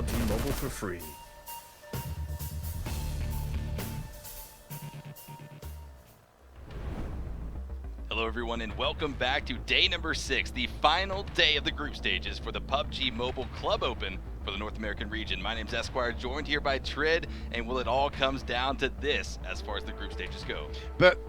PUBG Mobile for free. Hello everyone and welcome back to day number 6, the final day of the group stages for the PUBG Mobile Club Open for the North American region. My name's Esquire, joined here by Trid, and it all comes down to this as far as the group stages go. But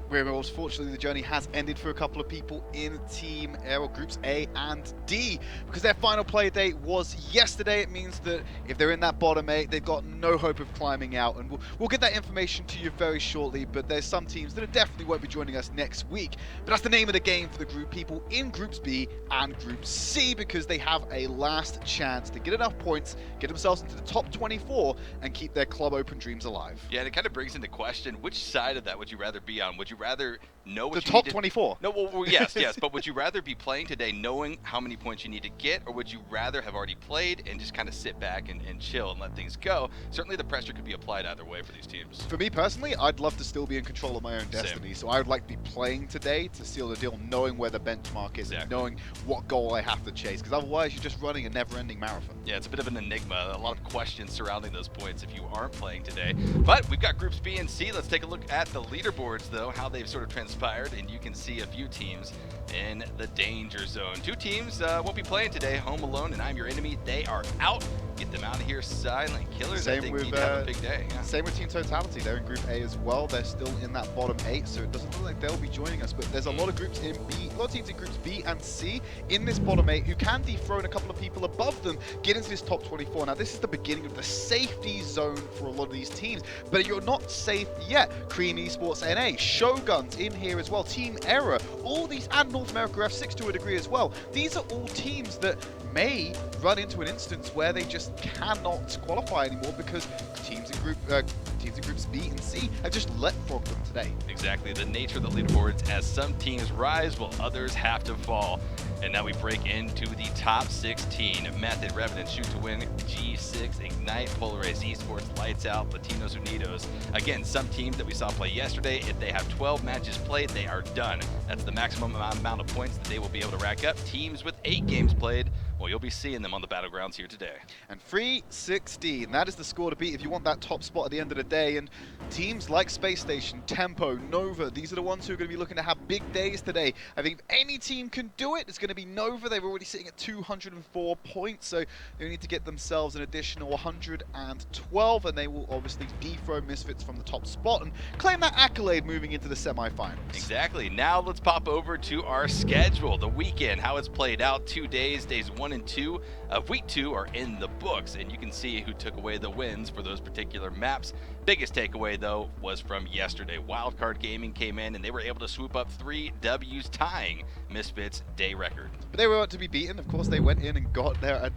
fortunately the journey has ended for a couple of people in Team Air, or Groups A and D, because their final play date was yesterday. It means that if they're in that bottom 8, they've got no hope of climbing out, and we'll get that information to you very shortly. But there's some teams that definitely won't be joining us next week. But that's the name of the game for the group people in Groups B and Group C, because they have a last chance to get enough points, get themselves into the top 24, and keep their club open dreams alive. Yeah, and it kind of brings into question, which side of that would you rather be on? Would you rather know what the you top need to... 24? No, well, yes, but would you rather be playing today knowing how many points you need to get, or would you rather have already played and just kind of sit back and chill and let things go? Certainly the pressure could be applied either way for these teams. For me personally, I'd love to still be in control of my own destiny. So I would like to be playing today to seal the deal, knowing where the benchmark is, and knowing what goal I have to chase, because otherwise you're just running a never-ending marathon. Yeah, it's a bit of an enigma, a lot of questions surrounding those points if you aren't playing today. But we've got Groups B and C. Let's take a look at the leaderboards, though, how they've sort of transpired, and you can see a few teams in the danger zone. Two teams won't be playing today, Home Alone and ImYourEnemy. They are out. Get them out of here, Silent Killers. I think need to have a big day. Yeah. Same with Team Totality. They're in Group A as well. They're still in that bottom 8, so it doesn't look like they'll be joining us. But there's a lot of groups in B, a lot of teams in Groups B and C in this bottom 8 who can dethrone a couple of people above them, get into this top 24. Now, this is the beginning of the safety zone for a lot of these teams, but you're not safe yet. Cream Esports NA, Shoguns in here as well, Team Error, all these, and NorthAmerica F6 to a degree as well. These are all teams that may run into an instance where they just cannot qualify anymore because teams in Groups B and C have just leapfrogged them today. Exactly, the nature of the leaderboards, as some teams rise while others have to fall. And now we break into the top 16. Method, Revenants, Shoot to Win, G6, Ignite, Polar Ace Esports, Lights Out, Latinos Undios. Again, some teams that we saw play yesterday, if they have 12 matches played, they are done. That's the maximum amount of points that they will be able to rack up. Teams with 8 games played, well, you'll be seeing them on the battlegrounds here today. And 316, that is the score to beat if you want that top spot at the end of the day. And teams like Space Station, Tempo, Nova, these are the ones who are going to be looking to have big days today. I think if any team can do it, it's going to be Nova. They're already sitting at 204 points, so they need to get themselves an additional 112, and they will obviously dethrone Misfits from the top spot and claim that accolade moving into the semifinals. Exactly. Now let's pop over to our schedule, the weekend, how it's played out. 2 days, days 1 and 2 of week 2 are in the books, and you can see who took away the wins for those particular maps. Biggest takeaway, though, was from yesterday. Wildcard Gaming came in, and they were able to swoop up 3 W's, tying Misfits' day record. But they were to be beaten. Of course, they went in and got a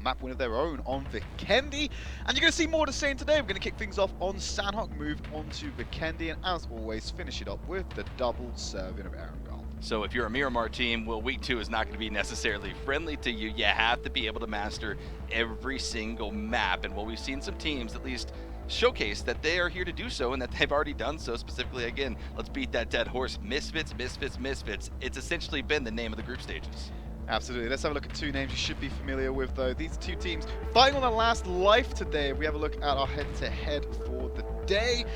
map win of their own on Vikendi. And you're going to see more of the same today. We're going to kick things off on Sanhok, move on to Vikendi, and as always, finish it up with the double serving of Erangel. So if you're a Miramar team, well, week 2 is not going to be necessarily friendly to you. You have to be able to master every single map. And while we've seen some teams at least showcase that they are here to do so and that they've already done so, specifically, again, let's beat that dead horse. Misfits, Misfits, Misfits. It's essentially been the name of the group stages. Absolutely. Let's have a look at 2 names you should be familiar with, though. These 2 teams fighting on their last life today. We have a look at our head-to-head for the day.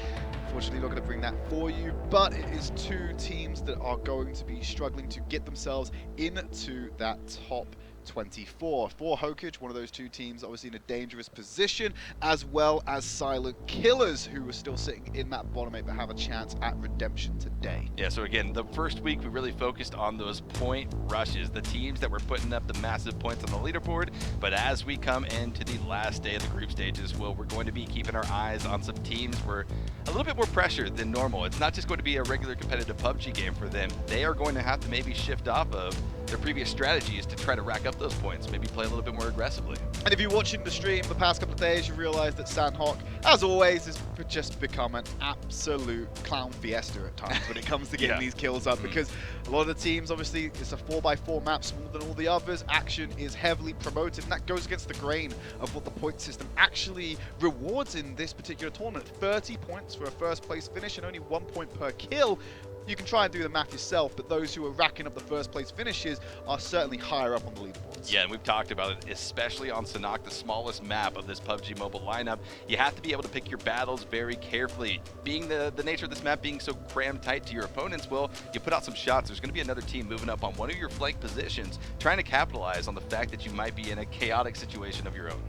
Unfortunately, not going to bring that for you, but it is 2 teams that are going to be struggling to get themselves into that top 24. For HOKAGE, one of those 2 teams obviously in a dangerous position, as well as Silent Killers, who are still sitting in that bottom 8 but have a chance at redemption today. Yeah, so again, the first week we really focused on those point rushes, the teams that were putting up the massive points on the leaderboard. But as we come into the last day of the group stages, well, we're going to be keeping our eyes on some teams where a little bit more pressure than normal. It's not just going to be a regular competitive PUBG game for them. They are going to have to maybe shift off of their previous strategies to try to rack up those points, maybe play a little bit more aggressively. And if you're watching the stream the past couple of days, you realize that Sanhok, as always, has just become an absolute clown fiesta at times when it comes to getting these kills up, because a lot of the teams, obviously, it's a 4x4 map, smaller than all the others. Action is heavily promoted, and that goes against the grain of what the point system actually rewards in this particular tournament. 30 points for a first place finish and only 1 point per kill. You can try and do the math yourself, but those who are racking up the first place finishes are certainly higher up on the leaderboards. Yeah, and we've talked about it, especially on Sanhok, the smallest map of this PUBG Mobile lineup. You have to be able to pick your battles very carefully. Being the nature of this map being so crammed tight to your opponents, well, you put out some shots. There's going to be another team moving up on one of your flank positions, trying to capitalize on the fact that you might be in a chaotic situation of your own.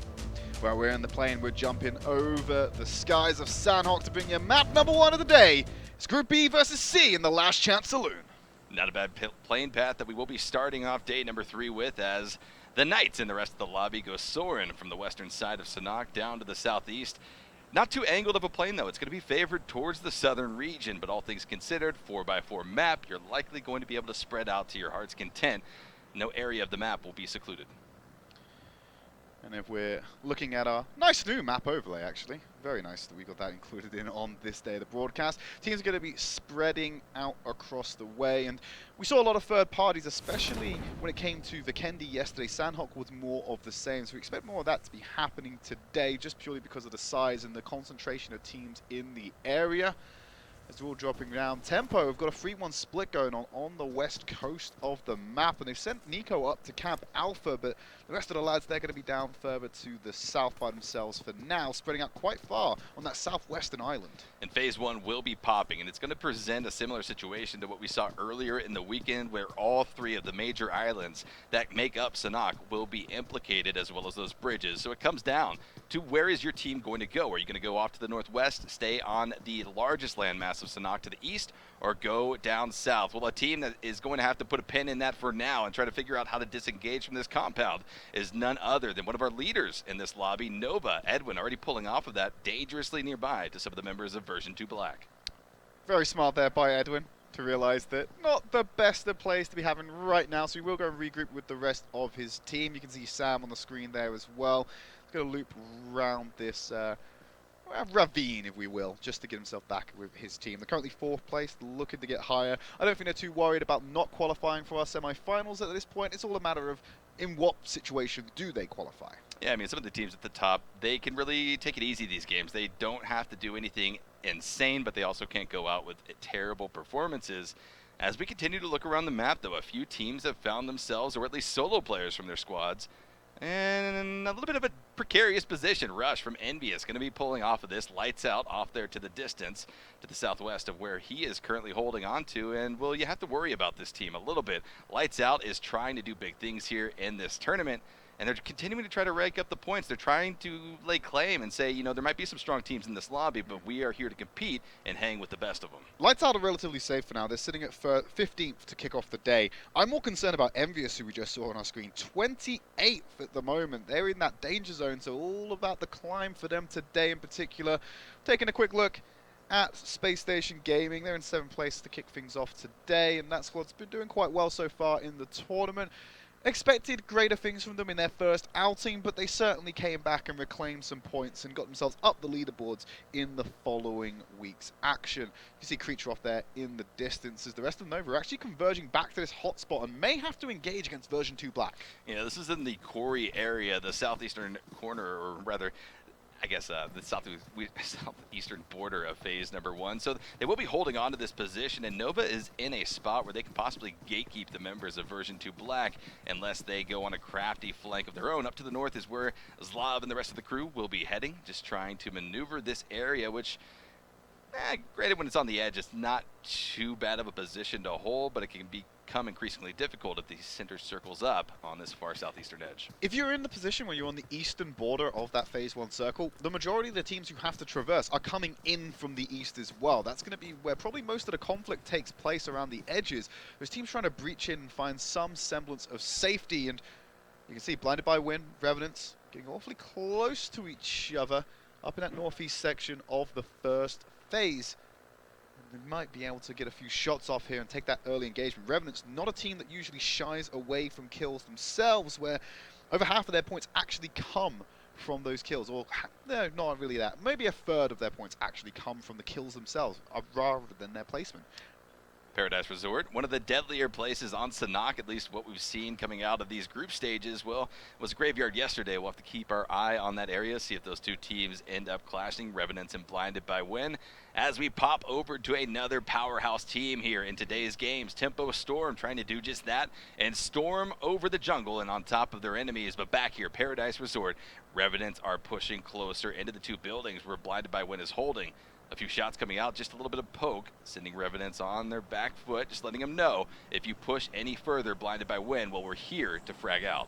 Well, we're in the plane. We're jumping over the skies of Sanhok to bring you map number 1 of the day. It's Group B versus C in the Last Chance Saloon. Not a bad plane path that we will be starting off day number 3 with, as the Knights and the rest of the lobby go soaring from the western side of Sanhok down to the southeast. Not too angled of a plane, though. It's going to be favored towards the southern region, but all things considered, 4x4 map, you're likely going to be able to spread out to your heart's content. No area of the map will be secluded. And if we're looking at our nice new map overlay, actually, very nice that we got that included in on this day of the broadcast. Teams are going to be spreading out across the way, and we saw a lot of third parties, especially when it came to Vikendi yesterday. Sanhok was more of the same, so we expect more of that to be happening today, just purely because of the size and the concentration of teams in the area. As we're all dropping down tempo, we've got a 3-1 split going on the west coast of the map, and they've sent Nico up to Camp Alpha, but the rest of the lads, they're going to be down further to the south by themselves for now, spreading out quite far on that southwestern island. And Phase 1 will be popping, and it's going to present a similar situation to what we saw earlier in the weekend, where all 3 of the major islands that make up Sanhok will be implicated, as well as those bridges. So it comes down to, where is your team going to go? Are you going to go off to the northwest, stay on the largest landmass of Sanhok to the east, or go down south? Well, a team that is going to have to put a pin in that for now and try to figure out how to disengage from this compound is none other than one of our leaders in this lobby, Nova. Edwin already pulling off of that dangerously nearby to some of the members of Version 2 Black. Very smart there by Edwin to realize that not the best of plays to be having right now, so he will go and regroup with the rest of his team. You can see Sam on the screen there as well. He's going to loop around this ravine, if we will, just to get himself back with his team. They're currently 4th place, looking to get higher. I don't think they're too worried about not qualifying for our semi-finals at this point. It's all a matter of in what situation do they qualify. Yeah, I mean, some of the teams at the top, they can really take it easy these games. They don't have to do anything insane, but they also can't go out with terrible performances. As we continue to look around the map, though, a few teams have found themselves, or at least solo players from their squads, and a little bit of a precarious position. Rush from NVUS going to be pulling off of this. Lights Out off there to the distance, to the southwest of where he is currently holding on to. And, well, you have to worry about this team a little bit. Lights Out is trying to do big things here in this tournament, and they're continuing to try to rank up the points. They're trying to lay claim and say, you know, there might be some strong teams in this lobby, but we are here to compete and hang with the best of them. Lights Out are relatively safe for now. They're sitting at 15th to kick off the day. I'm more concerned about NVUS, who we just saw on our screen. 28th at the moment. They're in that danger zone, so all about the climb for them today in particular. Taking a quick look at Spacestation Gaming. They're in 7th place to kick things off today, and that squad's been doing quite well so far in the tournament. Expected greater things from them in their first outing, but they certainly came back and reclaimed some points and got themselves up the leaderboards in the following week's action. You can see Creature off there in the distance as the rest of Nova are actually converging back to this hotspot and may have to engage against Version 2 Black. Yeah, this is in the Quarry area, the southeastern corner, or rather, I guess the southeastern border of phase number 1. So they will be holding on to this position, and Nova is in a spot where they can possibly gatekeep the members of Version 2 Black unless they go on a crafty flank of their own. Up to the north is where Zlav and the rest of the crew will be heading, just trying to maneuver this area, which, granted, when it's on the edge, it's not too bad of a position to hold, but it can become increasingly difficult if the center circles up on this far southeastern edge. If you're in the position where you're on the eastern border of that phase 1 circle, the majority of the teams you have to traverse are coming in from the east as well. That's going to be where probably most of the conflict takes place, around the edges. There's teams trying to breach in and find some semblance of safety, and you can see BlindedByWin, Revenants getting awfully close to each other up in that northeast section of the first phase. They might be able to get a few shots off here and take that early engagement. Revenants, not a team that usually shies away from kills themselves, where over half of their points actually come from those kills. Or, no, not really that. Maybe a third of their points actually come from the kills themselves, rather than their placement. Paradise Resort, one of the deadlier places on Sanhok, at least what we've seen coming out of these group stages. Well, it was a graveyard yesterday. We'll have to keep our eye on that area, see if those two teams end up clashing, Revenants and BlindedByWin. As we pop over to another powerhouse team here in today's games, Tempo Storm trying to do just that and storm over the jungle and on top of their enemies. But back here, Paradise Resort, Revenants are pushing closer into the two buildings where BlindedByWin is holding. A few shots coming out, just a little bit of poke, sending Revenants on their back foot, just letting them know if you push any further, BlindedByWin, well, we're here to frag out.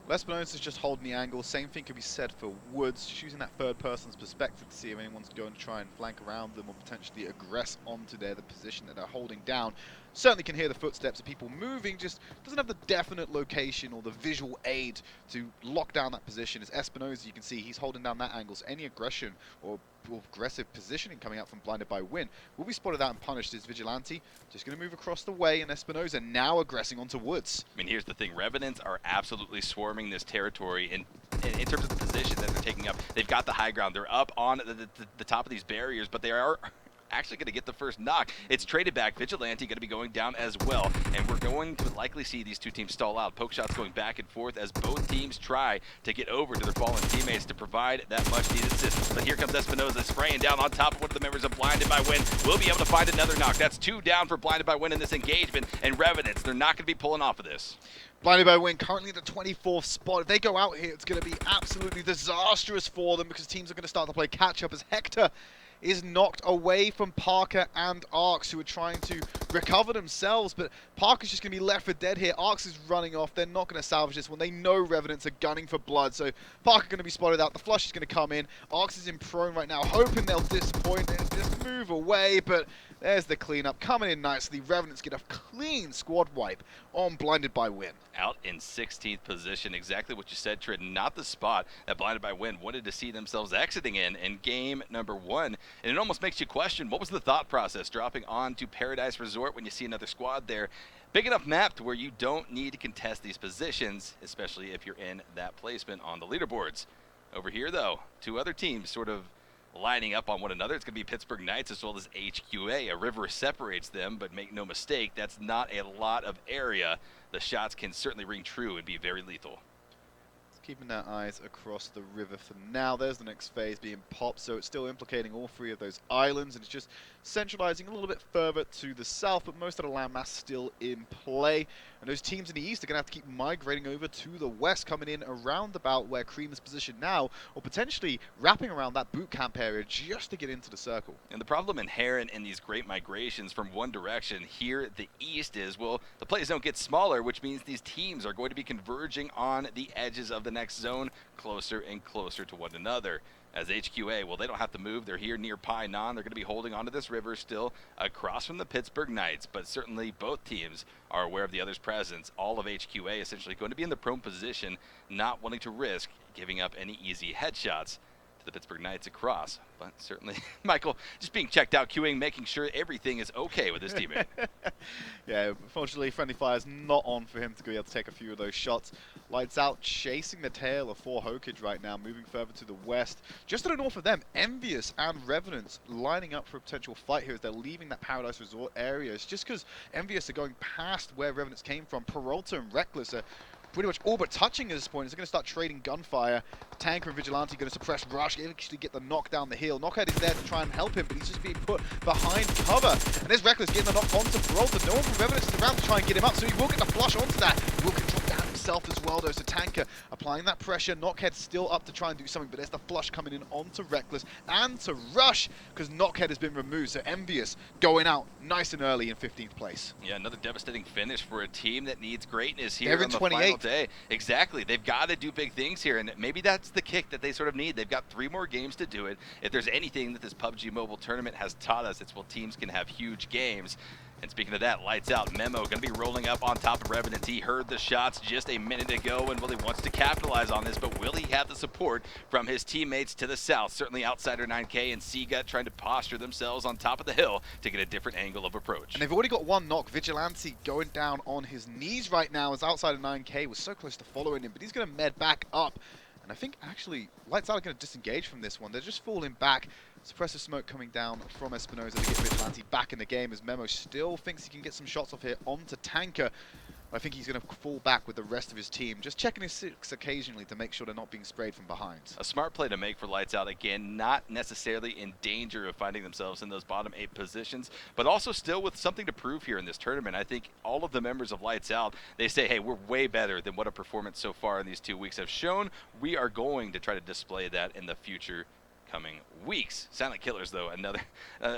Lespinosa is just holding the angle. Same thing could be said for Woods, just using that third person's perspective to see if anyone's going to try and flank around them or potentially aggress onto the position that they're holding down. Certainly can hear the footsteps of people moving, just doesn't have the definite location or the visual aid to lock down that position. As Espinosa, you can see he's holding down that angle, so any aggression or aggressive positioning coming out from BlindedByWin will be spotted out and punished. As Vigilante just going to move across the way, and Espinosa now aggressing onto Woods. I mean, here's the thing. Revenants are absolutely swarming this territory in terms of the position that they're taking up. They've got the high ground. They're up on the top of these barriers, but they are actually going to get the first knock. It's traded back. Vigilante going to be going down as well, and we're going to likely see these two teams stall out. Poke shots going back and forth as both teams try to get over to their fallen teammates to provide that much-needed assistance. But here comes Espinosa spraying down on top of one of the members of BlindedByWin. We'll be able to find another knock. That's 2 down for BlindedByWin in this engagement, and Revenants, they're not going to be pulling off of this. BlindedByWin currently at the 24th spot. If they go out here, it's going to be absolutely disastrous for them because teams are going to start to play catch-up as Hector is knocked away from Parker and Arx, who are trying to recover themselves, but Parker's just going to be left for dead here. Arx is running off. They're not going to salvage this one. They know Revenants are gunning for blood, so Parker going to be spotted out. The flush is going to come in. Arx is in prone right now, hoping they'll disappoint and just move away, but there's the cleanup coming in nicely. Revenants get a clean squad wipe on BlindedByWin. Out in 16th position, exactly what you said, Trid. Not the spot that BlindedByWin wanted to see themselves exiting in game number 1. And it almost makes you question, what was the thought process dropping on to Paradise Resort when you see another squad there? Big enough map to where you don't need to contest these positions, especially if you're in that placement on the leaderboards. Over here, though, two other teams sort of lining up on one another. It's going to be Pittsburgh Knights as well as HQA. A river separates them, but make no mistake, that's not a lot of area. The shots can certainly ring true and be very lethal. Keeping our eyes across the river for now. There's the next phase being popped, so it's still implicating all 3 of those islands, and it's just centralizing a little bit further to the south, but most of the landmass still in play. And those teams in the east are going to have to keep migrating over to the west, coming in around about where Cream is positioned now, or potentially wrapping around that boot camp area just to get into the circle. And the problem inherent in these great migrations from one direction here, the east, is, well, the plays don't get smaller, which means these teams are going to be converging on the edges of the next zone closer and closer to one another. As HQA, well, they don't have to move. They're here near Pi Non. They're going to be holding onto this river still across from the Pittsburgh Knights, but certainly both teams are aware of the other's presence. All of HQA essentially going to be in the prone position, not wanting to risk giving up any easy headshots to the Pittsburgh Knights across. But certainly, Michael, just being checked out, queuing, making sure everything is okay with his teammate. Yeah, unfortunately, friendly fire's not on for him to be able to take a few of those shots. Lights Out chasing the tail of 4 HOKAGE right now, moving further to the west. Just to the north of them, NVUS and Revenants lining up for a potential fight here as they're leaving that Paradise Resort area. It's just because NVUS are going past where Revenants came from. Peralta and Reckless are pretty much all but touching at this point. He's going to start trading gunfire. Tanker and Vigilante going to suppress Rush, actually get the knock down the hill. Knockhead is there to try and help him, but he's just being put behind cover. And there's Reckless getting the knock onto Peralta. No one from Revenants is around to try and get him up, so he will get the flush onto that. Will control down himself as well, though. So Tanker applying that pressure. Knockhead still up to try and do something, but there's the flush coming in onto Reckless and to Rush because Knockhead has been removed. So NVUS going out nice and early in 15th place. Yeah, another devastating finish for a team that needs greatness here They're on the 28th. final day. Exactly. They've got to do big things here, and maybe that's the kick that they sort of need. They've got 3 more games to do it. If there's anything that this PUBG Mobile tournament has taught us, it's, well, teams can have huge games. And speaking of that, Lights Out, Memo going to be rolling up on top of Revenants. He heard the shots just a minute ago and really wants to capitalize on this, but will he have the support from his teammates to the south? Certainly Outsider 9K and Seagut trying to posture themselves on top of the hill to get a different angle of approach. And they've already got 1 knock. Vigilante going down on his knees right now as Outsider 9K was so close to following him, but he's going to med back up. And I think actually Lights Out are going to disengage from this one. They're just falling back Suppressive smoke coming down from Espinoza to get Vigilante back in the game as Memo still thinks he can get some shots off here onto Tanker. I think he's going to fall back with the rest of his team, just checking his six occasionally to make sure they're not being sprayed from behind. A smart play to make for Lights Out. Again, not necessarily in danger of finding themselves in those bottom 8 positions, but also still with something to prove here in this tournament. I think all of the members of Lights Out, they say, hey, we're way better than what a performance so far in these 2 weeks have shown. We are going to try to display that in the future coming weeks. Silent Killers, though, another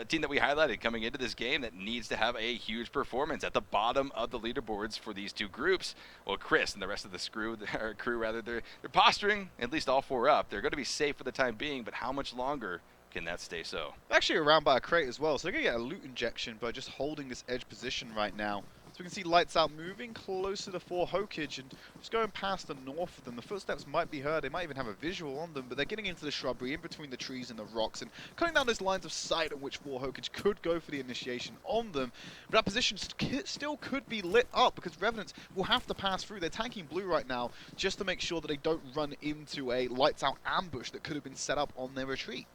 team that we highlighted coming into this game that needs to have a huge performance at the bottom of the leaderboards for these 2 groups. Well, Chris and the rest of the crew, they're posturing at least all 4 up. They're going to be safe for the time being, but how much longer can that stay so? Actually around by a crate as well, so they're going to get a loot injection by just holding this edge position right now. So we can see Lights Out moving closer to 4 HOKAGE and just going past the north of them. The footsteps might be heard, they might even have a visual on them, but they're getting into the shrubbery in between the trees and the rocks and cutting down those lines of sight on which 4 HOKAGE could go for the initiation on them. But that position still could be lit up because Revenants will have to pass through. They're tanking blue right now just to make sure that they don't run into a Lights Out ambush that could have been set up on their retreat.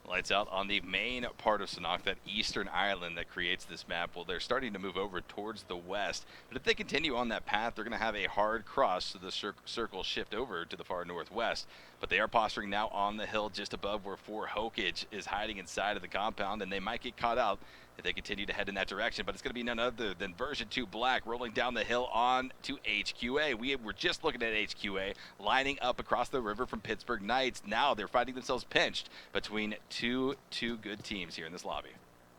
Lights Out on the main part of Sanhok, that eastern island that creates this map. Well, they're starting to move over towards the west, but if they continue on that path, they're going to have a hard cross, so the circle shift over to the far northwest. But they are posturing now on the hill just above where 4 HOKAGE is hiding inside of the compound, and they might get caught out if they continue to head in that direction. But it's going to be none other than version 2 Black rolling down the hill on to HQA. We were just looking at HQA lining up across the river from Pittsburgh Knights. Now they're finding themselves pinched between two good teams here in this lobby.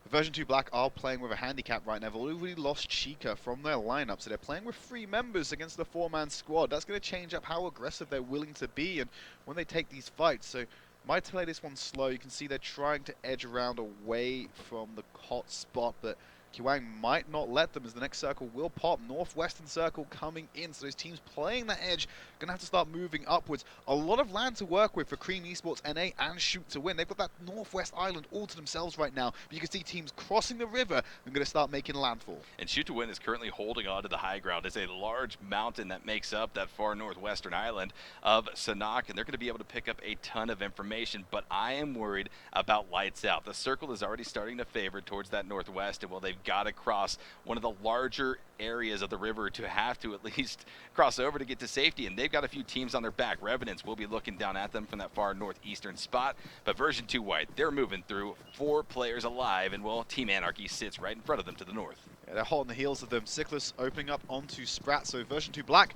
Version 2 Black are playing with a handicap right now. They've already lost Chica from their lineup, so they're playing with 3 members against the 4-man squad. That's going to change up how aggressive they're willing to be and when they take these fights. So might play this one slow. You can see they're trying to edge around away from the hot spot, but Kiwang might not let them as the next circle will pop. Northwestern circle coming in, so those teams playing that edge going to have to start moving upwards. A lot of land to work with for Cream Esports NA and Shoot to Win. They've got that northwest island all to themselves right now, but you can see teams crossing the river and going to start making landfall. And Shoot to Win is currently holding on to the high ground. It's a large mountain that makes up that far northwestern island of Sanhok, and they're going to be able to pick up a ton of information, but I am worried about Lights Out. The circle is already starting to favor towards that northwest, and well, they've got to cross one of the larger areas of the river to have to at least cross over to get to safety, and they've got a few teams on their back. Revenants will be looking down at them from that far northeastern spot, but version 2 White, they're moving through, 4 players alive, and well, Team Anarchy sits right in front of them to the north. Yeah, they're hot on the heels of them. Sickless opening up onto Sprat, so version 2 Black,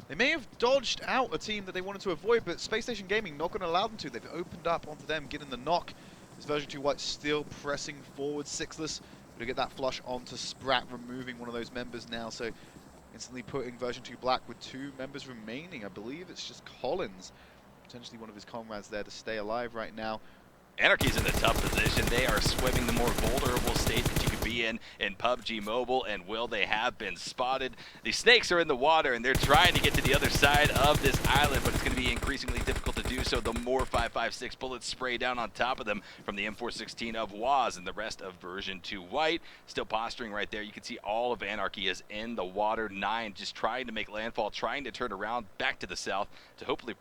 they may have dodged out a team that they wanted to avoid, but Spacestation Gaming not going to allow them to. They've opened up onto them, getting the knock. This version 2 White still pressing forward. Sickless to get that flush onto Sprat, removing one of those members now, so instantly putting version 2 Black with 2 members remaining. I believe it's just Collins, potentially one of his comrades there to stay alive right now. Anarchy's in a tough position. They are swimming the more vulnerable state that you could be in PUBG Mobile, and will they have been spotted? The snakes are in the water, and they're trying to get to the other side of this island, but it's going to be increasingly difficult to do so. The more 5.56 bullets spray down on top of them from the M416 of Waz, and the rest of version 2 White still posturing right there. You can see all of Anarchy is in the water. 9 just trying to make landfall, trying to turn around back to the south to hopefully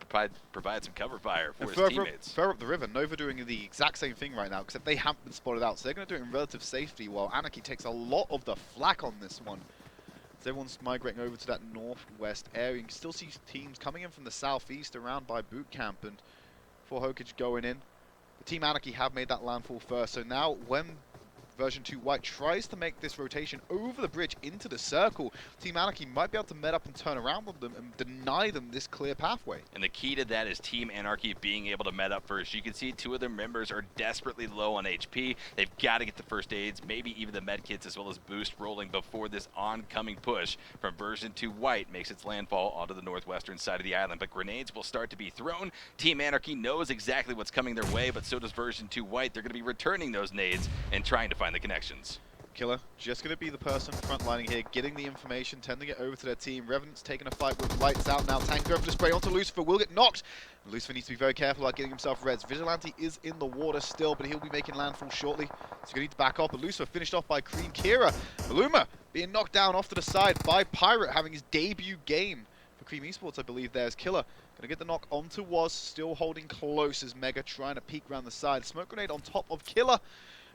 provide some cover fire for his teammates. Further up the river, Nova doing the exact same thing right now, except they haven't been spotted out, so they're going to do it in relative safety, while Anarchy takes a lot of the flak on this one. So everyone's migrating over to that northwest area. You can still see teams coming in from the southeast around by boot camp, and 4 HOKAGE going in. The Team Anarchy have made that landfall first, so now when version 2 White tries to make this rotation over the bridge into the circle, Team Anarchy might be able to met up and turn around with them and deny them this clear pathway. And the key to that is Team Anarchy being able to met up first. You can see 2 of their members are desperately low on HP. They've got to get the first aids, maybe even the med kits, as well as boost rolling before this oncoming push from version 2 White makes its landfall onto the northwestern side of the island. But grenades will start to be thrown. Team Anarchy knows exactly what's coming their way, but so does version 2 White. They're going to be returning those nades and trying to find the connections. Killer just going to be the person frontlining here, getting the information, tending it over to their team. Revenant's taking a fight with Lights Out now. Tank over to spray onto Lucifer, will get knocked. Lucifer needs to be very careful about getting himself reds. Vigilante is in the water still, but he'll be making landfall shortly. So he's going to need to back up, but Lucifer finished off by Cream Kira. Maluma being knocked down off to the side by Pirate, having his debut game for Cream Esports, I believe. There's Killer. Gonna get the knock onto Was, still holding close as Mega trying to peek around the side. Smoke grenade on top of Killer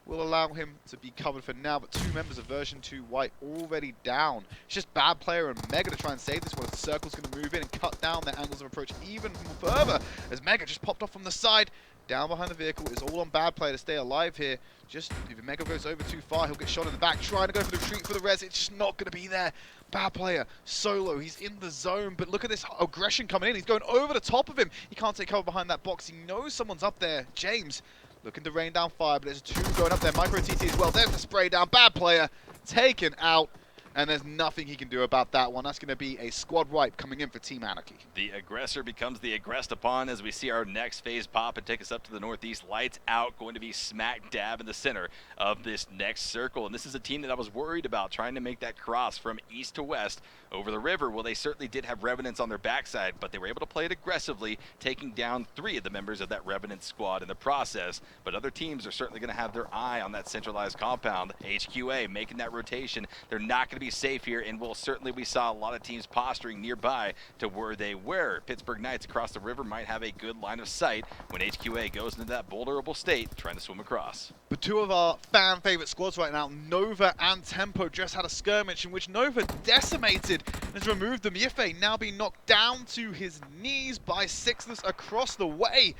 will allow him to be covered for now, but 2 members of version 2 White already down. It's just Bad Player and Mega to try and save this one. The Circle's going to move in and cut down their angles of approach even further as Mega just popped off from the side. Down behind the vehicle is all on Bad Player to stay alive here. Just if Mega goes over too far, he'll get shot in the back. Trying to go for the retreat for the res, it's just not going to be there. Bad Player, solo, he's in the zone, but look at this aggression coming in. He's going over the top of him. He can't take cover behind that box. He knows someone's up there. James looking to rain down fire, but there's 2 going up there. Micro TT as well. There's the spray down. Bad Player taken out. And there's nothing he can do about that one. That's going to be a squad wipe coming in for Team Anarchy. The aggressor becomes the aggressed upon as we see our next phase pop and take us up to the northeast. Lights out, going to be smack dab in the center of this next circle. And this is a team that I was worried about trying to make that cross from east to west over the river. Well, they certainly did have Revenants on their backside, but they were able to play it aggressively, taking down 3 of the members of that Revenant squad in the process. But other teams are certainly going to have their eye on that centralized compound. HQA making that rotation. They're not going to be safe here, and we saw a lot of teams posturing nearby to where they were. Pittsburgh Knights across the river might have a good line of sight when HQA goes into that vulnerable state trying to swim across. But 2 of our fan favorite squads right now, Nova and Tempo, just had a skirmish in which Nova decimated and has removed them. Yifei now being knocked down to his knees by Sixless across the way.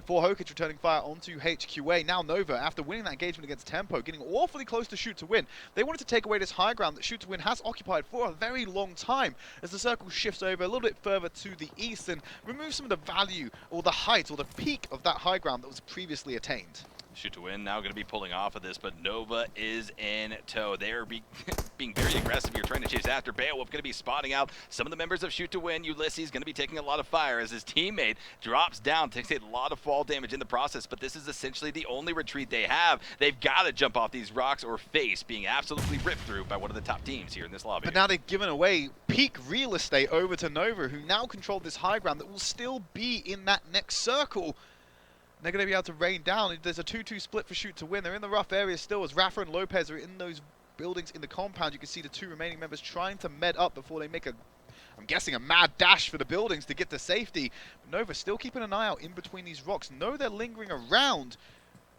For HOKAGE returning fire onto HQA. Now Nova, after winning that engagement against Tempo, getting awfully close to Shoot to Win. They wanted to take away this high ground that Shoot to Win has occupied for a very long time as the circle shifts over a little bit further to the east and removes some of the value or the height or the peak of that high ground that was previously attained. Shoot to Win now going to be pulling off of this, but Nova is in tow. They are being very aggressive here, trying to chase after. Beowulf going to be spotting out some of the members of Shoot to Win. Ulysses going to be taking a lot of fire as his teammate drops down, takes a lot of fall damage in the process, but this is essentially the only retreat they have. They've got to jump off these rocks or face being absolutely ripped through by one of the top teams here in this lobby. But now they've given away peak real estate over to Nova, who now control this high ground that will still be in that next circle. They're going to be able to rain down. There's a 2-2 split for Shoot to Win. They're in the rough area still as Rafa and Lopez are in those buildings in the compound. You can see the 2 remaining members trying to med up before they make I'm guessing a mad dash for the buildings to get to safety. But Nova still keeping an eye out in between these rocks. Know they're lingering around.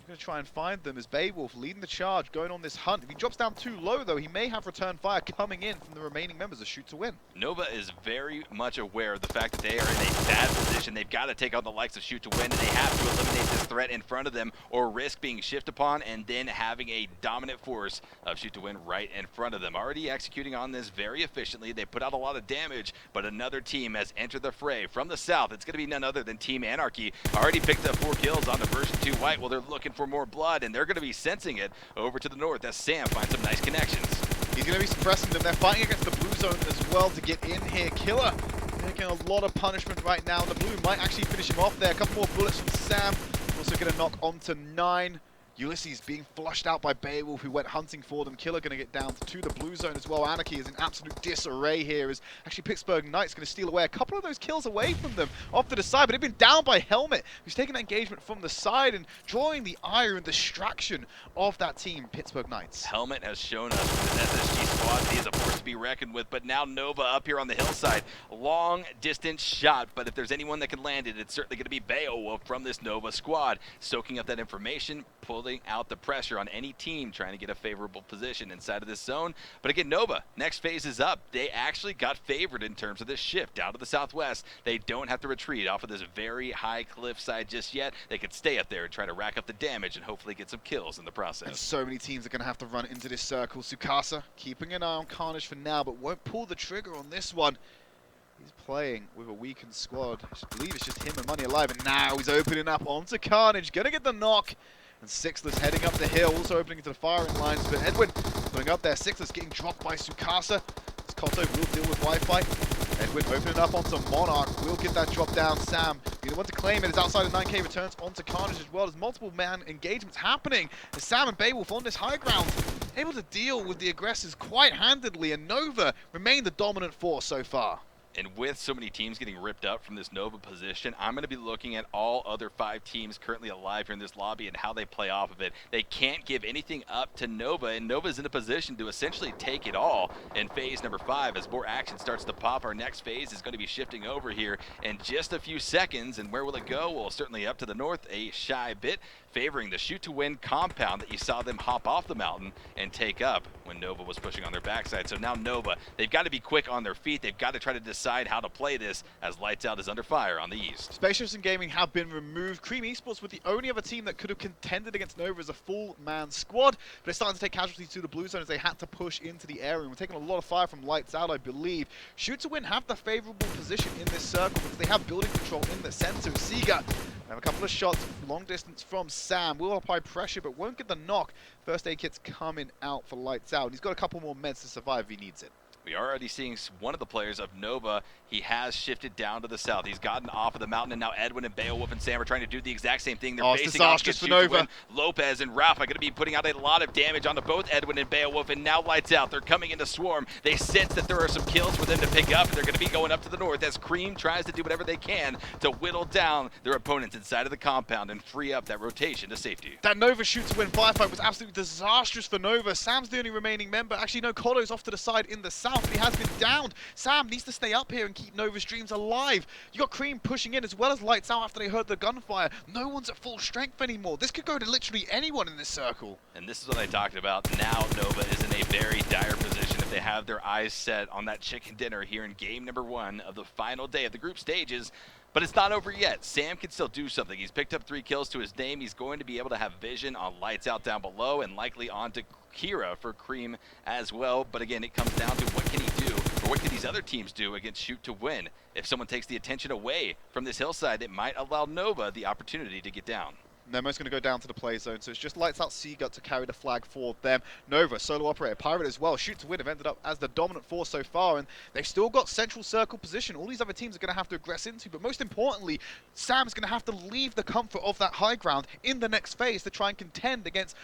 Going to try and find them as Beowulf leading the charge, going on this hunt. If he drops down too low, though, he may have return fire coming in from the remaining members of Shoot to Win. Nova is very much aware of the fact that they are in a bad position. They've got to take out the likes of Shoot to Win, and they have to eliminate this threat in front of them or risk being shifted upon and then having a dominant force of Shoot to Win right in front of them. Already executing on this very efficiently. They put out a lot of damage, but another team has entered the fray from the south. It's going to be none other than Team Anarchy. Already picked up 4 kills on the version 2 White. Well, they're looking for more blood, and they're going to be sensing it over to the north as Sam finds some nice connections. He's going to be suppressing them. They're fighting against the blue zone as well to get in here. Killer taking a lot of punishment right now. The blue might actually finish him off there. A couple more bullets from Sam. Also going to knock onto 9. Ulysses being flushed out by Beowulf, who went hunting for them. Killer going to get down to the blue zone as well. Anarchy is in absolute disarray here as actually Pittsburgh Knights going to steal away a couple of those kills away from them off to the side, but they've been down by Helmet, who's taking that engagement from the side and drawing the ire and distraction of that team, Pittsburgh Knights. Helmet has shown us with an SSG squad he is a force to be reckoned with, but now Nova up here on the hillside. Long distance shot, but if there's anyone that can land it, it's certainly going to be Beowulf from this Nova squad, soaking up that information, pulling out the pressure on any team trying to get a favorable position inside of this zone. But again, Nova, next phase is up. They actually got favored in terms of this shift down to the southwest. They don't have to retreat off of this very high cliffside just yet. They could stay up there and try to rack up the damage and hopefully get some kills in the process. And so many teams are going to have to run into this circle. Tsukasa keeping an eye on Carnage for now, but won't pull the trigger on this one. He's playing with a weakened squad. I believe it's just him and Money Alive, and now he's opening up onto Carnage. Going to get the knock. And Sixless heading up the hill, also opening into the firing lines. But Edwin putting up there. Sixless getting dropped by Tsukasa. As Koto will deal with Wi-Fi. Edwin opening up onto Monarch. Will get that drop down. Sam, the one to claim it is outside of 9K, returns onto Carnage as well. There's multiple man engagements happening. As Sam and Beowulf on this high ground, able to deal with the aggressors quite handedly. And Nova remain the dominant force so far. And with so many teams getting ripped up from this Nova position, I'm going to be looking at all other 5 teams currently alive here in this lobby and how they play off of it. They can't give anything up to Nova, and Nova's in a position to essentially take it all in phase number 5. As more action starts to pop, our next phase is going to be shifting over here in just a few seconds. And where will it go? Well, certainly up to the north a shy bit, favoring the shoot-to-win compound that you saw them hop off the mountain and take up when Nova was pushing on their backside. So now Nova, they've got to be quick on their feet. They've got to try to decide how to play this as Lights Out is under fire on the east. Spacestation Gaming have been removed. Cream Esports were the only other team that could have contended against Nova as a full-man squad, but it's starting to take casualties to the blue zone as they had to push into the area. And we're taking a lot of fire from Lights Out, I believe. Shoot-to-Win have the favorable position in this circle because they have building control in the center. Siga have a couple of shots long distance from Sam. Will apply pressure, but won't get the knock. First aid kit's coming out for Lights Out. He's got a couple more meds to survive if he needs it. We are already seeing one of the players of Nova. He has shifted down to the south. He's gotten off of the mountain, and now Edwin and Beowulf and Sam are trying to do the exact same thing. They're facing off against Nova. Lopez and Rafa are going to be putting out a lot of damage onto both Edwin and Beowulf, and now Lights Out. They're coming into Swarm. They sense that there are some kills for them to pick up, and they're going to be going up to the north as Cream tries to do whatever they can to whittle down their opponents inside of the compound and free up that rotation to safety. That Nova shoot-to-win firefight was absolutely disastrous for Nova. Sam's the only remaining member. Actually, no, Kodo's off to the side in the south, but he has been down. Sam needs to stay up here and keep Nova's dreams alive. You got Cream pushing in as well as Lights Out after they heard the gunfire. No one's at full strength anymore. This could go to literally anyone in this circle. And this is what I talked about. Now Nova is in a very dire position if they have their eyes set on that chicken dinner here in game number 1 of the final day of the group stages. But it's not over yet. Sam can still do something. He's picked up 3 kills to his name. He's going to be able to have vision on Lights Out down below and likely onto Kira for Cream as well. But again, it comes down to what can he do, or what can these other teams do against Shoot-to-Win? If someone takes the attention away from this hillside, it might allow Nova the opportunity to get down. Nemo's going to go down to the play zone, so it's just Lights Out Seagut to carry the flag for them. Nova, solo operator, Pirate as well. Shoot-to-Win have ended up as the dominant force so far, and they've still got central circle position. All these other teams are going to have to aggress into, but most importantly, Sam's going to have to leave the comfort of that high ground in the next phase to try and contend against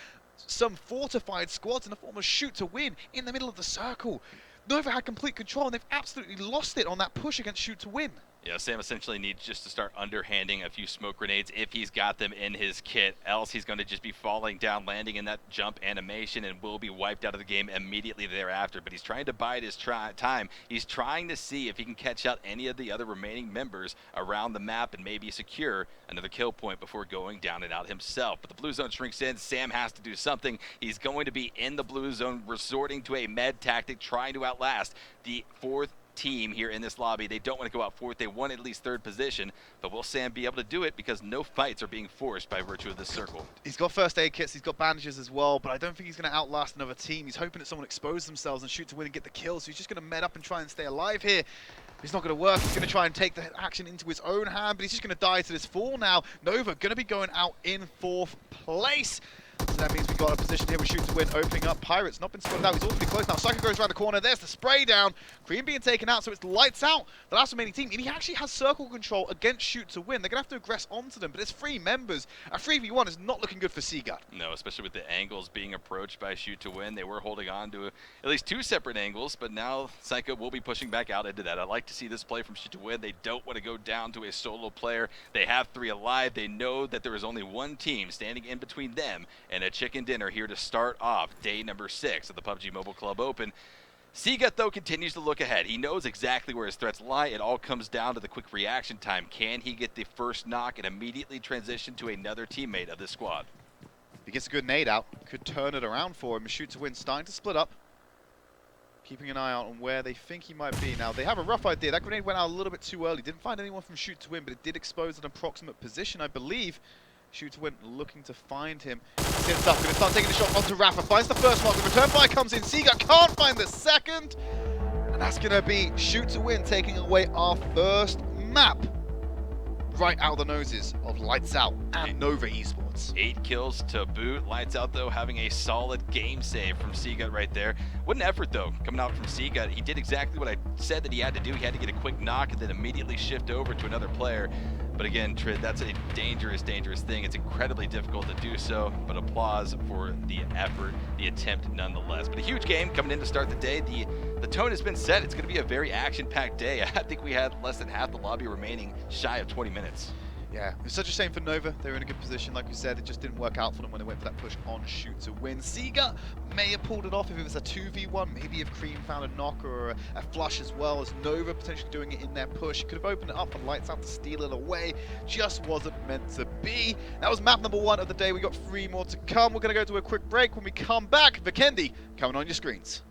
some fortified squads in the form of Shoot-to-Win in the middle of the circle. Nova had complete control, and they've absolutely lost it on that push against Shoot-to-Win. Yeah, Sam essentially needs just to start underhanding a few smoke grenades if he's got them in his kit. Else he's going to just be falling down, landing in that jump animation, and will be wiped out of the game immediately thereafter. But he's trying to bide his time. He's trying to see if he can catch out any of the other remaining members around the map and maybe secure another kill point before going down and out himself. But the blue zone shrinks in. Sam has to do something. He's going to be in the blue zone, resorting to a med tactic, trying to outlast the 4th team here in this lobby. They don't want to go out 4th. They want at least 3rd position, but will Sam be able to do it because no fights are being forced by virtue of this circle? He's got first aid kits, he's got bandages as well, but I don't think he's going to outlast another team. He's hoping that someone exposes themselves and Shoot-to-Win and get the kill, so he's just going to med up and try and stay alive here. It's not going to work. He's going to try and take the action into his own hand, but he's just going to die to this fall now. Nova going to be going out in 4th place. So that means we've got a position here with Shoot-to-Win opening up. Pirate's not been spotted out. He's awfully close now. Psycho goes around the corner. There's the spray down. Cream being taken out, so it's Lights Out. The last remaining team. And he actually has circle control against Shoot-to-Win. They're going to have to aggress onto them, but it's 3 members. A 3v1 is not looking good for Seagut. No, especially with the angles being approached by Shoot-to-Win. They were holding on to at least 2 separate angles, but now Psycho will be pushing back out into that. I like to see this play from Shoot-to-Win. They don't want to go down to a solo player. They have 3 alive. They know that there is only one team standing in between them and a chicken dinner here to start off day number 6 of the PUBG Mobile Club Open. Seagut, though, continues to look ahead. He knows exactly where his threats lie. It all comes down to the quick reaction time. Can he get the first knock and immediately transition to another teammate of this squad? If he gets a good nade out, could turn it around for him. Shoot-to-Win starting to split up. Keeping an eye out on where they think he might be. Now, they have a rough idea. That grenade went out a little bit too early. Didn't find anyone from Shoot-to-Win, but it did expose an approximate position, I believe. Shoot-to-Win looking to find him. Sits up, going to start taking the shot onto Rafa. Finds the first mark. The return fire comes in. Seagut can't find the second. And that's going to be Shoot-to-Win taking away our first map. Right out of the noses of Lights Out and Nova Esports. 8 kills to boot. Lights Out, though, having a solid game save from Seagut right there. What an effort, though, coming out from Seagut. He did exactly what I said that he had to do. He had to get a quick knock and then immediately shift over to another player. But again, Trid, that's a dangerous, dangerous thing. It's incredibly difficult to do so, but applause for the effort, the attempt nonetheless. But a huge game coming in to start the day. The the tone has been set. It's going to be a very action-packed day. I think we had less than half the lobby remaining, shy of 20 minutes. Yeah, it's such a shame for Nova. They were in a good position, like we said. It just didn't work out for them when they went for that push on shoot to win. Sega may have pulled it off if it was a 2v1. Maybe if Cream found a knock or a flush as well as Nova potentially doing it in their push. Could have opened it up for Lights Out to steal it away. Just wasn't meant to be. That was map number 1 of the day. We got 3 more to come. We're going to go to a quick break. When we come back, Vikendi coming on your screens.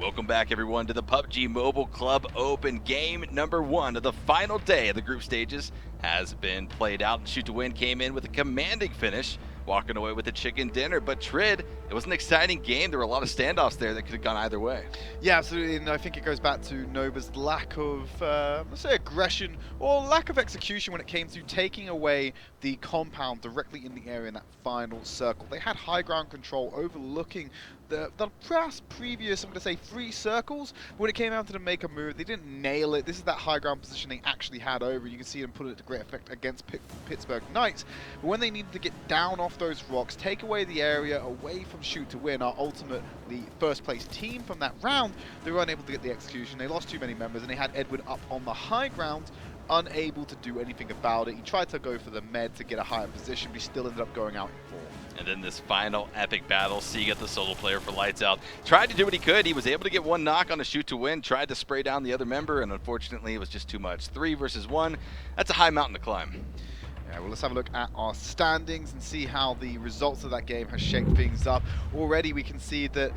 Welcome back, everyone, to the PUBG Mobile Club Open. Game number 1 of the final day of the group stages has been played out. Shoot to Win came in with a commanding finish, walking away with a chicken dinner. But Trid, it was an exciting game. There were a lot of standoffs there that could have gone either way. Yeah, absolutely, and I think it goes back to Nova's lack of, let's say, aggression or lack of execution when it came to taking away the compound directly in the area in that final circle. They had high ground control overlooking the past previous, I'm going to say, 3 circles. When it came out to them make a move, they didn't nail it. This is that high ground position they actually had over. You can see them put it to great effect against Pittsburgh Knights. But when they needed to get down off those rocks, take away the area away from Shoot to Win, our ultimately first place team from that round, they were unable to get the execution. They lost too many members, and they had Edwin up on the high ground, unable to do anything about it. He tried to go for the med to get a higher position, but he still ended up going out in 4th. And then this final epic battle, Seagate, the solo player for Lights Out, tried to do what he could. He was able to get 1 knock on a Shoot to Win, tried to spray down the other member, and unfortunately it was just too much. 3 versus 1, that's a high mountain to climb. Yeah, well, let's have a look at our standings and see how the results of that game has shaped things up. Already we can see that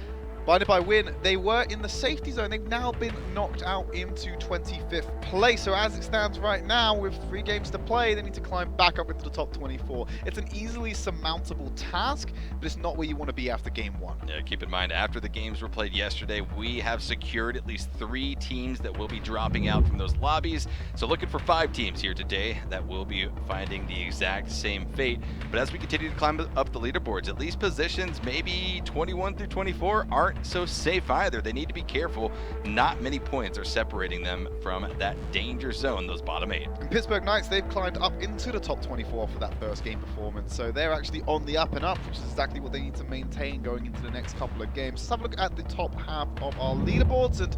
BlindedByWin, they were in the safety zone. They've now been knocked out into 25th place. So as it stands right now, with 3 games to play, they need to climb back up into the top 24. It's an easily surmountable task, but it's not where you want to be after game 1. Yeah, keep in mind, after the games were played yesterday, we have secured at least 3 teams that will be dropping out from those lobbies. So looking for 5 teams here today that will be finding the exact same fate. But as we continue to climb up the leaderboards, at least positions maybe 21 through 24 aren't so safe either. They need to be careful. Not many points are separating them from that danger zone, those bottom 8. And Pittsburgh Knights, they've climbed up into the top 24 for that first game performance, so they're actually on the up and up, which is exactly what they need to maintain going into the next couple of games. Let's have a look at the top half of our leaderboards and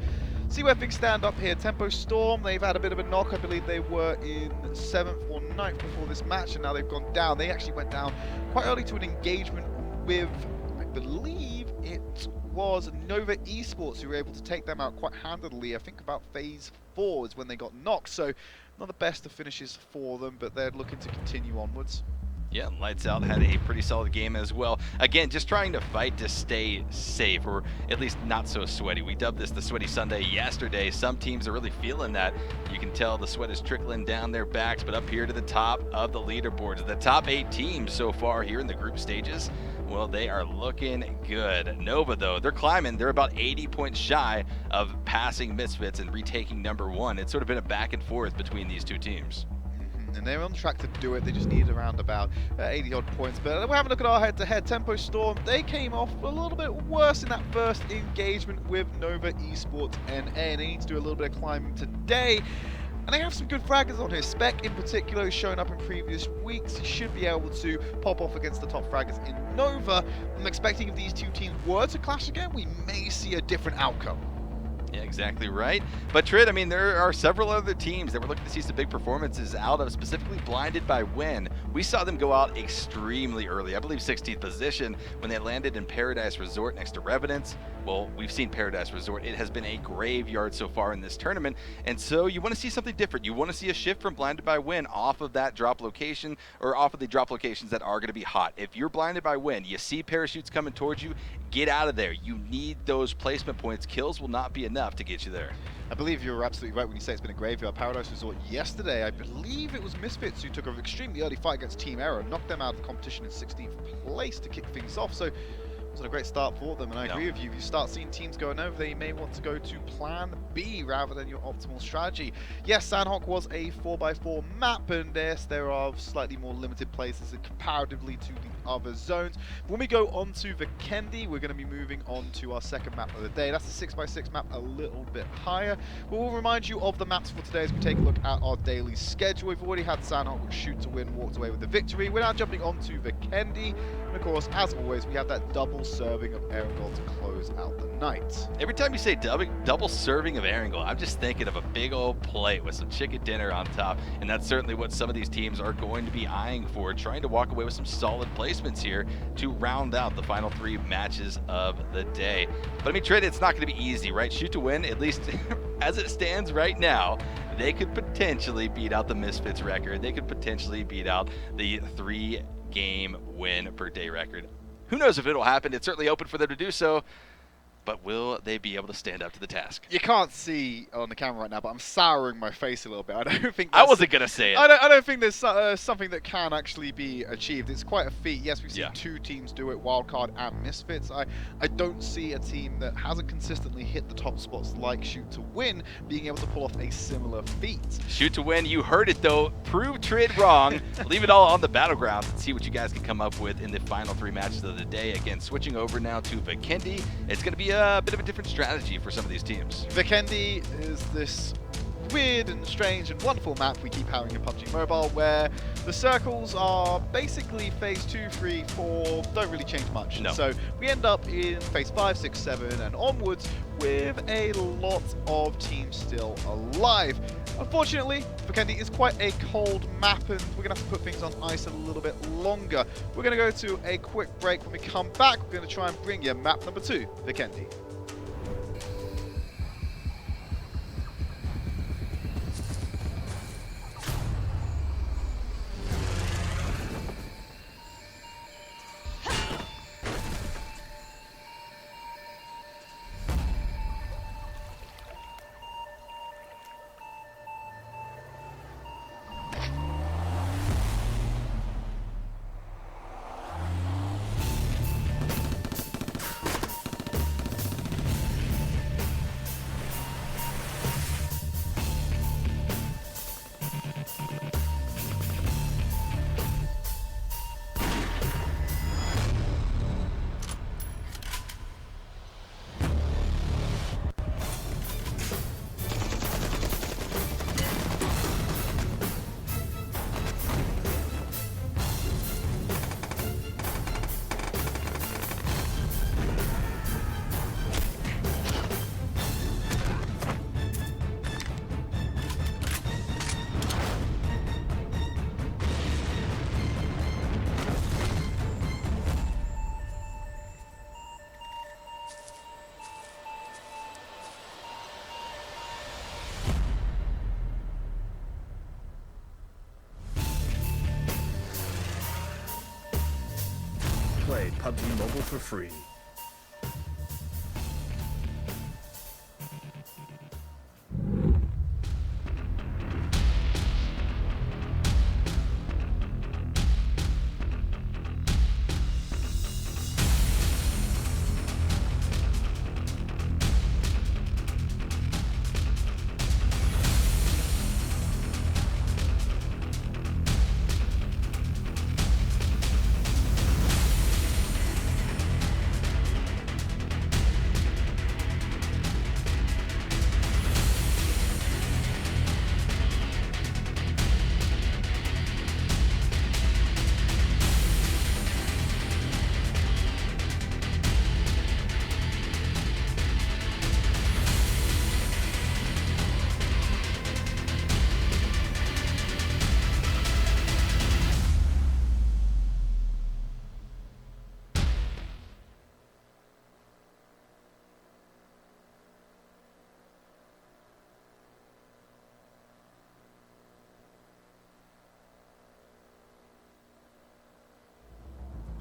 see where things stand up here. Tempo Storm, they've had a bit of a knock. I believe they were in 7th or 9th before this match, and now they've gone down. They actually went down quite early to an engagement with, I believe it was Nova Esports, who were able to take them out quite handily. I think about phase 4 is when they got knocked, so not the best of finishes for them, but they're looking to continue onwards. Yeah, Lights Out had a pretty solid game as well. Again, just trying to fight to stay safe, or at least not so sweaty. We dubbed this the Sweaty Sunday yesterday. Some teams are really feeling that. You can tell the sweat is trickling down their backs, but up here to the top of the leaderboards, the top 8 teams so far here in the group stages, well, they are looking good. Nova, though, they're climbing. They're about 80 points shy of passing Misfits and retaking number 1. It's sort of been a back and forth between these 2 teams. And they're on track to do it. They just need around about 80 odd points. But we're having a look at our head-to-head. Tempo Storm, they came off a little bit worse in that first engagement with Nova Esports NA, and they need to do a little bit of climbing today. And they have some good fraggers on here. Spec in particular, who's shown up in previous weeks. He should be able to pop off against the top fraggers in Nova. I'm expecting if these 2 teams were to clash again, we may see a different outcome. Yeah, exactly right. But Trid, I mean, there are several other teams that we're looking to see some big performances out of, specifically BlindedByWin. We saw them go out extremely early. I believe 16th position when they landed in Paradise Resort next to Revenants. Well, we've seen Paradise Resort. It has been a graveyard so far in this tournament. And so you want to see something different. You want to see a shift from BlindedByWin off of that drop location, or off of the drop locations that are going to be hot. If you're BlindedByWin, you see parachutes coming towards you, get out of there. You need those placement points. Kills will not be enough to get you there. I believe you're absolutely right when you say it's been a graveyard. Paradise Resort yesterday, I believe it was Misfits who took an extremely early fight against Team Error, knocked them out of the competition in 16th place to kick things off. So it was a great start for them, and I agree with you. If you start seeing teams going over there, you may want to go to plan B rather than your optimal strategy. Yes, Sanhok was a 4x4 map, and yes, there are slightly more limited places comparatively to the other zones. When we go on to Vikendi, we're going to be moving on to our second map of the day. That's a 6x6 map, a little bit higher. But we'll remind you of the maps for today as we take a look at our daily schedule. We've already had Sanhok with Shoot to Win, walked away with the victory. We're now jumping on to Vikendi, and of course, as always, we have that double serving of Erangel to close out the night. Every time you say double serving of Erangel, I'm just thinking of a big old plate with some chicken dinner on top, and that's certainly what some of these teams are going to be eyeing for, trying to walk away with some solid placements here to round out the final 3 matches of the day. But I mean, Trid, it's not going to be easy, right? Shoot to Win, at least as it stands right now, they could potentially beat out the Misfits record. They could potentially beat out the 3-game win per day record. Who knows if it'll happen? It's certainly open for them to do so. but will they be able to stand up to the task? You can't see on the camera right now, but I'm souring my face a little bit. I don't think I wasn't going to say it. I don't think there's something that can actually be achieved. It's quite a feat. Yes, we've seen two teams do it, Wildcard and Misfits. I don't see a team that hasn't consistently hit the top spots like Shoot to Win being able to pull off a similar feat. Shoot to Win, you heard it though. Prove Trid wrong. Leave it all on the battlegrounds and see what you guys can come up with in the final 3 matches of the day. Again, switching over now to Vikendi. It's going to be a bit of a different strategy for some of these teams. Vikendi is this weird and strange and wonderful map we keep having in PUBG Mobile, where the circles are basically phase 2, 3, 4, don't really change much. No. So we end up in phase 5, 6, 7 and onwards with a lot of teams still alive. Unfortunately, Vikendi is quite a cold map and we're going to have to put things on ice a little bit longer. We're going to go to a quick break. When we come back, we're going to try and bring you map number 2, Vikendi. Play PUBG Mobile for free.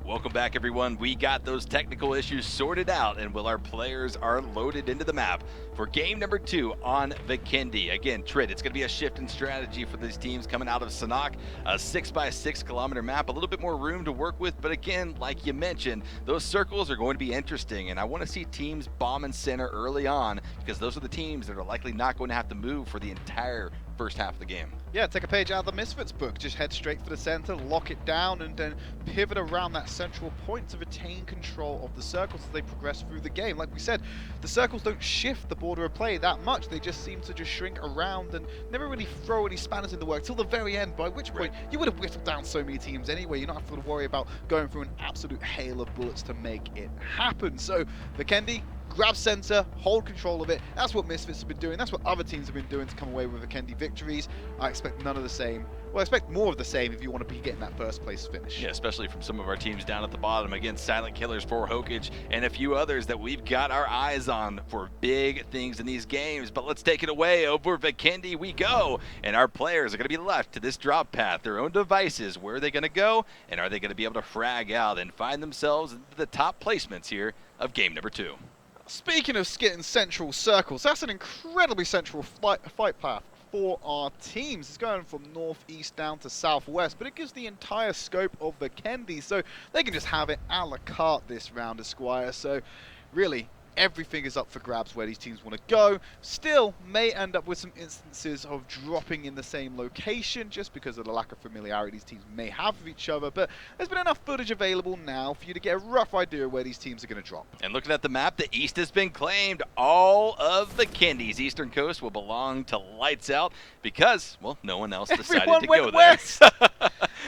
Welcome back, everyone. We got those technical issues sorted out, and our players are loaded into the map for game number 2 on Vikendi. Again, Trid, it's going to be a shift in strategy for these teams coming out of Sanhok, a 6x6 kilometer map, a little bit more room to work with, but again, like you mentioned, those circles are going to be interesting, and I want to see teams bomb and center early on, because those are the teams that are likely not going to have to move for the entire first half of the game. Yeah, take a page out of the Misfits book. Just head straight for the center, lock it down, and then pivot around that central point to retain control of the circles as they progress through the game. Like we said, the circles don't shift the border of play that much. They just seem to just shrink around and never really throw any spanners in the work till the very end, by which point you would have whittled down so many teams anyway. You don't have to worry about going through an absolute hail of bullets to make it happen. So, Vikendi, grab center, hold control of it. That's what Misfits have been doing. That's what other teams have been doing to come away with Vikendi victories. I expect none of the same. Well, I expect more of the same if you want to be getting that first place finish. Yeah, especially from some of our teams down at the bottom. Again, Silent Killers for HOKAGE and a few others that we've got our eyes on for big things in these games. But let's take it away. Over Vikendi we go. And our players are going to be left to this drop path, their own devices. Where are they going to go? And are they going to be able to frag out and find themselves into the top placements here of game number 2? Speaking of getting central circles, that's an incredibly central fight path for our teams. It's going from northeast down to southwest, but it gives the entire scope of Vikendi, so they can just have it a la carte this round, Esquire. So really, everything is up for grabs where these teams want to go. Still may end up with some instances of dropping in the same location just because of the lack of familiarity these teams may have with each other, but there's been enough footage available now for you to get a rough idea of where these teams are going to drop. And looking at the map, the East has been claimed. All of Vikendi's eastern coast will belong to Lights Out because, well, no one else decided to go west. there.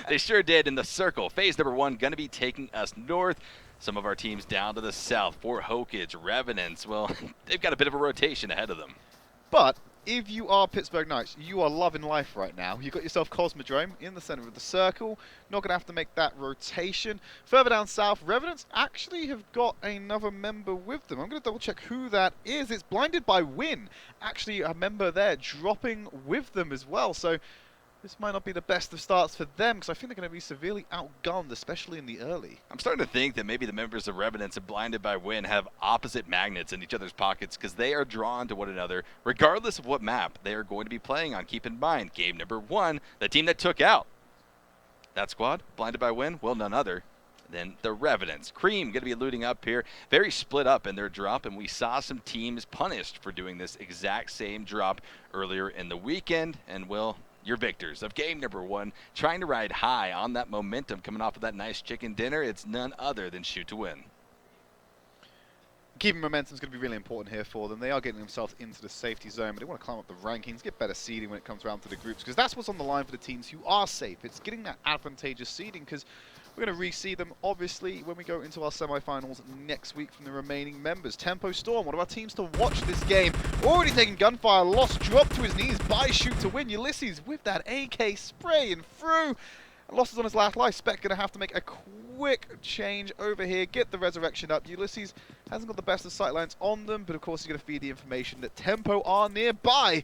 They sure did. In the circle, phase number 1 going to be taking us north. Some of our teams down to the south for HOKAGE, Revenants. Well, they've got a bit of a rotation ahead of them. But if you are Pittsburgh Knights, you are loving life right now. You've got yourself Cosmodrome in the center of the circle. Not going to have to make that rotation. Further down south, Revenants actually have got another member with them. I'm going to double check who that is. It's BlindedByWin. Actually, a member there dropping with them as well. So this might not be the best of starts for them because I think they're going to be severely outgunned, especially in the early. I'm starting to think that maybe the members of Revenants and BlindedByWin have opposite magnets in each other's pockets because they are drawn to one another regardless of what map they are going to be playing on. Keep in mind, game number 1, the team that took out that squad, BlindedByWin, well, none other than the Revenants. Cream going to be looting up here, very split up in their drop, and we saw some teams punished for doing this exact same drop earlier in the weekend, and well, your victors of game number 1, trying to ride high on that momentum coming off of that nice chicken dinner. It's none other than Shoot to Win. Keeping momentum is going to be really important here for them. They are getting themselves into the safety zone, but they want to climb up the rankings, get better seeding when it comes around to the groups, because that's what's on the line for the teams who are safe. It's getting that advantageous seeding, because we're going to reseed them, obviously, when we go into our semifinals next week from the remaining members. Tempo Storm, one of our teams to watch this game. Already taking gunfire, lost, dropped to his knees by Shoot to Win. Ulysses with that AK spraying through. Losses on his last life. Spec going to have to make a quick change over here, get the resurrection up. Ulysses hasn't got the best of sightlines on them, but of course he's going to feed the information that Tempo are nearby,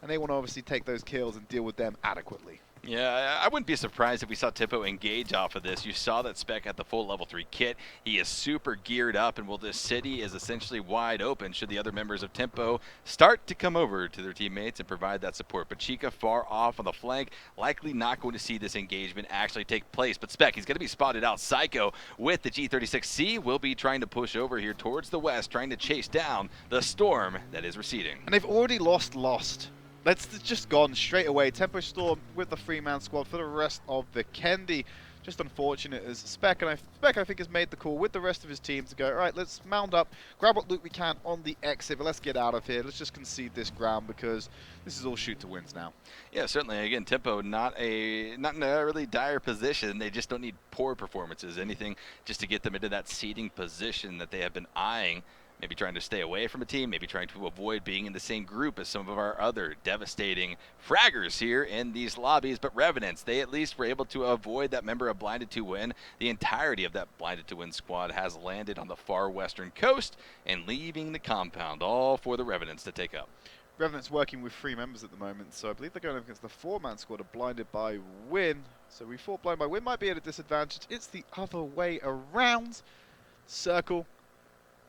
and they want to obviously take those kills and deal with them adequately. Yeah, I wouldn't be surprised if we saw Tempo engage off of this. You saw that Spec at the full level 3 kit. He is super geared up, and well, this city is essentially wide open should the other members of Tempo start to come over to their teammates and provide that support. But Chica far off on the flank, likely not going to see this engagement actually take place. But Spec, he's going to be spotted out. Psycho with the G36C will be trying to push over here towards the west, trying to chase down the storm that is receding. And they've already lost. It's just gone straight away. Tempo Storm with the 3-man squad for the rest of Vikendi. Just unfortunate as Spec, I think, has made the call with the rest of his team to go, all right, let's mount up, grab what loot we can on the exit, but let's get out of here. Let's just concede this ground because this is all Shoot to Wins now. Yeah, certainly. Again, Tempo not in a really dire position. They just don't need poor performances, anything just to get them into that seeding position that they have been eyeing. Maybe trying to stay away from a team, maybe trying to avoid being in the same group as some of our other devastating fraggers here in these lobbies. But Revenants, they at least were able to avoid that member of Blinded to Win. The entirety of that Blinded to Win squad has landed on the far western coast and leaving the compound, all for the Revenants to take up. Revenants working with 3 members at the moment, so I believe they're going up against the 4-man squad of BlindedByWin. So we thought BlindedByWin might be at a disadvantage. It's the other way around. Circle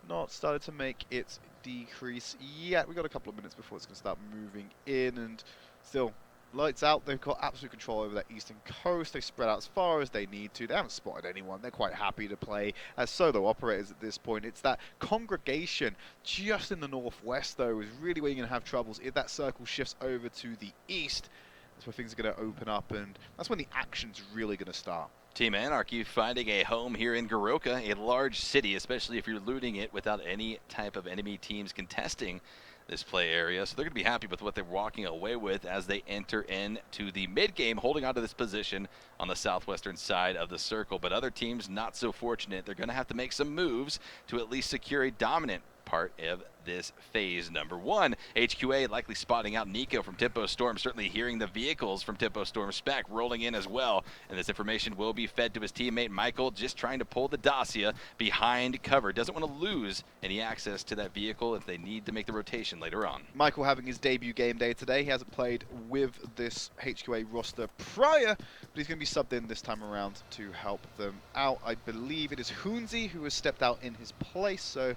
not started to make its decrease yet. We've got a couple of minutes before it's going to start moving in, and still Lights Out. They've got absolute control over that eastern coast. They spread out as far as they need to. They haven't spotted anyone. They're quite happy to play as solo operators at this point. It's that congregation just in the northwest, though, is really where you're going to have troubles. If that circle shifts over to the east, that's where things are going to open up, and that's when the action's really going to start. Team Anarchy finding a home here in Goroka, a large city, especially if you're looting it without any type of enemy teams contesting this play area. So they're going to be happy with what they're walking away with as they enter into the mid-game, holding onto this position on the southwestern side of the circle. But other teams not so fortunate. They're going to have to make some moves to at least secure a dominant part of this phase number 1. HQA likely spotting out Nico from Tempo Storm, certainly hearing the vehicles from Tempo Storm. Spec rolling in as well, and this information will be fed to his teammate Michael, just trying to pull the Dacia behind cover. Doesn't want to lose any access to that vehicle if they need to make the rotation later on. Michael having his debut game day today. He hasn't played with this HQA roster prior, but he's going to be subbed in this time around to help them out. I believe it is Hoonsy who has stepped out in his place, so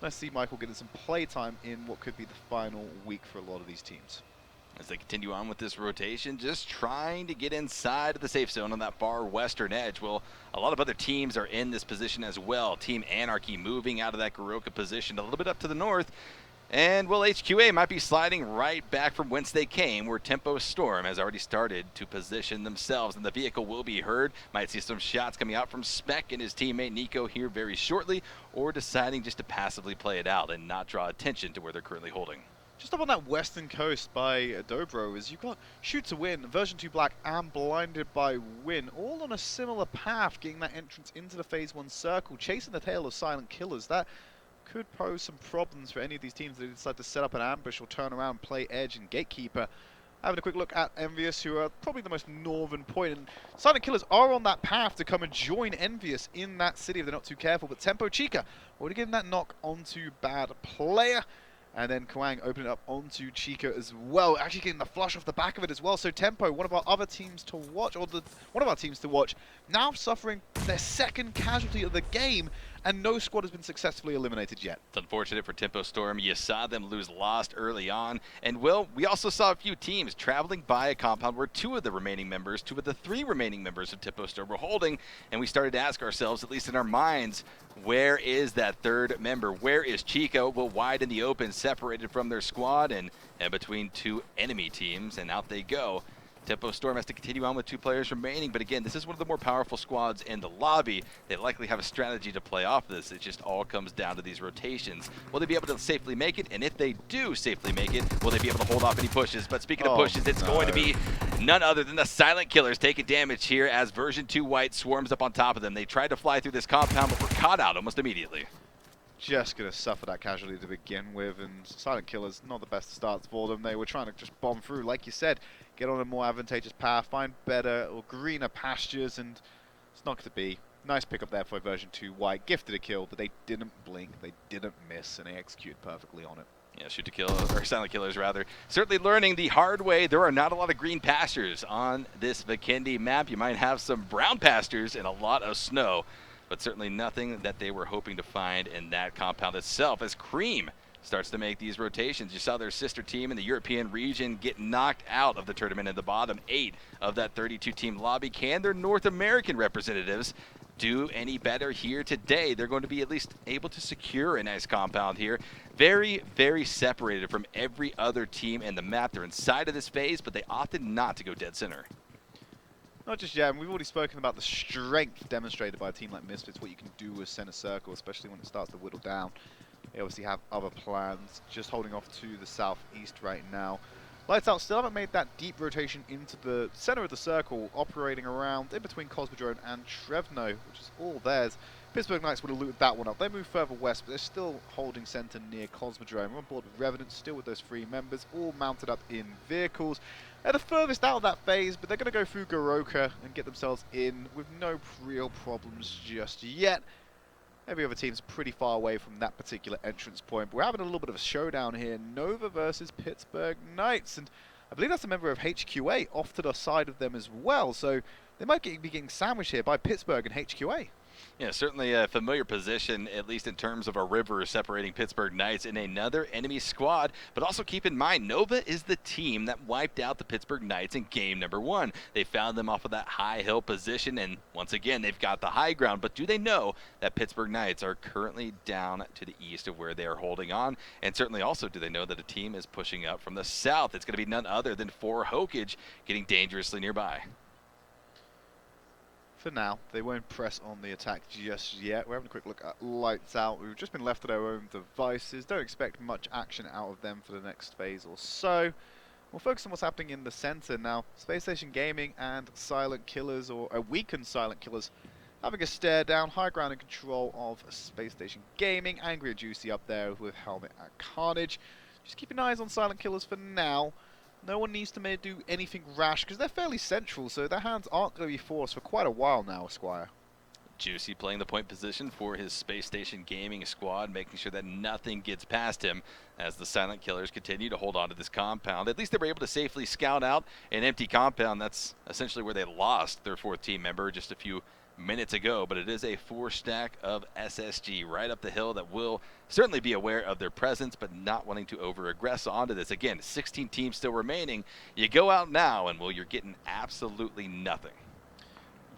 It's nice to see Michael getting some playtime in what could be the final week for a lot of these teams. As they continue on with this rotation, just trying to get inside of the safe zone on that far western edge. Well, a lot of other teams are in this position as well. Team Anarchy moving out of that Garoka position a little bit up to the north. And, well, HQA might be sliding right back from whence they came, where Tempo Storm has already started to position themselves. And the vehicle will be heard. Might see some shots coming out from Spec and his teammate Nico here very shortly, or deciding just to passively play it out and not draw attention to where they're currently holding. Just up on that western coast by Dobro is you've got Shoot to Win, Version 2 Black, and BlindedByWin, all on a similar path, getting that entrance into the Phase 1 circle, chasing the tail of Silent Killers. That could pose some problems for any of these teams that decide to set up an ambush or turn around, play Edge and Gatekeeper. Having a quick look at NVUS, who are probably the most northern point, and Silent Killers are on that path to come and join NVUS in that city if they're not too careful, but Tempo Chica already getting that knock onto Bad Player. And then Kwang opening it up onto Chica as well, actually getting the flush off the back of it as well. So Tempo, one of our other teams to watch, or one of our teams to watch, now suffering their second casualty of the game, and no squad has been successfully eliminated yet. It's unfortunate for Tempo Storm. You saw them lose Lost early on. And, well, we also saw a few teams traveling by a compound where two of the three remaining members of Tempo Storm were holding. And we started to ask ourselves, at least in our minds, where is that third member? Where is Chico? Well, wide in the open, separated from their squad and between two enemy teams. And out they go. Tempo Storm has to continue on with 2 players remaining, but again, this is one of the more powerful squads in the lobby. They likely have a strategy to play off this. It just all comes down to these rotations. Will they be able to safely make it? And if they do safely make it, will they be able to hold off any pushes? But speaking of pushes, it's going to be none other than the Silent Killers taking damage here as Version 2 White swarms up on top of them. They tried to fly through this compound, but were caught out almost immediately. Just going to suffer that casualty to begin with, and Silent Killers, not the best starts for them. They were trying to just bomb through, like you said, get on a more advantageous path, find better or greener pastures, and it's not going to be. Nice pickup there for Version 2 White, gifted a kill, but they didn't blink, they didn't miss, and they executed perfectly on it. Yeah, Shoot to Kill, or Silent Killers rather. Certainly learning the hard way. There are not a lot of green pastures on this Vikendi map. You might have some brown pastures and a lot of snow, but certainly nothing that they were hoping to find in that compound itself as Cream starts to make these rotations. You saw their sister team in the European region get knocked out of the tournament in the bottom 8 of that 32-team lobby. Can their North American representatives do any better here today? They're going to be at least able to secure a nice compound here. Very, very separated from every other team in the map. They're inside of this phase, but they opted not to go dead center. Not just yet, and we've already spoken about the strength demonstrated by a team like Misfits, what you can do with center circle, especially when it starts to whittle down. They obviously have other plans, just holding off to the southeast right now. Lights Out still haven't made that deep rotation into the center of the circle, operating around in between Cosmodrome and Trevno, which is all theirs. Pittsburgh Knights would have looted that one up. They move further west, but they're still holding center near Cosmodrome. We're on board with Revenants, still with those 3 members, all mounted up in vehicles. They're the furthest out of that phase, but they're going to go through Garoka and get themselves in with no real problems just yet. Every other team's pretty far away from that particular entrance point. But we're having a little bit of a showdown here. Nova versus Pittsburgh Knights. And I believe that's a member of HQA off to the side of them as well. So they might be getting sandwiched here by Pittsburgh and HQA. Yeah, certainly a familiar position, at least in terms of a river separating Pittsburgh Knights in another enemy squad. But also keep in mind, Nova is the team that wiped out the Pittsburgh Knights in game number 1. They found them off of that high hill position, and once again, they've got the high ground. But do they know that Pittsburgh Knights are currently down to the east of where they are holding on? And certainly also, do they know that a team is pushing up from the south? It's going to be none other than HOKAGE getting dangerously nearby. For now, they won't press on the attack just yet. We're having a quick look at Lights Out. We've just been left to our own devices. Don't expect much action out of them for the next phase or so. We'll focus on what's happening in the center now. Spacestation Gaming and Silent Killers, or a weakened Silent Killers, having a stare down. High ground and control of Spacestation Gaming. Angry and Juicy up there with Helmet at Carnage. Just keeping eyes on Silent Killers for now. No one needs to do anything rash because they're fairly central, so their hands aren't going to be forced for quite a while now, Esquire. Juicy playing the point position for his Space Station Gaming squad, making sure that nothing gets past him as the Silent Killers continue to hold on to this compound. At least they were able to safely scout out an empty compound. That's essentially where they lost their 4th team member just a few minutes ago, but it is a 4-stack of SSG right up the hill that will certainly be aware of their presence, but not wanting to over-aggress onto this. Again, 16 teams still remaining. You go out now, and well, you're getting absolutely nothing.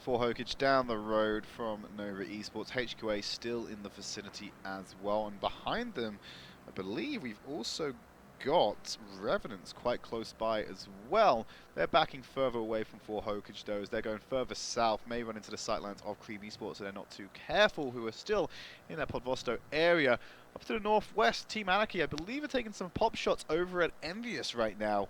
For HOKAGE down the road from Nova Esports, HQA still in the vicinity as well, and behind them, I believe we've also got Revenants quite close by as well. They're backing further away from 4 HOKAGE though, as they're going further south, may run into the sightlines of Cream Esports, so they're not too careful, who are still in that Podvosto area. Up to the northwest, Team Anarchy, I believe, are taking some pop shots over at NVUS right now.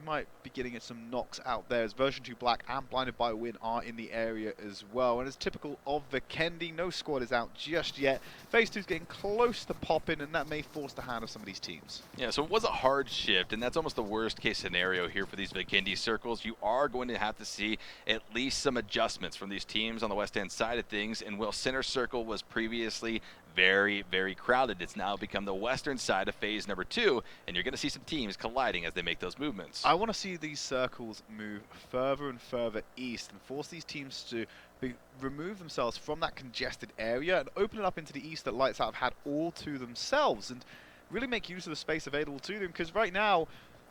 Might be getting some knocks out there, as version 2 Black and BlindedByWin are in the area as well. And as typical of Vikendi, no squad is out just yet. Phase 2 is getting close to popping, and that may force the hand of some of these teams. Yeah, so it was a hard shift, and that's almost the worst case scenario here for these Vikendi circles. You are going to have to see at least some adjustments from these teams on the west-hand side of things, and while center circle was previously very, very crowded, it's now become the western side of phase number 2, and you're going to see some teams colliding as they make those movements. I want to see these circles move further and further east and force these teams to remove themselves from that congested area and open it up into the east that Lights Out have had all to themselves, and really make use of the space available to them, because right now,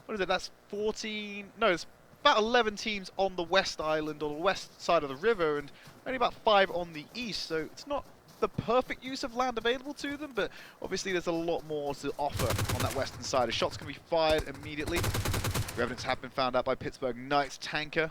what is it, that's 14, no, it's about 11 teams on the west island, or the west side of the river, and only about 5 on the east, so it's not the perfect use of land available to them, but obviously there's a lot more to offer on that western side. A shot's going to be fired immediately. Revenants have been found out by Pittsburgh Knights. Tanker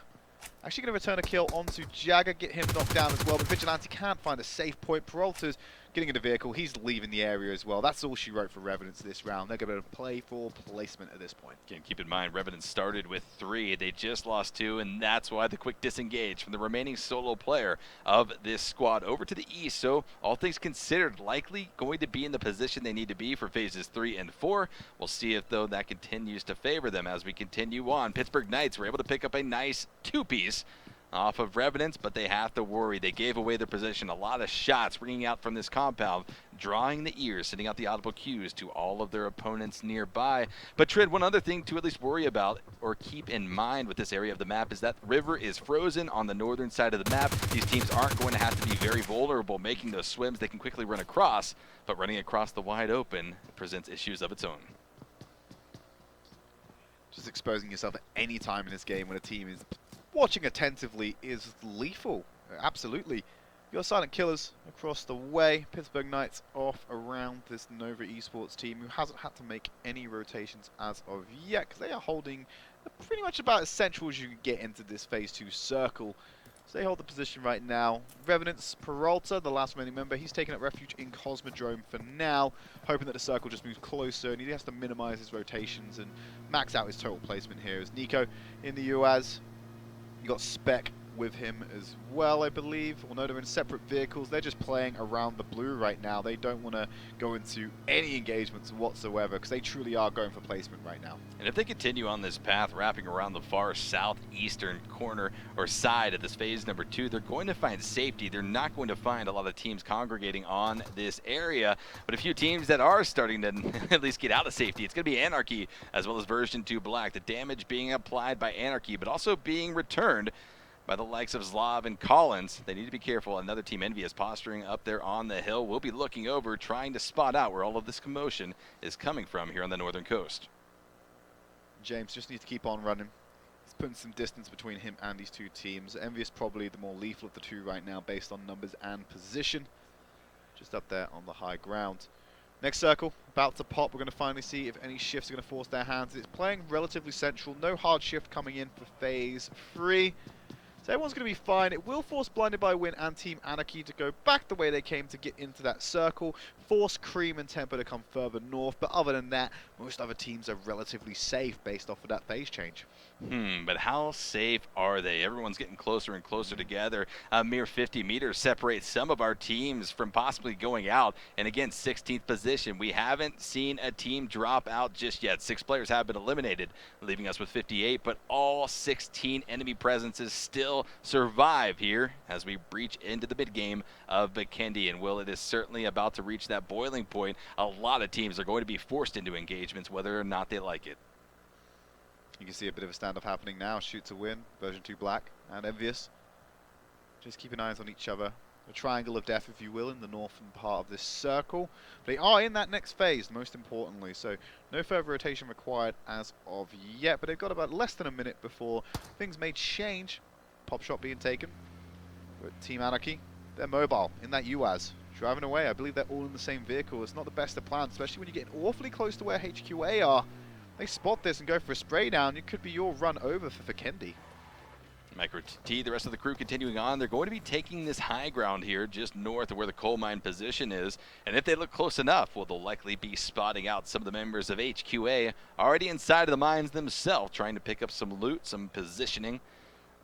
actually going to return a kill onto Jagger, get him knocked down as well, but Vigilante can't find a safe point. Peralta's getting in the vehicle, he's leaving the area as well. That's all she wrote for Revenants this round. They're going to play for placement at this point. Again, keep in mind, Revenants started with 3. They just lost 2, and that's why the quick disengage from the remaining solo player of this squad over to the east. So, all things considered, likely going to be in the position they need to be for phases 3 and 4. We'll see if, though, that continues to favor them as we continue on. Pittsburgh Knights were able to pick up a nice 2-piece off of Revenants, but they have to worry. They gave away their position. A lot of shots ringing out from this compound, drawing the ears, sending out the audible cues to all of their opponents nearby. But Trid, one other thing to at least worry about or keep in mind with this area of the map is that river is frozen on the northern side of the map. These teams aren't going to have to be very vulnerable making those swims. They can quickly run across, but running across the wide open presents issues of its own. Just exposing yourself at any time in this game when a team is watching attentively is lethal. Absolutely. Your silent killers across the way. Pittsburgh Knights off around this Nova Esports team, who hasn't had to make any rotations as of yet, because they are holding pretty much about as central as you can get into this phase 2 circle. So they hold the position right now. Revenants, Peralta, the last remaining member, he's taking up refuge in Cosmodrome for now, hoping that the circle just moves closer, and he has to minimize his rotations and max out his total placement here. As Nico in the UAZ, you got Spec with him as well, I believe. Although they're in separate vehicles, they're just playing around the blue right now. They don't want to go into any engagements whatsoever, because they truly are going for placement right now. And if they continue on this path, wrapping around the far southeastern corner or side of this phase number 2, they're going to find safety. They're not going to find a lot of teams congregating on this area, but a few teams that are starting to at least get out of safety. It's going to be Anarchy as well as version 2 Black. The damage being applied by Anarchy, but also being returned by the likes of Zlav and Collins. They need to be careful. Another team, NVUS, posturing up there on the hill. We'll be looking over, trying to spot out where all of this commotion is coming from here on the northern coast. James just needs to keep on running. He's putting some distance between him and these two teams. NVUS probably the more lethal of the two right now based on numbers and position. Just up there on the high ground. Next circle, about to pop. We're going to finally see if any shifts are going to force their hands. It's playing relatively central. No hard shift coming in for phase 3. So everyone's going to be fine. It will force BlindedByWin and Team Anarchy to go back the way they came to get into that circle. Force Cream and Temper to come further north. But other than that, most other teams are relatively safe based off of that phase change. But how safe are they? Everyone's getting closer and closer together. A mere 50 meters separates some of our teams from possibly going out. And again, 16th position. We haven't seen a team drop out just yet. 6 players have been eliminated, leaving us with 58. But all 16 enemy presences still survive here as we breach into the mid-game of Vikendi. And Will, it is certainly about to reach that boiling point. A lot of teams are going to be forced into engagements, whether or not they like it. You can see a bit of a standoff happening now. Shoot to win, version 2 Black and NVUS. Just keeping eyes on each other. A triangle of death, if you will, in the northern part of this circle. They are in that next phase, most importantly, so no further rotation required as of yet, but they've got about less than a minute before things may change. Pop shot being taken. But Team Anarchy, they're mobile in that UAZ. Driving away, I believe they're all in the same vehicle. It's not the best of plans, especially when you're getting awfully close to where HQA are. They spot this and go for a spray down. It could be your run over for Vikendi. Micro T, the rest of the crew continuing on. They're going to be taking this high ground here just north of where the coal mine position is. And if they look close enough, well, they'll likely be spotting out some of the members of HQA already inside of the mines themselves, trying to pick up some loot, some positioning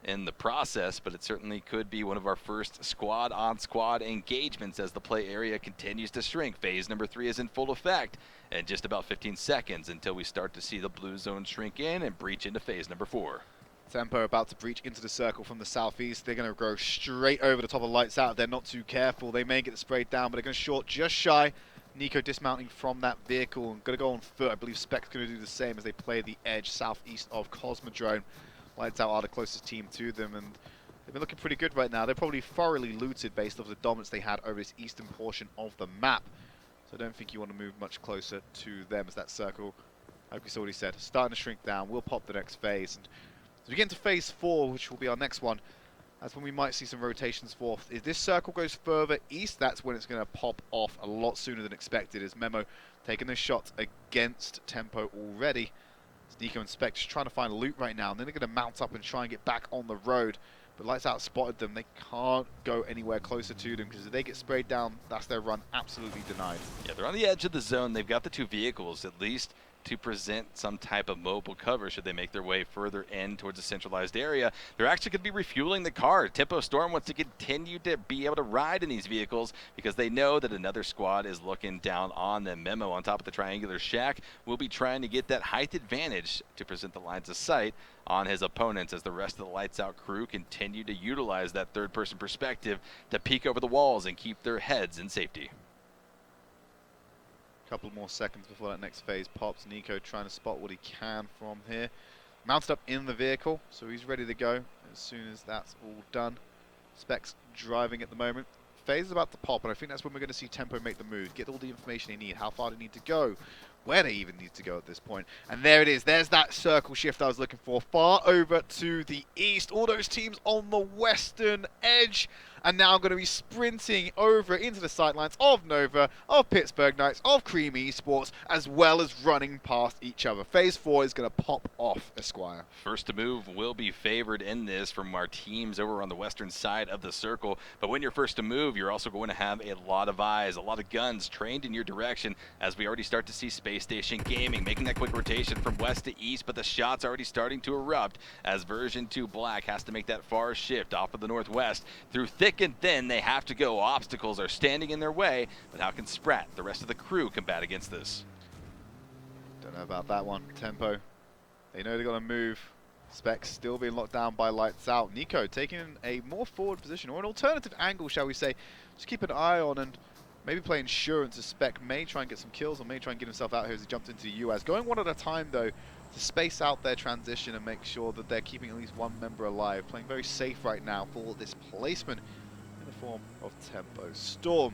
in the process. But it certainly could be one of our first squad-on-squad engagements as the play area continues to shrink. Phase number 3 is in full effect. And just about 15 seconds until we start to see the blue zone shrink in and breach into phase number 4. Tempo about to breach into the circle from the southeast. They're going to go straight over the top of Lights Out. They're not too careful. They may get the sprayed down, but they're going to short just shy. Nico dismounting from that vehicle and going to go on foot. I believe Spec's going to do the same as they play the edge southeast of Cosmodrome. Lights Out are the closest team to them, and they've been looking pretty good right now. They're probably thoroughly looted based off the dominance they had over this eastern portion of the map. So I don't think you want to move much closer to them as that circle, like we already said, starting to shrink down. We'll pop the next phase. And as we get into phase 4, which will be our next one, that's when we might see some rotations forth. If this circle goes further east, that's when it's going to pop off a lot sooner than expected. As Memo taking those shots against Tempo already. As Nico and Spec just trying to find loot right now, and then they're going to mount up and try and get back on the road. But Lights Out spotted them. They can't go anywhere closer to them because if they get sprayed down, that's their run absolutely denied. Yeah, they're on the edge of the zone. They've got the 2 vehicles at least to present some type of mobile cover should they make their way further in towards a centralized area. They're actually going to be refueling the car. Tempo Storm wants to continue to be able to ride in these vehicles because they know that another squad is looking down on them. Memo on top of the triangular shack will be trying to get that height advantage to present the lines of sight on his opponents as the rest of the Lights Out crew continue to utilize that third-person perspective to peek over the walls and keep their heads in safety. Couple more seconds before that next phase pops. Nico trying to spot what he can from here. Mounted up in the vehicle, so he's ready to go as soon as that's all done. Specs driving at the moment. Phase is about to pop, and I think that's when we're going to see Tempo make the move. Get all the information they need, how far they need to go, where they even need to go at this point. And there it is. There's that circle shift I was looking for. Far over to the east. All those teams on the western edge are now going to be sprinting over into the sightlines of Nova, of Pittsburgh Knights, of Cream Esports, as well as running past each other. Phase 4 is going to pop off, Esquire. First to move will be favored in this from our teams over on the western side of the circle. But when you're first to move, you're also going to have a lot of eyes, a lot of guns trained in your direction as we already start to see Spacestation Gaming making that quick rotation from west to east, but the shots already starting to erupt as version 2 Black has to make that far shift off of the northwest. Through thick and thin, they have to go. Obstacles are standing in their way, but how can Sprat, the rest of the crew, combat against this? Don't know about that one. Tempo, they know they're going to move. Specs still being locked down by Lights Out. Nico taking a more forward position, or an alternative angle, shall we say. Just keep an eye on and maybe play insurance as Spec may try and get some kills or may try and get himself out here as he jumped into the US. Going one at a time, though, to space out their transition and make sure that they're keeping at least one member alive. Playing very safe right now for this placement in the form of Tempo Storm.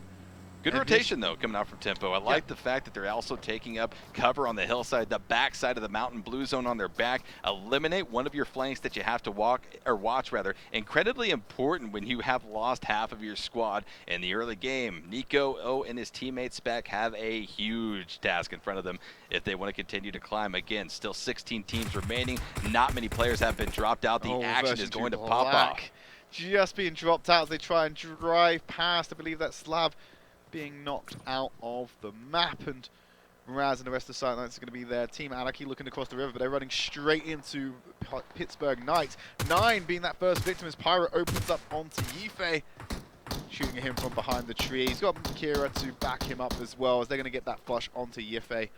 Good rotation, though, coming out from Tempo. I like the fact that they're also taking up cover on the hillside, the back side of the mountain, blue zone on their back. Eliminate one of your flanks that you have to watch. Incredibly important when you have lost half of your squad in the early game. Nico and his teammate Spec have a huge task in front of them if they want to continue to climb. Again, still 16 teams remaining. Not many players have been dropped out. The action is going to pop off. Just being dropped out as they try and drive past, I believe that slab being knocked out of the map, and Mraz and the rest of the sightlines are going to be there. Team Anarchy looking across the river, but they're running straight into Pittsburgh Knights. 9 being that first victim as Pyro opens up onto Yifei, shooting at him from behind the tree. He's got Kira to back him up as well as they're going to get that flush onto Yifei.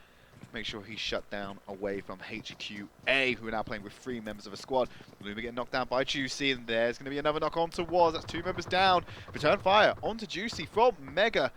Make sure he's shut down away from HQA, who are now playing with 3 members of a squad. Bloomer getting knocked down by Juicy, and there's going to be another knock on to Waz. That's 2 members down. Return fire onto Juicy from Mega.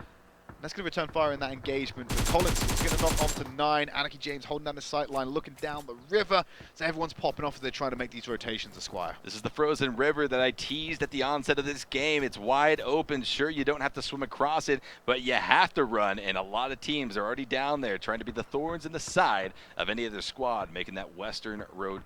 That's going to return fire in that engagement. But Collins is going to knock on to 9. Anarchy James holding down the sight line, looking down the river. So everyone's popping off as they're trying to make these rotations, Esquire. This is the frozen river that I teased at the onset of this game. It's wide open. Sure, you don't have to swim across it, but you have to run. And a lot of teams are already down there trying to be the thorns in the side of any other squad, making that western road,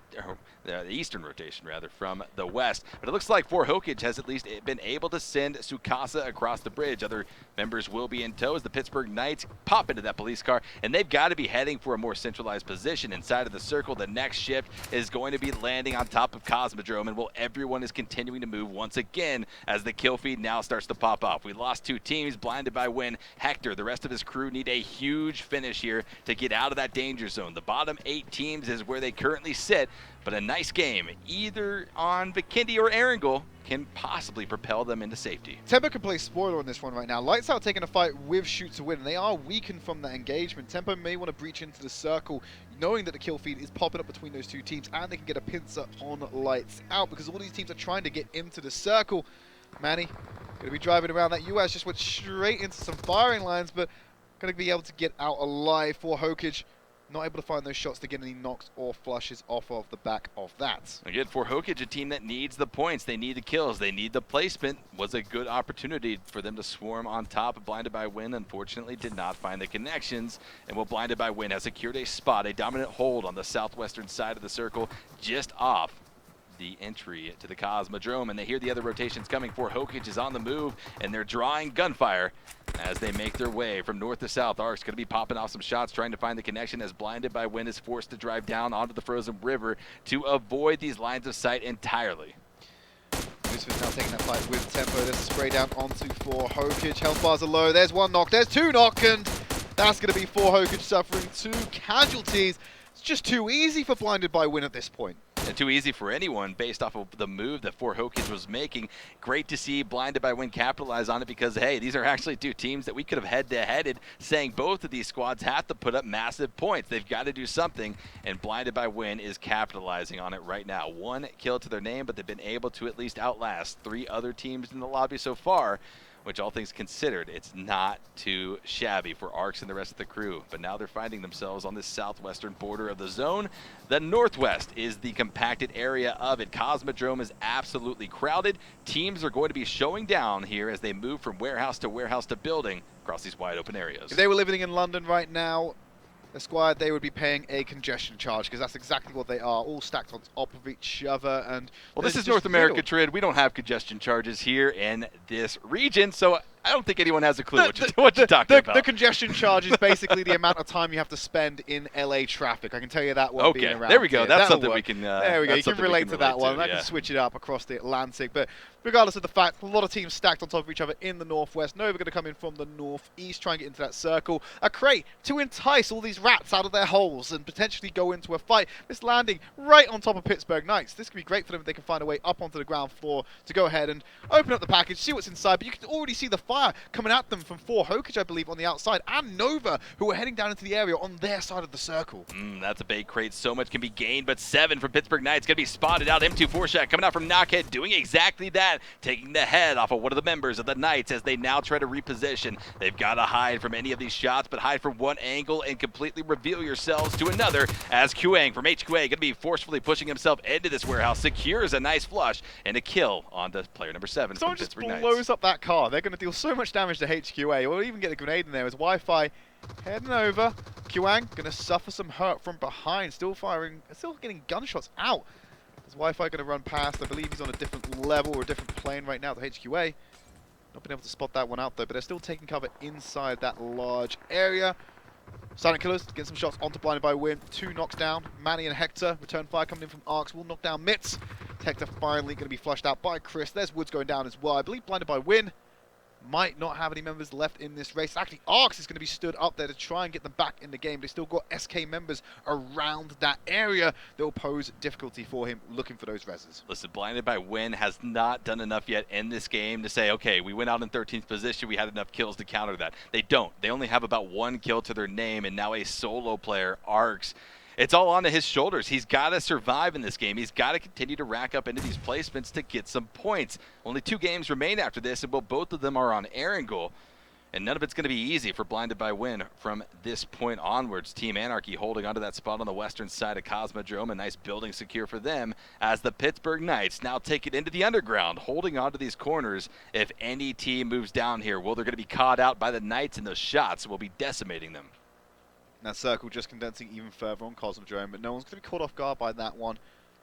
the eastern rotation rather, from the west. But it looks like HOKAGE has at least been able to send Tsukasa across the bridge. Other members will be in tow as the Pittsburgh Knights pop into that police car, and they've got to be heading for a more centralized position inside of the circle. The next ship is going to be landing on top of Cosmodrome, and everyone is continuing to move once again as the kill feed now starts to pop off. We lost 2 teams, BlindedByWin. Hector, the rest of his crew need a huge finish here to get out of that danger zone. The bottom 8 teams is where they currently sit, but a nice game either on Vikendi or Erangel can possibly propel them into safety. Tempo can play spoiler on this one right now. Lights Out taking a fight with Shoot to Win, and they are weakened from that engagement. Tempo may want to breach into the circle, knowing that the kill feed is popping up between those 2 teams, and they can get a pincer on Lights Out, because all these teams are trying to get into the circle. Manny, going to be driving around that US, just went straight into some firing lines, but going to be able to get out alive for HOKAGE. Not able to find those shots to get any knocks or flushes off of the back of that. Again, for HOKAGE, a team that needs the points, they need the kills, they need the placement, was a good opportunity for them to swarm on top of BlindedByWin. Unfortunately, did not find the connections, and BlindedByWin has secured a spot, a dominant hold on the southwestern side of the circle, just off the entry to the Cosmodrome, and they hear the other rotations coming. For HOKAGE is on the move, and they're drawing gunfire as they make their way from north to south. Ark's going to be popping off some shots, trying to find the connection as BlindedByWin is forced to drive down onto the frozen river to avoid these lines of sight entirely. Misfits now taking that fight with Tempo. There's a spray down onto for HOKAGE. Health bars are low. There's 1 knock. There's 2 knock, and that's going to be for HOKAGE suffering 2 casualties. It's just too easy for BlindedByWin at this point. And too easy for anyone based off of the move that HOKAGE was making. Great to see BlindedByWin capitalize on it, because, hey, these are actually 2 teams that we could have head-to-headed, saying both of these squads have to put up massive points. They've got to do something, and BlindedByWin is capitalizing on it right now. 1 kill to their name, but they've been able to at least outlast 3 other teams in the lobby so far, which, all things considered, it's not too shabby for Arcs and the rest of the crew. But now they're finding themselves on this southwestern border of the zone. The northwest is the compacted area of it. Cosmodrome is absolutely crowded. Teams are going to be showing down here as they move from warehouse to building across these wide open areas. If they were living in London right now, Esquire, they would be paying a congestion charge, because that's exactly what they are, all stacked on top of each other. And well, this is North America Trade. We don't have congestion charges here in this region, so I don't think anyone has a clue what you're talking about. The congestion charge is basically the amount of time you have to spend in LA traffic. I can tell you that one. Okay, being around there we go. Here. That's That'll something work. we can. There we go. You can relate to that one. I can switch it up across the Atlantic. But regardless of the fact, a lot of teams stacked on top of each other in the northwest. Nova going to come in from the northeast, try and get into that circle. A crate to entice all these rats out of their holes and potentially go into a fight. This landing right on top of Pittsburgh Knights. This could be great for them if they can find a way up onto the ground floor to go ahead and open up the package, see what's inside. But you can already see the fire coming at them from HOKAGE, I believe, on the outside, and Nova, who are heading down into the area on their side of the circle. That's a bait crate. So much can be gained, but 7 from Pittsburgh Knights going to be spotted out. M24 shot coming out from Knockhead, doing exactly that, taking the head off of one of the members of the Knights as they now try to reposition. They've got to hide from any of these shots, but hide from one angle and completely reveal yourselves to another, as Qang from HQA going to be forcefully pushing himself into this warehouse, secures a nice flush and a kill on the player number 7 from Pittsburgh Knights. Someone just blows up that car. They're going to deal so much damage to HQA, or even get a grenade in there as Wi-Fi heading over. Qang going to suffer some hurt from behind, still firing, still getting gunshots out. Is Wi-Fi going to run past? I believe he's on a different level or a different plane right now to HQA. Not been able to spot that one out though, but they're still taking cover inside that large area. Silent Killers getting some shots onto BlindedByWin. 2 knocks down. Manny and Hector. Return fire coming in from Arcs will knock down Mitz. Hector finally going to be flushed out by Chris. There's Woods going down as well. I believe BlindedByWin might not have any members left in this race. Actually, Arcs is going to be stood up there to try and get them back in the game. They still got SK members around that area that will pose difficulty for him looking for those reses. Listen, BlindedByWin has not done enough yet in this game to say, okay, we went out in 13th position, we had enough kills to counter that. They don't. They only have about 1 kill to their name, and now a solo player, Arcs. It's all onto his shoulders. He's got to survive in this game. He's got to continue to rack up into these placements to get some points. Only 2 games remain after this, and both of them are on Erangel. And none of it's going to be easy for BlindedByWin from this point onwards. Team Anarchy holding onto that spot on the western side of Cosmodrome. A nice building secure for them as the Pittsburgh Knights now take it into the underground, holding onto these corners. If any team moves down here, well, they're going to be caught out by the Knights, and those shots will be decimating them. That circle just condensing even further on Cosmodrome, but no one's going to be caught off guard by that one.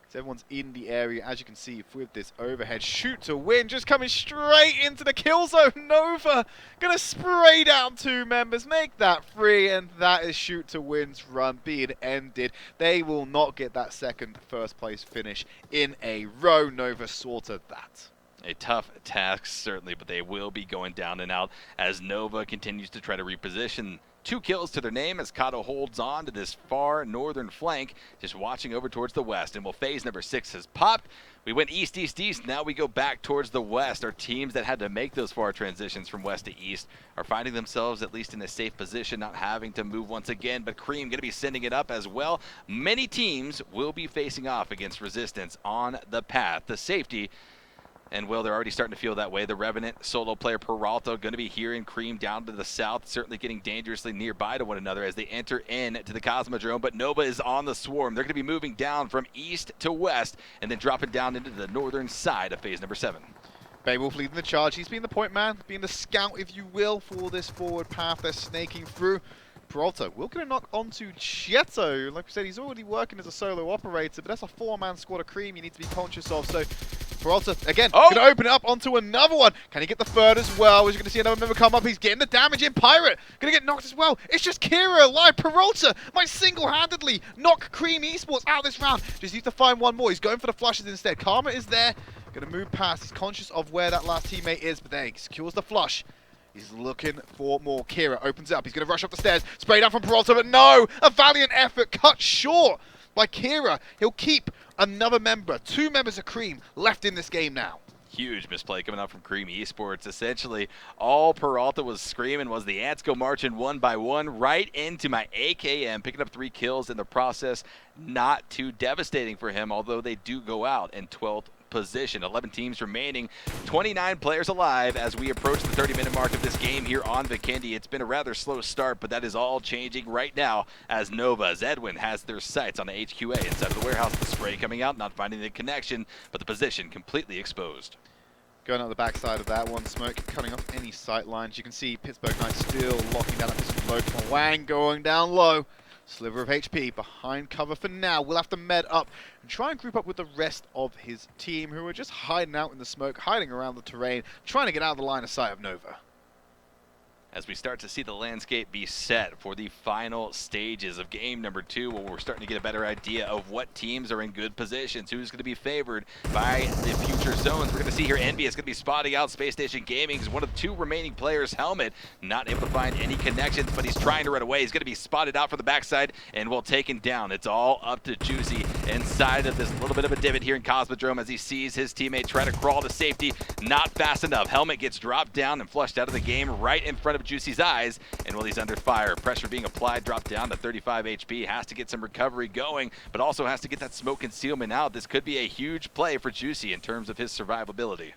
So everyone's in the area, as you can see, with this overhead shoot to win, just coming straight into the kill zone. Nova gonna spray down 2 members, make that 3, and that is shoot to win's run being ended. They will not get that second first place finish in a row. Nova sorted that. A tough task, certainly, but they will be going down and out as Nova continues to try to reposition. 2 kills to their name as Kato holds on to this far northern flank, just watching over towards the west. And phase number 6 has popped. We went east, east, east. Now we go back towards the west. Our teams that had to make those far transitions from west to east are finding themselves at least in a safe position, not having to move once again. But Cream going to be sending it up as well. Many teams will be facing off against Resistance on the path to safety. And, well, they're already starting to feel that way. The Revenant solo player Peralta going to be here in Cream down to the south, certainly getting dangerously nearby to one another as they enter into the Cosmodrome. But Nova is on the swarm. They're going to be moving down from east to west and then dropping down into the northern side of phase number 7. Beowulf leading the charge. He's being the point man, being the scout, if you will, for this forward path they're snaking through. Peralta will get a knock onto Cheto. Like we said, he's already working as a solo operator, but that's a 4-man squad of Cream you need to be conscious of. So Peralta, again, going to open it up onto another one. Can he get the third as well? As you're going to see another member come up. He's getting the damage in. Pirate going to get knocked as well. It's just Kira alive. Peralta might single-handedly knock Cream Esports out this round. Just needs to find one more. He's going for the flushes instead. Karma is there. Going to move past. He's conscious of where that last teammate is, but there he secures the flush. He's looking for more. Kira opens it up. He's going to rush up the stairs. Spray down from Peralta, but no! A valiant effort cut short by Kira. He'll keep another member. 2 members of Cream left in this game now. Huge misplay coming out from Cream Esports. Essentially, all Peralta was screaming was the ants go marching one by one right into my AKM, picking up 3 kills in the process. Not too devastating for him, although they do go out in 12th position. 11 teams remaining, 29 players alive as we approach the 30-minute mark of this game here on Vikendi. It's been a rather slow start, but that is all changing right now as Nova's Edwin has their sights on the HQA inside of the warehouse. The spray coming out, not finding the connection, but the position completely exposed. Going out the backside of that one, smoke cutting off any sight lines. You can see Pittsburgh Knights still locking down at this low. Wang going down low. Sliver of HP behind cover for now. We'll have to med up and try and group up with the rest of his team who are just hiding out in the smoke, hiding around the terrain, trying to get out of the line of sight of Nova. As we start to see the landscape be set for the final stages of game number 2, where we're starting to get a better idea of what teams are in good positions, who's going to be favored by the future zones. We're going to see here NVUS going to be spotting out Spacestation Gaming. He's one of the 2 remaining players. Helmet not able to find any connections, but he's trying to run away. He's going to be spotted out from the backside and will taken down. It's all up to Juicy inside of this little bit of a divot here in Cosmodrome as he sees his teammate try to crawl to safety. Not fast enough. Helmet gets dropped down and flushed out of the game right in front of Juicy's eyes, and while he's under fire, pressure being applied, dropped down to 35 HP, has to get some recovery going, but also has to get that smoke concealment out. This could be a huge play for Juicy in terms of his survivability.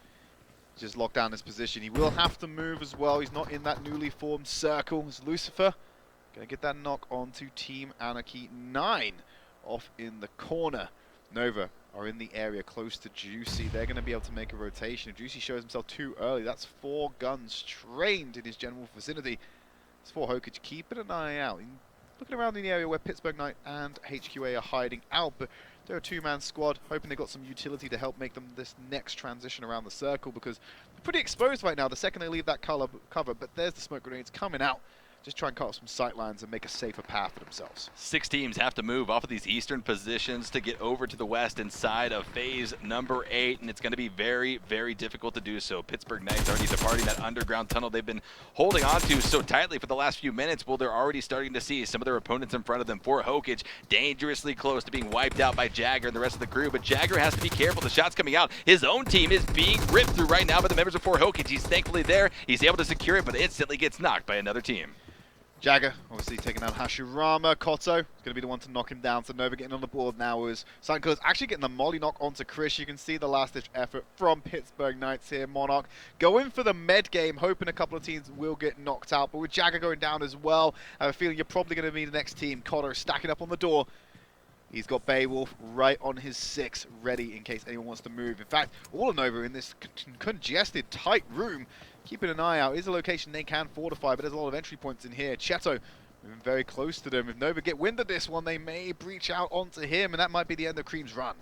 Just locked down his position. He will have to move as well. He's not in that newly formed circle. It's Lucifer going to get that knock onto Team Anarchy. 9 off in the corner. Nova are in the area close to Juicy. They're going to be able to make a rotation. If Juicy shows himself too early, that's 4 guns trained in his general vicinity. It's for HOKAGE. Keeping an eye out. Looking around in the area where Pittsburgh Knight and HQA are hiding out, but they're a 2-man squad, hoping they got some utility to help make them this next transition around the circle, because they're pretty exposed right now the second they leave that cover, but there's the smoke grenades coming out. Just try and cut off some sight lines and make a safer path for themselves. 6 teams have to move off of these eastern positions to get over to the west inside of phase number 8, and it's going to be very, very difficult to do so. Pittsburgh Knights already departing that underground tunnel they've been holding on to so tightly for the last few minutes. Well, they're already starting to see some of their opponents in front of them. For HOKAGE, dangerously close to being wiped out by Jagger and the rest of the crew, but Jagger has to be careful. The shot's coming out. His own team is being ripped through right now by the members of HOKAGE. He's thankfully there. He's able to secure it, but instantly gets knocked by another team. Jagger, obviously taking out Hashirama. Koto is going to be the one to knock him down. So Nova getting on the board now is Suncolors actually getting the molly knock onto Chris. You can see the last-ditch effort from Pittsburgh Knights here. Monarch going for the med game, hoping a couple of teams will get knocked out. But with Jagger going down as well, I have a feeling you're probably going to be the next team. Koto stacking up on the door. He's got Beowulf right on his 6, ready in case anyone wants to move. In fact, all of Nova in this congested, tight room, keeping an eye out. Is a location they can fortify, but there's a lot of entry points in here. Cheto moving very close to them. If Nova get wind of this one, they may breach out onto him, and that might be the end of Cream's run.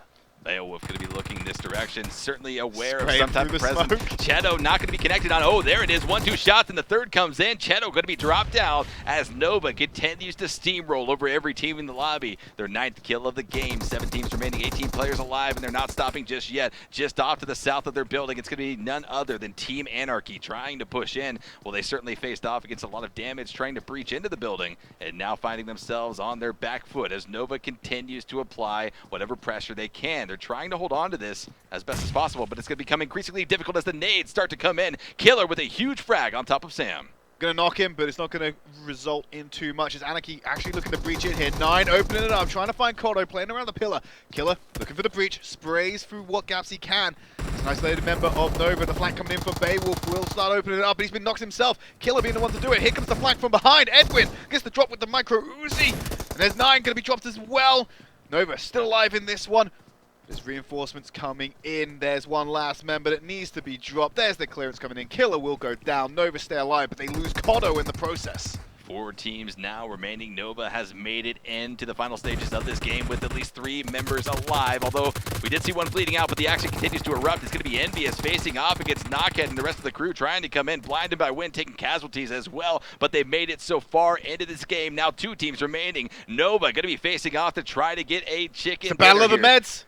Beowulf going to be looking this direction, certainly aware Spraying of some type of presence. smoke. Cheto not going to be connected on. Oh, there it is. 1-2 shots, and the third comes in. Cheto going to be dropped down as Nova continues to steamroll over every team in the lobby. Their 9th kill of the game. 7 teams remaining, 18 players alive, and they're not stopping just yet. Just off to the south of their building, it's going to be none other than Team Anarchy trying to push in. Well, they certainly faced off against a lot of damage trying to breach into the building, and now finding themselves on their back foot as Nova continues to apply whatever pressure they can. They're trying to hold on to this as best as possible, but it's going to become increasingly difficult as the nades start to come in. Killer with a huge frag on top of Sam. Gonna knock him, but it's not gonna result in too much. As Anarchy actually looking to breach in here. 9 opening it up, trying to find Koto, playing around the pillar. Killer looking for the breach, sprays through what gaps he can. It's an isolated member of Nova. The flank coming in for Beowulf will start opening it up, but he's been knocked himself. Killer being the one to do it. Here comes the flank from behind. Edwin gets the drop with the micro Uzi, and there's 9 gonna be dropped as well. Nova still alive in this one. There's reinforcements coming in. There's one last member that needs to be dropped. There's the clearance coming in. Killer will go down. Nova stay alive, but they lose Koto in the process. 4 teams now remaining. Nova has made it into the final stages of this game with at least 3 members alive, although we did see one bleeding out, but the action continues to erupt. It's going to be NVUS facing off against Knockhead and the rest of the crew trying to come in. BlindedByWin taking casualties as well, but they made it so far into this game. Now 2 teams remaining. Nova going to be facing off to try to get a chicken. It's a battle of the meds.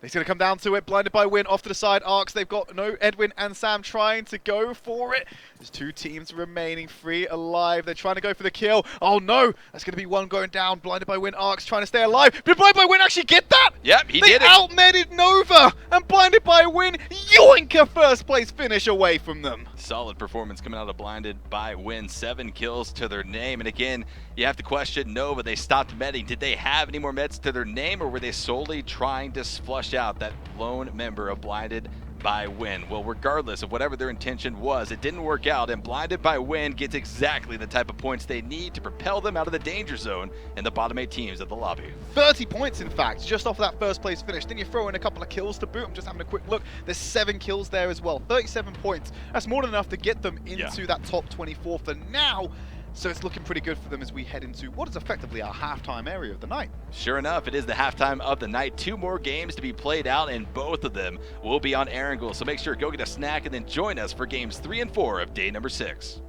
He's going to come down to it. BlindedByWin off to the side arcs. They've got Edwin and Sam trying to go for it. There's 2 teams remaining, 3 alive. They're trying to go for the kill. Oh no, that's going to be 1 going down. BlindedByWin arcs trying to stay alive. Did BlindedByWin actually get that? Yep, he did it. They outmedded Nova, and BlindedByWin yoink a first place finish away from them. Solid performance coming out of BlindedByWin. 7 kills to their name. And again, you have to question Nova. They stopped medding. Did they have any more meds to their name, or were they solely trying to flush out that lone member of BlindedByWin? Well, regardless of whatever their intention was, it didn't work out, and BlindedByWin gets exactly the type of points they need to propel them out of the danger zone in the bottom 8 teams of the lobby. 30 points, in fact, just off that first place finish. Then you throw in a couple of kills to boot. I'm just having a quick look. There's 7 kills there as well. 37 points. That's more than enough to get them into that top 24 for now. So it's looking pretty good for them as we head into what is effectively our halftime area of the night. Sure enough, it is the halftime of the night. 2 more games to be played out, and both of them will be on Erangel. So make sure to go get a snack and then join us for games 3 and 4 of day number 6.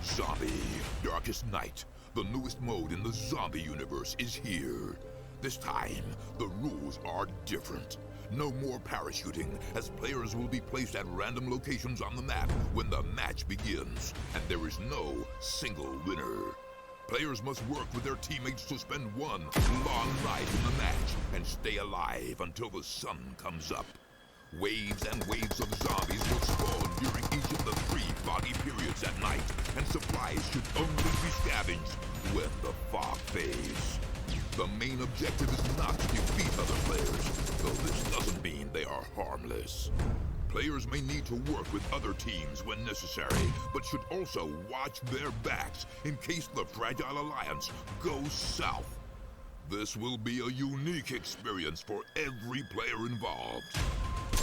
Zombie, Darkest Night, the newest mode in the zombie universe is here. This time, the rules are different. No more parachuting, as players will be placed at random locations on the map when the match begins, and there is no single winner. Players must work with their teammates to spend one long night in the match and stay alive until the sun comes up. Waves and waves of zombies will spawn during each of the 3 foggy periods at night, and supplies should only be scavenged when the fog fades. The main objective is not to defeat other players, though this doesn't mean they are harmless. Players may need to work with other teams when necessary, but should also watch their backs in case the Fragile Alliance goes south. This will be a unique experience for every player involved.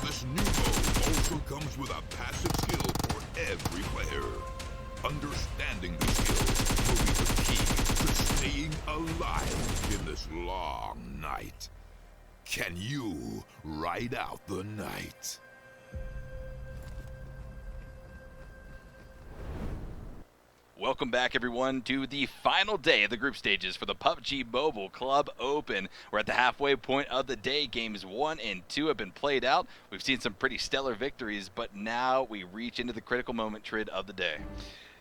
This new mode also comes with a passive skill for every player. Understanding the skill will be the key to staying alive in this long night. Can you ride out the night? Welcome back, everyone, to the final day of the group stages for the PUBG Mobile Club Open. We're at the halfway point of the day. Games 1 and 2 have been played out. We've seen some pretty stellar victories, but now we reach into the critical moment trid of the day.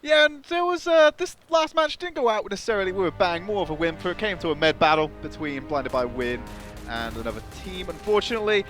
Yeah, and there was, this last match didn't go out necessarily with a bang, more of a whimper. It came to a med battle between BlindedByWin and another team. Unfortunately,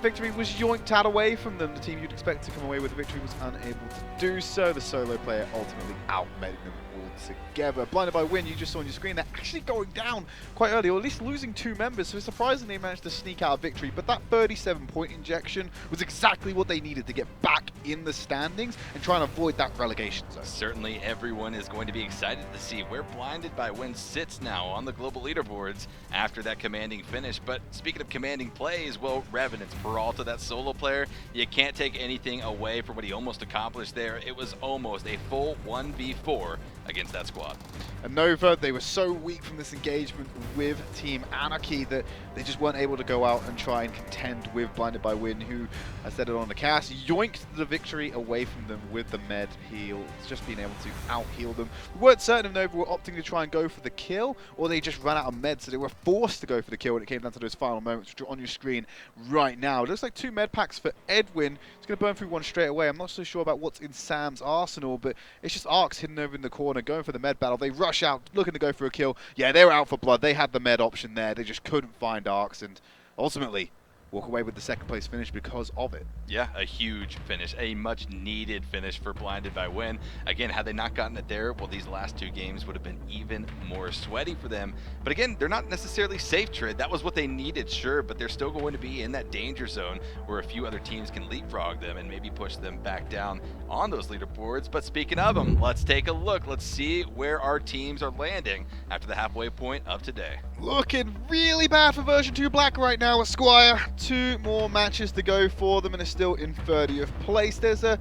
victory was yoinked out away from them. The team you'd expect to come away with the victory was unable to do so. The solo player ultimately outmade them altogether. BlindedByWin, you just saw on your screen, they're actually going down quite early, or at least losing 2 members, so surprisingly they managed to sneak out a victory. But that 37-point injection was exactly what they needed to get back in the standings and try and avoid that relegation zone. Certainly everyone is going to be excited to see where BlindedByWin sits now on the global leaderboards after that commanding finish. But speaking of commanding plays, well, Revenants, Peralta, that solo player, you can't take anything away from what he almost accomplished there. It was almost a full 1v4 against that squad. And Nova, they were so weak from this engagement with Team Anarchy that they just weren't able to go out and try and contend with BlindedByWin, who, I said it on the cast, yoinked the victory away from them with the med heal. It's just being able to out-heal them. We weren't certain if Nova were opting to try and go for the kill, or they just ran out of med, so they were forced to go for the kill when it came down to those final moments, which are on your screen right now. It looks like 2 med packs for Edwin. He's going to burn through one straight away. I'm not so sure about what's in Sam's arsenal, but it's just Arcs hidden over in the corner, going for the med battle. They rush out, looking to go for a kill. Yeah, they were out for blood. They had the med option there. They just couldn't find Arcs, and ultimately walk away with the second place finish because of it. Yeah, a huge finish, a much needed finish for BlindedByWin. Again, had they not gotten it there, well, these last 2 games would have been even more sweaty for them. But again, they're not necessarily safe trade. That was what they needed, sure, but they're still going to be in that danger zone where a few other teams can leapfrog them and maybe push them back down on those leaderboards. But speaking of them, let's take a look. Let's see where our teams are landing after the halfway point of today. Looking really bad for version 2 Black right now, Esquire. 2 more matches to go for them and are still in 30th place. There's a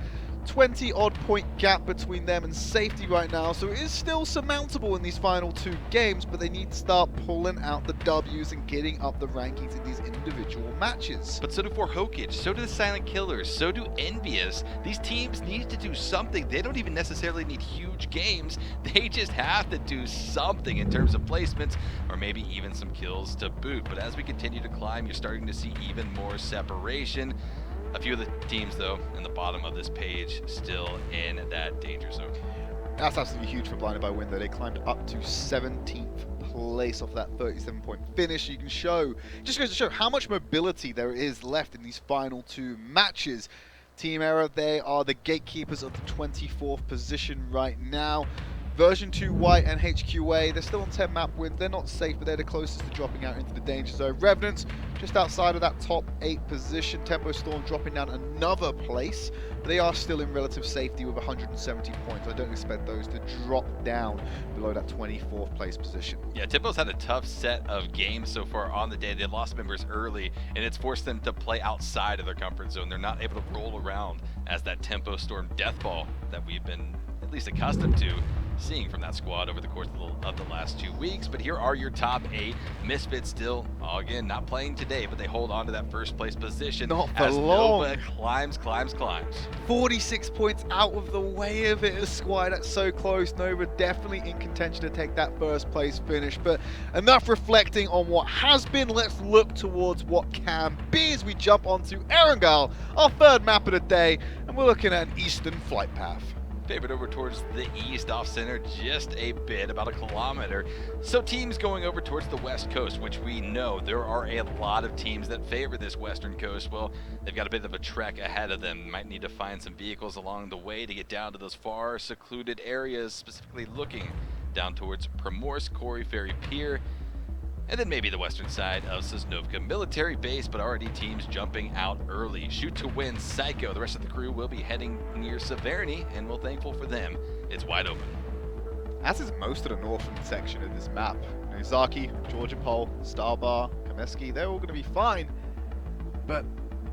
20-odd point gap between them and safety right now, so it is still surmountable in these final 2 games, but they need to start pulling out the W's and getting up the rankings in these individual matches. But so do HOKAGE, so do the Silent Killers, so do NVUS. These teams need to do something. They don't even necessarily need huge games. They just have to do something in terms of placements, or maybe even some kills to boot. But as we continue to climb, you're starting to see even more separation. A few of the teams, though, in the bottom of this page, still in that danger zone. That's absolutely huge for BlindedByWin, though. They climbed up to 17th place off that 37-point finish. You can show, just goes to show how much mobility there is left in these final 2 matches. Team Era, they are the gatekeepers of the 24th position right now. Version 2 White and HQA, they're still on 10 map wins. They're not safe, but they're the closest to dropping out into the danger zone. Revenants, just outside of that top 8 position. Tempo Storm dropping down another place. But they are still in relative safety with 170 points. I don't expect those to drop down below that 24th place position. Yeah, Tempo's had a tough set of games so far on the day. They lost members early, and it's forced them to play outside of their comfort zone. They're not able to roll around as that Tempo Storm deathball that we've been at least accustomed to seeing from that squad over the course of the last 2 weeks. But here are your top 8. Misfits still, again, not playing today, but they hold on to that first place position. Not for as long. Nova climbs. 46 points out of the way of it, Esquire. That's so close. Nova definitely in contention to take that first place finish. But enough reflecting on what has been. Let's look towards what can be as we jump onto Erangel, our 3rd map of the day, and we're looking at an eastern flight path. Favored over towards the east, off center just a bit, about a kilometer. So teams going over towards the west coast, which we know there are a lot of teams that favor this western coast. Well, they've got a bit of a trek ahead of them. Might need to find some vehicles along the way to get down to those far secluded areas, specifically looking down towards Primorsk, Corey Ferry Pier, and then maybe the western side of Sosnovka military base, but already teams jumping out early. Shoot to win Psycho. The rest of the crew will be heading near Severny, and we're thankful for them. It's wide open. As is most of the northern section of this map. Nozaki, Georgia Pole, Starbar, Kameski, they're all going to be fine. But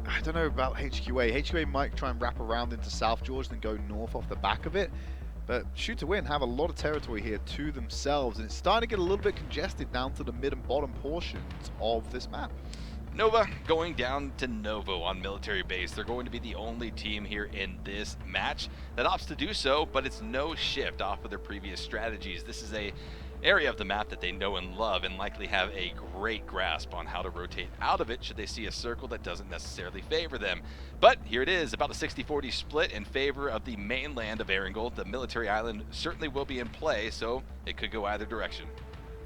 I don't know about HQA. HQA might try and wrap around into South Georgia and go north off the back of it. But Shoot to Win have a lot of territory here to themselves, and it's starting to get a little bit congested down to the mid and bottom portions of this map. Nova going down to Novo on military base. They're going to be the only team here in this match that opts to do so, but it's no shift off of their previous strategies. This is a area of the map that they know and love, and likely have a great grasp on how to rotate out of it should they see a circle that doesn't necessarily favor them. But here it is, about a 60-40 split in favor of the mainland of Erangel. The military island certainly will be in play, so it could go either direction.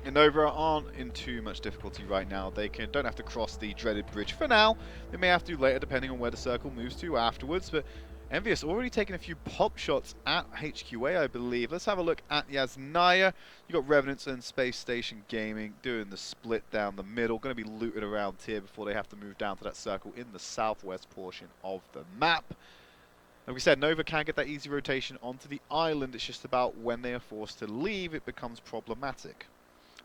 And Nova aren't in too much difficulty right now. They don't have to cross the dreaded bridge for now. They may have to later, depending on where the circle moves to afterwards. But NVUS already taking a few pop shots at HQA, I believe. Let's have a look at Yasnaya. You got Revenants and Spacestation Gaming doing the split down the middle. Going to be looted around here before they have to move down to that circle in the southwest portion of the map. Like we said, Nova can get that easy rotation onto the island. It's just about when they are forced to leave, it becomes problematic.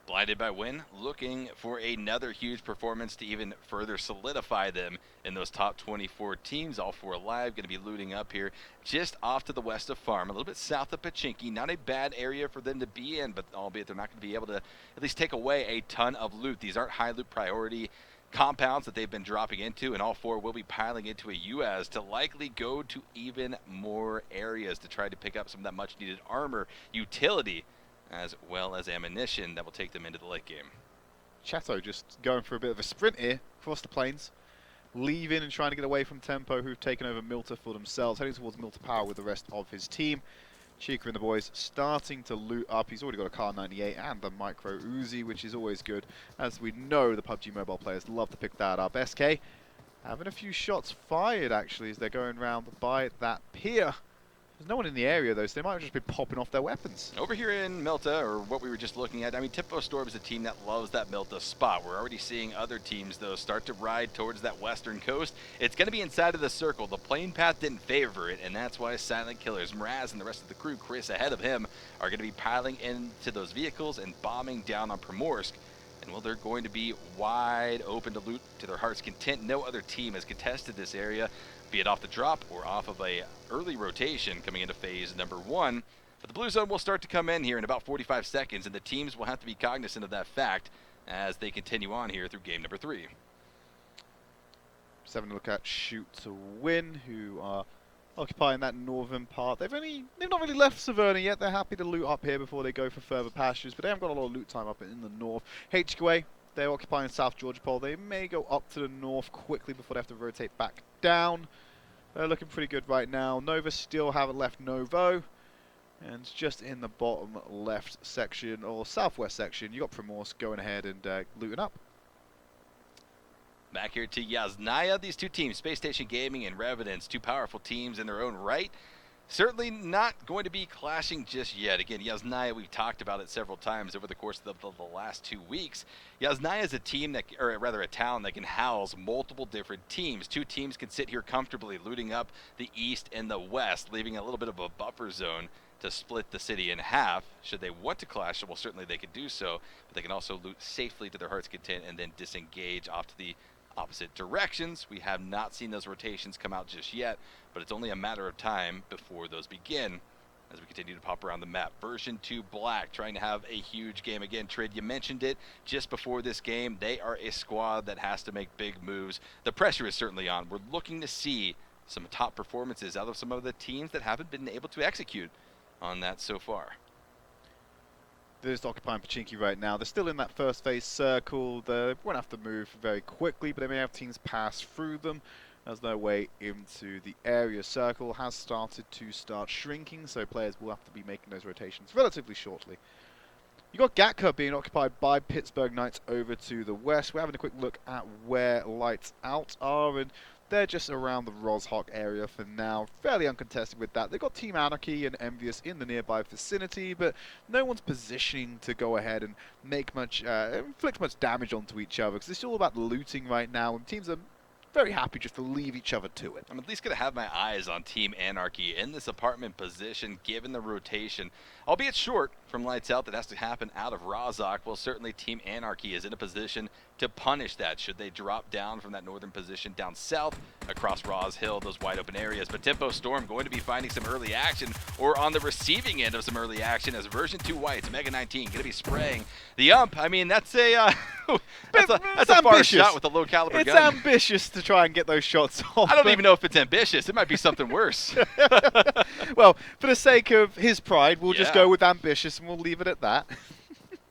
BlindedByWin looking for another huge performance to even further solidify them in those top 24 teams. All 4 alive, going to be looting up here just off to the west of Farm, a little bit south of Pachinki. Not a bad area for them to be in, but albeit they're not going to be able to at least take away a ton of loot. These aren't high loot priority compounds that they've been dropping into, and all 4 will be piling into a US to likely go to even more areas to try to pick up some of that much needed armor, utility, as well as ammunition that will take them into the late game. Chateau just going for a bit of a sprint here across the plains, leaving and trying to get away from Tempo, who've taken over Milta for themselves, heading towards Milta Power with the rest of his team. Chica and the boys starting to loot up. He's already got a Car 98 and the Micro Uzi, which is always good. As we know, the PUBG Mobile players love to pick that up. SK having a few shots fired, actually, as they're going around by that pier. There's no one in the area, though, so they might have just been popping off their weapons. Over here in Milta, or what we were just looking at, I mean, Tempo Storm is a team that loves that Milta spot. We're already seeing other teams, though, start to ride towards that western coast. It's going to be inside of the circle. The plane path didn't favor it, and that's why Silent Killers, Mraz, and the rest of the crew, Chris ahead of him, are going to be piling into those vehicles and bombing down on Primorsk. And, well, they're going to be wide open to loot to their heart's content. No other team has contested this area, be it off the drop or off of a early rotation coming into phase number 1. But the blue zone will start to come in here in about 45 seconds, and the teams will have to be cognizant of that fact as they continue on here through game number 3. Just having a look at Shoot to Win, who are occupying that northern part. They've not really left Saverna yet. They're happy to loot up here before they go for further pastures, but they haven't got a lot of loot time up in the north. HQA, they're occupying South Georgia Pole. They may go up to the north quickly before they have to rotate back down. They're looking pretty good right now. Nova still haven't left Novo. And just in the bottom left section, or southwest section, you got Primorsk going ahead and looting up. Back here to Yasnaya. These 2 teams, Spacestation Gaming and Revenants, 2 powerful teams in their own right. Certainly not going to be clashing just yet. Again, Yasnaya, we've talked about it several times over the course of the last 2 weeks. Yasnaya is a team that, or rather a town that can house multiple different teams. 2 teams can sit here comfortably looting up the east and the west, leaving a little bit of a buffer zone to split the city in half. Should they want to clash, well, certainly they could do so, but they can also loot safely to their heart's content and then disengage off to the opposite directions. We have not seen those rotations come out just yet, but it's only a matter of time before those begin as we continue to pop around the map. Version 2 Black trying to have a huge game again. Trid, you mentioned it just before this game. They are a squad that has to make big moves. The pressure is certainly on. We're looking to see some top performances out of some of the teams that haven't been able to execute on that so far. They're just occupying Pachinki right now. They're still in that first phase circle. They won't have to move very quickly, but they may have teams pass through them as their way into the area. Circle has started to shrinking, so players will have to be making those rotations relatively shortly. You got Gatka being occupied by Pittsburgh Knights over to the west. We're having a quick look at where Lights Out are, and they're just around the Rozhok area for now. Fairly uncontested with that. They've got Team Anarchy and NVUS in the nearby vicinity, but no one's positioning to go ahead and make much, inflict much damage onto each other, because it's all about looting right now, and teams are very happy just to leave each other to it. I'm at least going to have my eyes on Team Anarchy in this apartment position, given the rotation, albeit short from Lights Out that has to happen out of Rozhok. Well, certainly Team Anarchy is in a position to punish that should they drop down from that northern position down south across Roz Hill, those wide open areas. But Tempo Storm going to be finding some early action, or on the receiving end of some early action, as version 2 Whites, Mega 19, going to be spraying the ump. I mean, that's a that's a far shot with a low caliber gun. It's ambitious to try and get those shots off. I don't even know if it's ambitious. It might be something worse. Well, for the sake of his pride, we'll just go with ambitious and we'll leave it at that.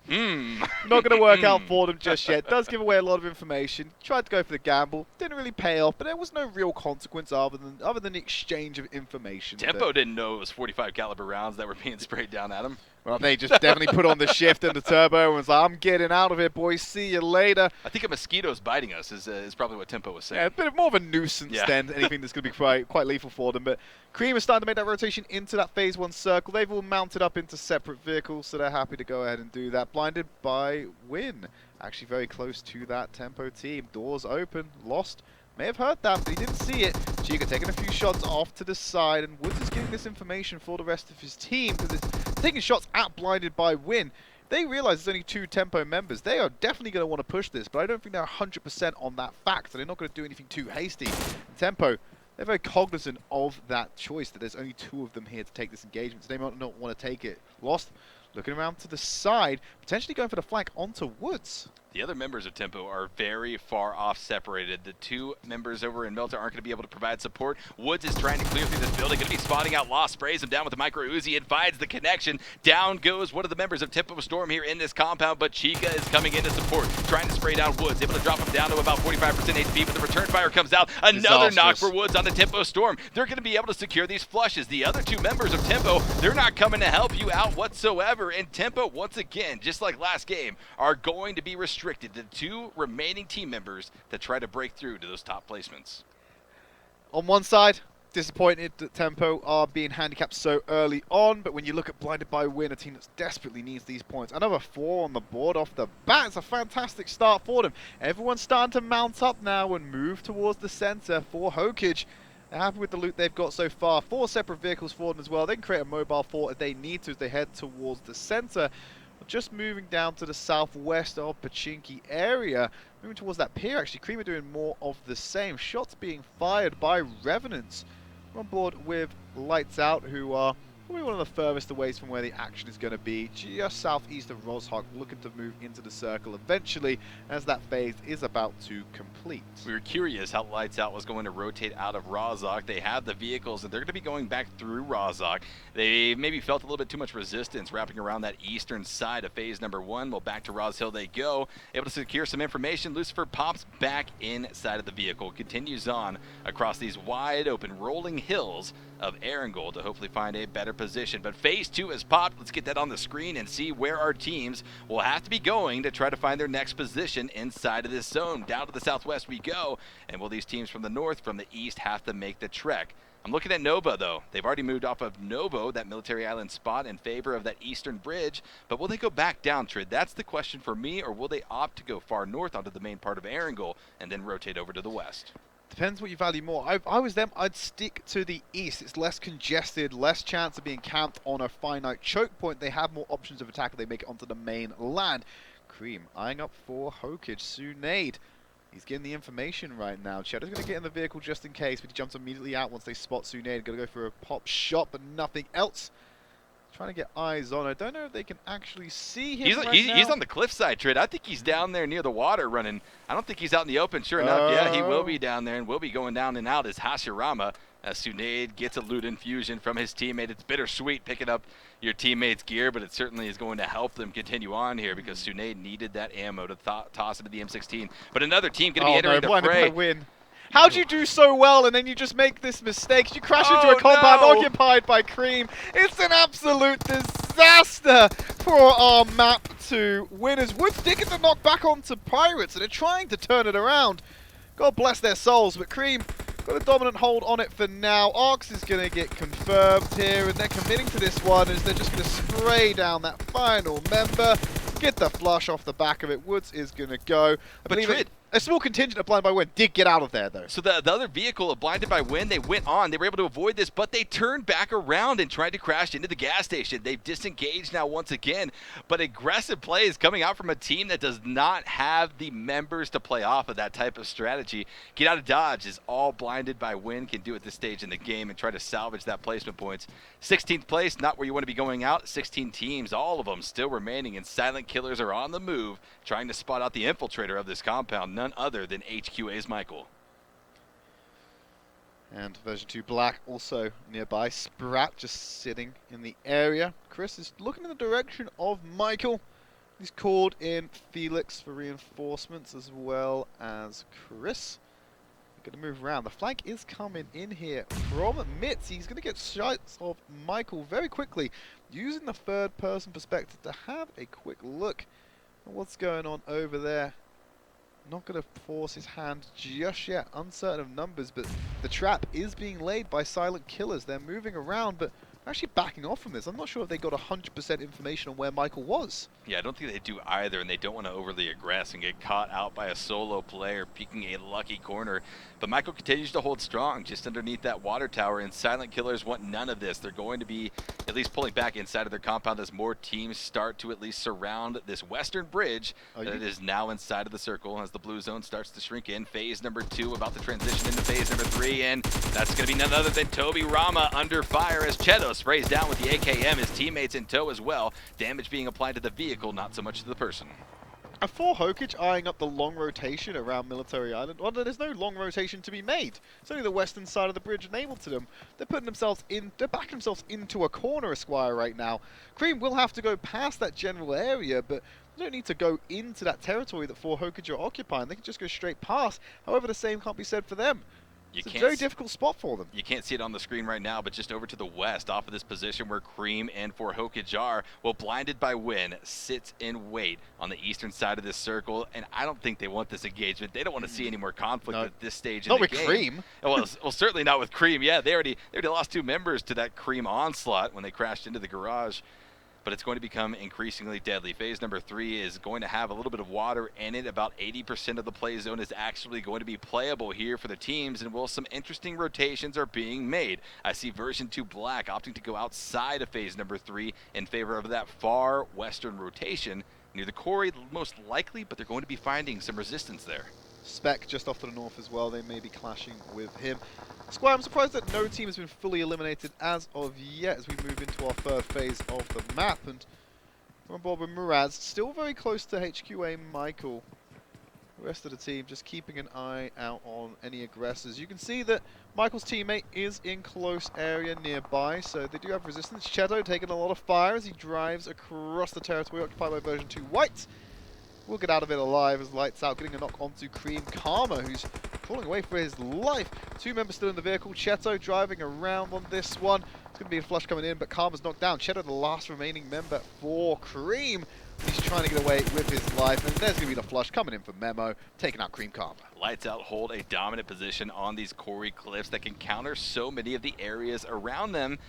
Not going to work out for them just yet. Does give away a lot of information. Tried to go for the gamble. Didn't really pay off, but there was no real consequence other than the exchange of information. Tempo didn't know it was 45 caliber rounds that were being sprayed down at him. Well, they just definitely put on the shift and the turbo and was like, I'm getting out of here, boys. See you later. I think a mosquito's biting us is probably what Tempo was saying. Yeah, a bit more of a nuisance than anything that's going to be quite lethal for them. But Cream is starting to make that rotation into that phase 1 circle. They've all mounted up into separate vehicles, so they're happy to go ahead and do that. BlindedByWin, actually very close to that Tempo team. Doors open, Lost. May have heard that, but he didn't see it. Chica taking a few shots off to the side, and Woods is getting this information for the rest of his team, because it's taking shots at BlindedByWin. they realize there's only 2 Tempo members. They are definitely going to want to push this, but I don't think they're 100% on that fact, so they're not going to do anything too hasty. Tempo, they're very cognizant of that choice, that there's only 2 of them here to take this engagement, so they might not want to take it. Lost, looking around to the side, potentially going for the flank onto Woods. The other members of Tempo are very far off separated. The 2 members over in Melter aren't going to be able to provide support. Woods is trying to clear through this building, going to be spotting out Lost, sprays him down with the micro Uzi and finds the connection. Down goes one of the members of Tempo Storm here in this compound, but Chica is coming in to support, trying to spray down Woods, able to drop him down to about 45% HP, but the return fire comes out. Another knock for Woods on the Tempo Storm. They're going to be able to secure these flushes. The other 2 members of Tempo, they're not coming to help you out whatsoever, and Tempo, once again, just like last game, are going to be restricted to 2 remaining team members that try to break through to those top placements. On one side, disappointed that Tempo are being handicapped so early on, but when you look at BlindedByWin, a team that desperately needs these points, another 4 on the board off the bat. It's a fantastic start for them. Everyone's starting to mount up now and move towards the center for HOKAGE. They're happy with the loot they've got so far. 4 separate vehicles for them as well. They can create a mobile fort if they need to as they head towards the center. Just moving down to the southwest of Pachinki area. Moving towards that pier, actually. Cream are doing more of the same. Shots being fired by Revenants. We're on board with Lights Out, who are probably one of the furthest away from where the action is going to be. Just southeast of Roshok, looking to move into the circle eventually as that phase is about to complete. We were curious how Lights Out was going to rotate out of Rozhok. They have the vehicles, and they're going to be going back through Rozhok. They maybe felt a little bit too much resistance wrapping around that eastern side of phase number 1. Well, back to Roz Hill they go. Able to secure some information. Lucifer pops back inside of the vehicle. Continues on across these wide open rolling hills of Erangel to hopefully find a better position. But phase 2 is popped. Let's get that on the screen and see where our teams will have to be going to try to find their next position inside of this zone. Down to the southwest we go. And will these teams from the north, from the east, have to make the trek? I'm looking at Nova, though. They've already moved off of Novo, that military island spot, in favor of that eastern bridge. But will they go back down, Trid? That's the question for me. Or will they opt to go far north onto the main part of Erangel and then rotate over to the west? Depends what you value more. If I was them, I'd stick to the east. It's less congested, less chance of being camped on a finite choke point. They have more options of attack if they make it onto the main land. Cream eyeing up for HOKAGE. Sunade. He's getting the information right now. Cheddar's going to get in the vehicle just in case, but he jumps immediately out once they spot Sunade. Going to go for a pop shot, but nothing else. Trying to get eyes on. I don't know if they can actually see him he's on the cliffside, Trid. I think he's down there near the water running. I don't think he's out in the open. Sure enough, yeah, he will be down there and will be going down and out as Hashirama. As Sunade gets a loot infusion from his teammate. It's bittersweet picking up your teammate's gear, but it certainly is going to help them continue on here because Sunade needed that ammo to toss into the M16. But another team going to be entering the fray. Win. How'd you do so well and then you just make this mistake? You crash into a compound occupied by Cream. It's an absolute disaster for our map to win as Woods digging the knock back onto Pirates and they're trying to turn it around. God bless their souls, but Cream got a dominant hold on it for now. Arx is going to get confirmed here and they're committing to this one as they're just going to spray down that final member. Get the flush off the back of it. Woods is going to go. I believe a small contingent of BlindedByWin did get out of there, though. So the other vehicle of BlindedByWin, they went on. They were able to avoid this, but they turned back around and tried to crash into the gas station. They've disengaged now once again, but aggressive play is coming out from a team that does not have the members to play off of that type of strategy. Get out of dodge is all BlindedByWin can do at this stage in the game and try to salvage that placement points. 16th place, not where you want to be going out. 16 teams, all of them still remaining, and silent killers are on the move, trying to spot out the infiltrator of this compound. None other than HQA's Michael. And version 2 Black also nearby. Sprat just sitting in the area. Chris is looking in the direction of Michael. He's called in Felix for reinforcements as well as Chris. Going to move around. The flank is coming in here from Mitz. He's going to get shots of Michael very quickly, using the third person perspective to have a quick look at what's going on over there. Not going to force his hand just yet. Uncertain of numbers, but the trap is being laid by silent killers. They're moving around, but actually backing off from this. I'm not sure if they got 100% information on where Michael was. Yeah, I don't think they do either, and they don't want to overly aggress and get caught out by a solo player peeking a lucky corner. But Michael continues to hold strong just underneath that water tower, and silent killers want none of this. They're going to be at least pulling back inside of their compound as more teams start to at least surround this western bridge that is now inside of the circle as the blue zone starts to shrink in. Phase number 2 about to transition into phase number 3, and that's going to be none other than Toby Rama under fire as Cheto sprays down with the AKM, his teammates in tow as well. Damage being applied to the vehicle, not so much to the person. A 4 HOKAGE eyeing up the long rotation around Military Island. Well, there's no long rotation to be made. It's only the western side of the bridge enabled to them. They're backing themselves into a corner, Esquire, right now. Cream will have to go past that general area, but they don't need to go into that territory that 4 HOKAGE are occupying. They can just go straight past. However, the same can't be said for them. It's a very difficult spot for them. You can't see it on the screen right now, but just over to the west, off of this position where Cream and 4 HOKAGE are, well, BlindedByWin sits in wait on the eastern side of this circle, and I don't think they want this engagement. They don't want to see any more conflict at this stage in the game. Not with Cream. Well, certainly not with Cream. Yeah, they already lost 2 members to that Cream onslaught when they crashed into the garage. But it's going to become increasingly deadly. Phase number 3 is going to have a little bit of water in it. About 80% of the play zone is actually going to be playable here for the teams, and well, some interesting rotations are being made. I see version 2 Black opting to go outside of phase number 3 in favor of that far western rotation near the quarry, most likely, but they're going to be finding some resistance there. Spec just off to the north as well. They may be clashing with him. Squire, I'm surprised that no team has been fully eliminated as of yet as we move into our 3rd phase of the map. And we're on board with Muraz, still very close to HQA Michael. The rest of the team just keeping an eye out on any aggressors. You can see that Michael's teammate is in close area nearby, so they do have resistance. Cheto taking a lot of fire as he drives across the territory occupied by version 2 White. Will get out of it alive as Lights Out getting a knock onto Cream Karma, who's crawling away for his life. 2 members still in the vehicle. Cheto driving around on this one. It's going to be a flush coming in, but Karma's knocked down. Cheto, the last remaining member for Cream. He's trying to get away with his life, and there's going to be the flush coming in for Memo, taking out Cream Karma. Lights Out hold a dominant position on these quarry cliffs that can counter so many of the areas around them,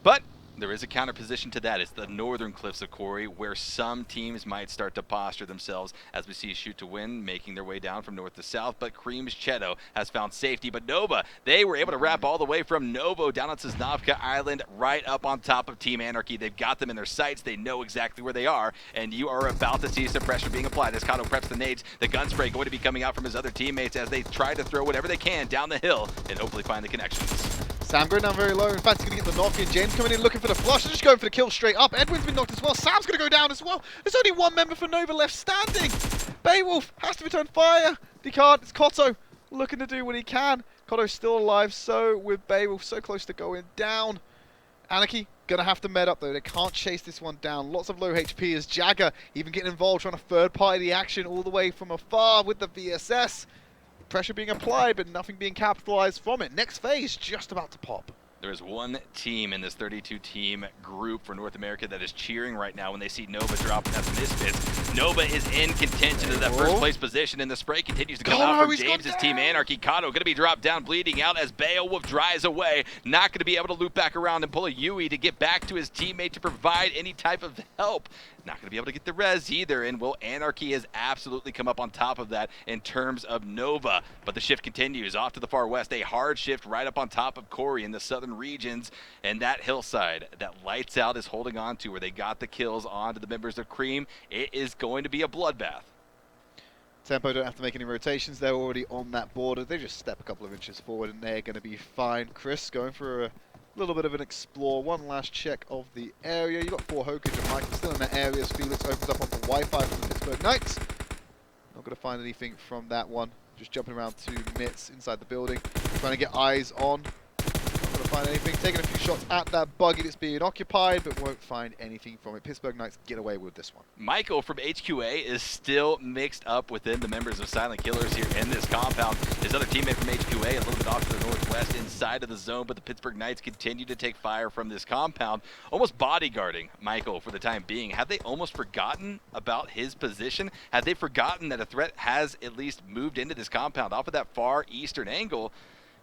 but there is a counter position to that. It's the northern cliffs of Quarry, where some teams might start to posture themselves, as we see Shoot to Win making their way down from north to south. But Cream's Cheto has found safety. But Nova, they were able to wrap all the way from Novo down on Sosnovka Island, right up on top of Team Anarchy. They've got them in their sights. They know exactly where they are, and you are about to see some pressure being applied as Kato preps the nades. The gun spray going to be coming out from his other teammates as they try to throw whatever they can down the hill and hopefully find the connections. Sam going down very low. In fact, he's going to get the knock in. James coming in looking for the flush. They're just going for the kill straight up. Edwin's been knocked as well. Sam's going to go down as well. There's only 1 member for Nova left standing. Beowulf has to return fire. Decard, it's Koto looking to do what he can. Koto's still alive, so with Beowulf so close to going down. Anarchy going to have to med up though. They can't chase this one down. Lots of low HP as Jagger even getting involved, trying to third party the action all the way from afar with the VSS. Pressure being applied, but nothing being capitalized from it. Next phase just about to pop. There is one team in this 32-team group for North America that is cheering right now when they see Nova drop. That's Misfits. Nova is in contention of that first place position, and the spray continues to come out from James's team Anarchy. Kato going to be dropped down, bleeding out as Beowulf dries away. Not going to be able to loop back around and pull a Yui to get back to his teammate to provide any type of help. Not going to be able to get the res either, and well, Anarchy has absolutely come up on top of that in terms of Nova. But the shift continues off to the far west. A hard shift right up on top of Corey in the southern regions, and that hillside that Lights Out is holding on to where they got the kills onto the members of Cream. It is going to be a bloodbath. Tempo don't have to make any rotations. They're already on that border. They just step a couple of inches forward and they're going to be fine. Chris going for a little bit of an explore. One last check of the area. You've got 4 HOKAGE and Michael still in that area as Felix opens up on the Wi-Fi from the Pittsburgh Knights. Not going to find anything from that one. Just jumping around 2 mitts inside the building. Trying to get eyes on. Not going to find anything. Taking a few shots at that buggy that's being occupied, but won't find anything from it. Pittsburgh Knights get away with this one. Michael from HQA is still mixed up within the members of Silent Killers here in this compound. His other teammate from HQA a little bit off to the northwest inside of the zone, but the Pittsburgh Knights continue to take fire from this compound, almost bodyguarding Michael for the time being. Have they almost forgotten about his position? Have they forgotten that a threat has at least moved into this compound off of that far eastern angle?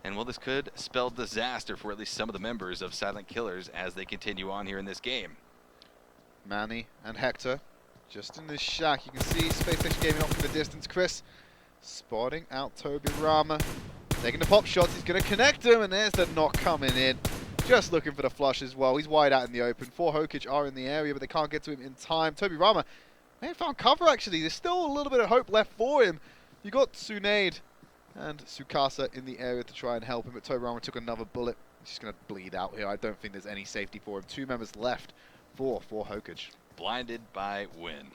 And well, this could spell disaster for at least some of the members of Silent Killers as they continue on here in this game. Manny and Hector just in this shack. You can see Spacestation Gaming off in the distance. Chris spotting out Toby Rama. Taking the pop shots. He's going to connect him, and there's the knock coming in. just looking for the flush as well. He's wide out in the open. 4 HOKAGE are in the area, but they can't get to him in time. Toby Rama may have found cover, actually. There's still a little bit of hope left for him. You got Tsunade and Tsukasa in the area to try and help him, but Toby Rama took another bullet. He's just going to bleed out here. I don't think there's any safety for him. 2 members left for HOKAGE. BlindedByWin.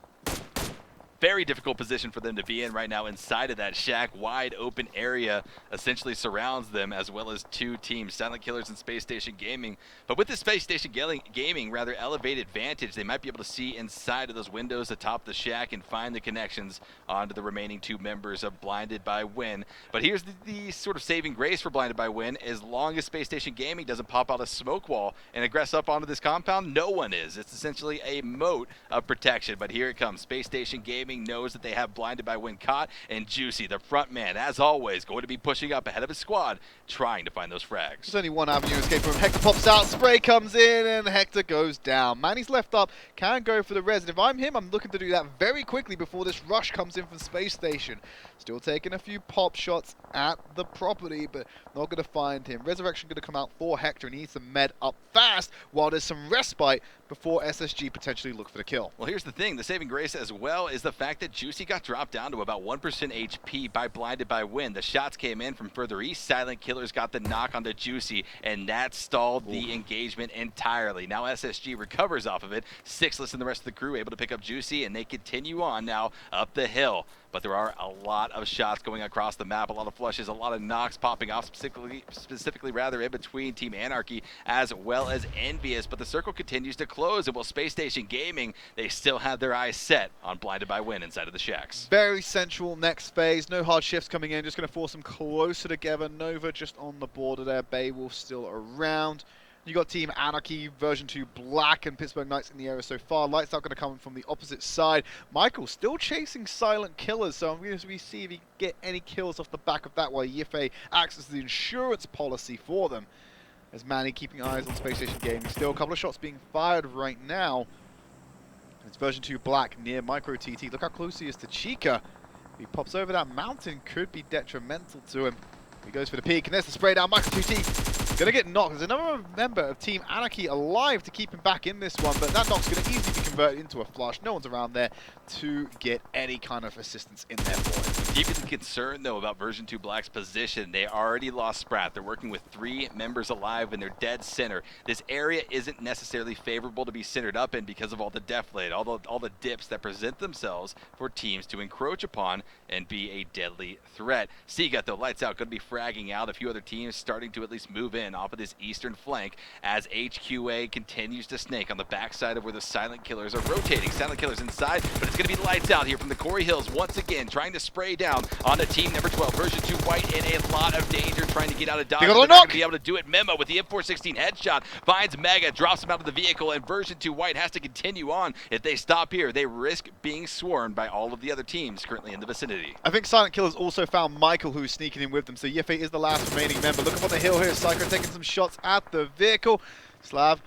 Very difficult position for them to be in right now inside of that shack. Wide open area essentially surrounds them, as well as 2 teams, Silent Killers and Spacestation Gaming. But with the Spacestation Gaming rather elevated vantage, they might be able to see inside of those windows atop the shack and find the connections onto the remaining 2 members of BlindedByWin. But here's the sort of saving grace for BlindedByWin. As long as Spacestation Gaming doesn't pop out a smoke wall and aggress up onto this compound, no one is. It's essentially a moat of protection. But here it comes. Spacestation Gaming knows that they have BlindedByWin caught, and Juicy, the front man, as always, going to be pushing up ahead of his squad, trying to find those frags. There's only one avenue to escape from him. Hector pops out, spray comes in, and Hector goes down. Manny's left up, can go for the res. And if I'm him, I'm looking to do that very quickly before this rush comes in from Space Station. Still taking a few pop shots at the property, but not going to find him. Resurrection going to come out for Hector, and he needs to med up fast while there's some respite before SSG potentially look for the kill. Well, here's the thing. The saving grace as well is the fact that Juicy got dropped down to about 1% HP by BlindedByWin. The shots came in from further east. Silent Killers got the knock onto Juicy, and that stalled the engagement entirely. Now SSG recovers off of it. Sixless and the rest of the crew able to pick up Juicy, and they continue on now up the hill. But there are a lot of shots going across the map, a lot of flushes, a lot of knocks popping off, specifically rather in between Team Anarchy as well as NVUS. But the circle continues to close, and while Space Station Gaming, they still have their eyes set on BlindedByWin inside of the shacks. Very central next phase. No hard shifts coming in, just going to force them closer together. Nova just on the border there. Beowulf still around. You got Team Anarchy, version 2 Black, and Pittsburgh Knights in the area so far. Lights out going to come from the opposite side. Michael still chasing Silent Killers, so I'm going to see if he can get any kills off the back of that while Yife acts as the insurance policy for them. As Manny keeping eyes on Space Station Gaming. Still a couple of shots being fired right now. It's version 2 Black near Micro TT. Look how close he is to Chica. If he pops over that mountain, could be detrimental to him. He goes for the peek, and there's the spray down. Micro TT gonna get knocked. There's another member of Team Anarchy alive to keep him back in this one, but that knock's gonna easily be converted into a flush. No one's around there to get any kind of assistance in there for him. Keeping the concern, though, about version 2 Black's position, they already lost Sprat. They're working with 3 members alive, and they're dead center. This area isn't necessarily favorable to be centered up in because of all the deflate, all the dips that present themselves for teams to encroach upon and be a deadly threat. Seagut, though, lights out, going to be fragging out. A few other teams starting to at least move in off of this eastern flank as HQA continues to snake on the backside of where the Silent Killers are rotating. Silent Killers inside, but it's going to be lights out here from the Corey Hills once again, trying to spray down onto team number 12. Version 2 White in a lot of danger, trying to get out of dodge. They're not going to be able to do it. Memo with the M416 headshot finds Mega, drops him out of the vehicle, and Version 2 White has to continue on. If they stop here, they risk being swarmed by all of the other teams currently in the vicinity. I think Silent Killers also found Michael, who's sneaking in with them, so Yife is the last remaining member. Look up on the hill here, Psycho taking some shots at the vehicle. Slav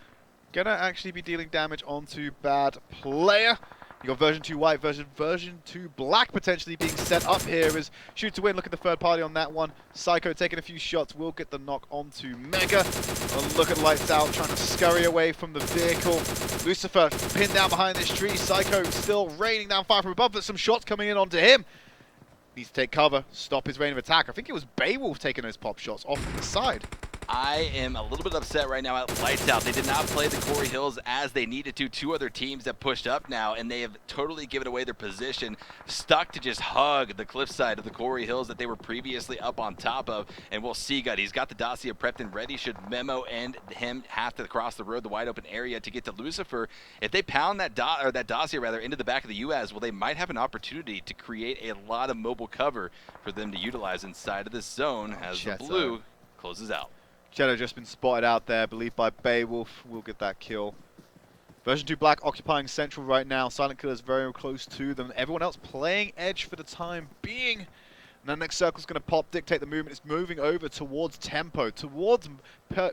gonna actually be dealing damage onto Bad Player. You got version 2 White, version 2 Black potentially being set up here as Shoot to Win. Look at the third party on that one. Psycho taking a few shots, will get the knock onto Mega. And look at Lights Out trying to scurry away from the vehicle. Lucifer pinned down behind this tree. Psycho still raining down fire from above, but some shots coming in onto him. Needs to take cover, stop his reign of attack. I think it was Beowulf taking those pop shots off to the side. I am a little bit upset right now at Lights Out. They did not play the Corey Hills as they needed to. 2 other teams that pushed up now, and they have totally given away their position, stuck to just hug the cliffside of the Corey Hills that they were previously up on top of. And we'll see, he's got the Dacia prepped and ready should Memo and him have to cross the road, the wide open area to get to Lucifer. If they pound that Dacia rather into the back of the UAZ, well, they might have an opportunity to create a lot of mobile cover for them to utilize inside of this zone as the blue closes out. Shadow just been spotted out there, believed by Beowulf. Will get that kill. Version 2 Black occupying Central right now. Silent Killers very close to them. Everyone else playing Edge for the time being. And the next circle's going to pop, dictate the movement. It's moving over towards Tempo, towards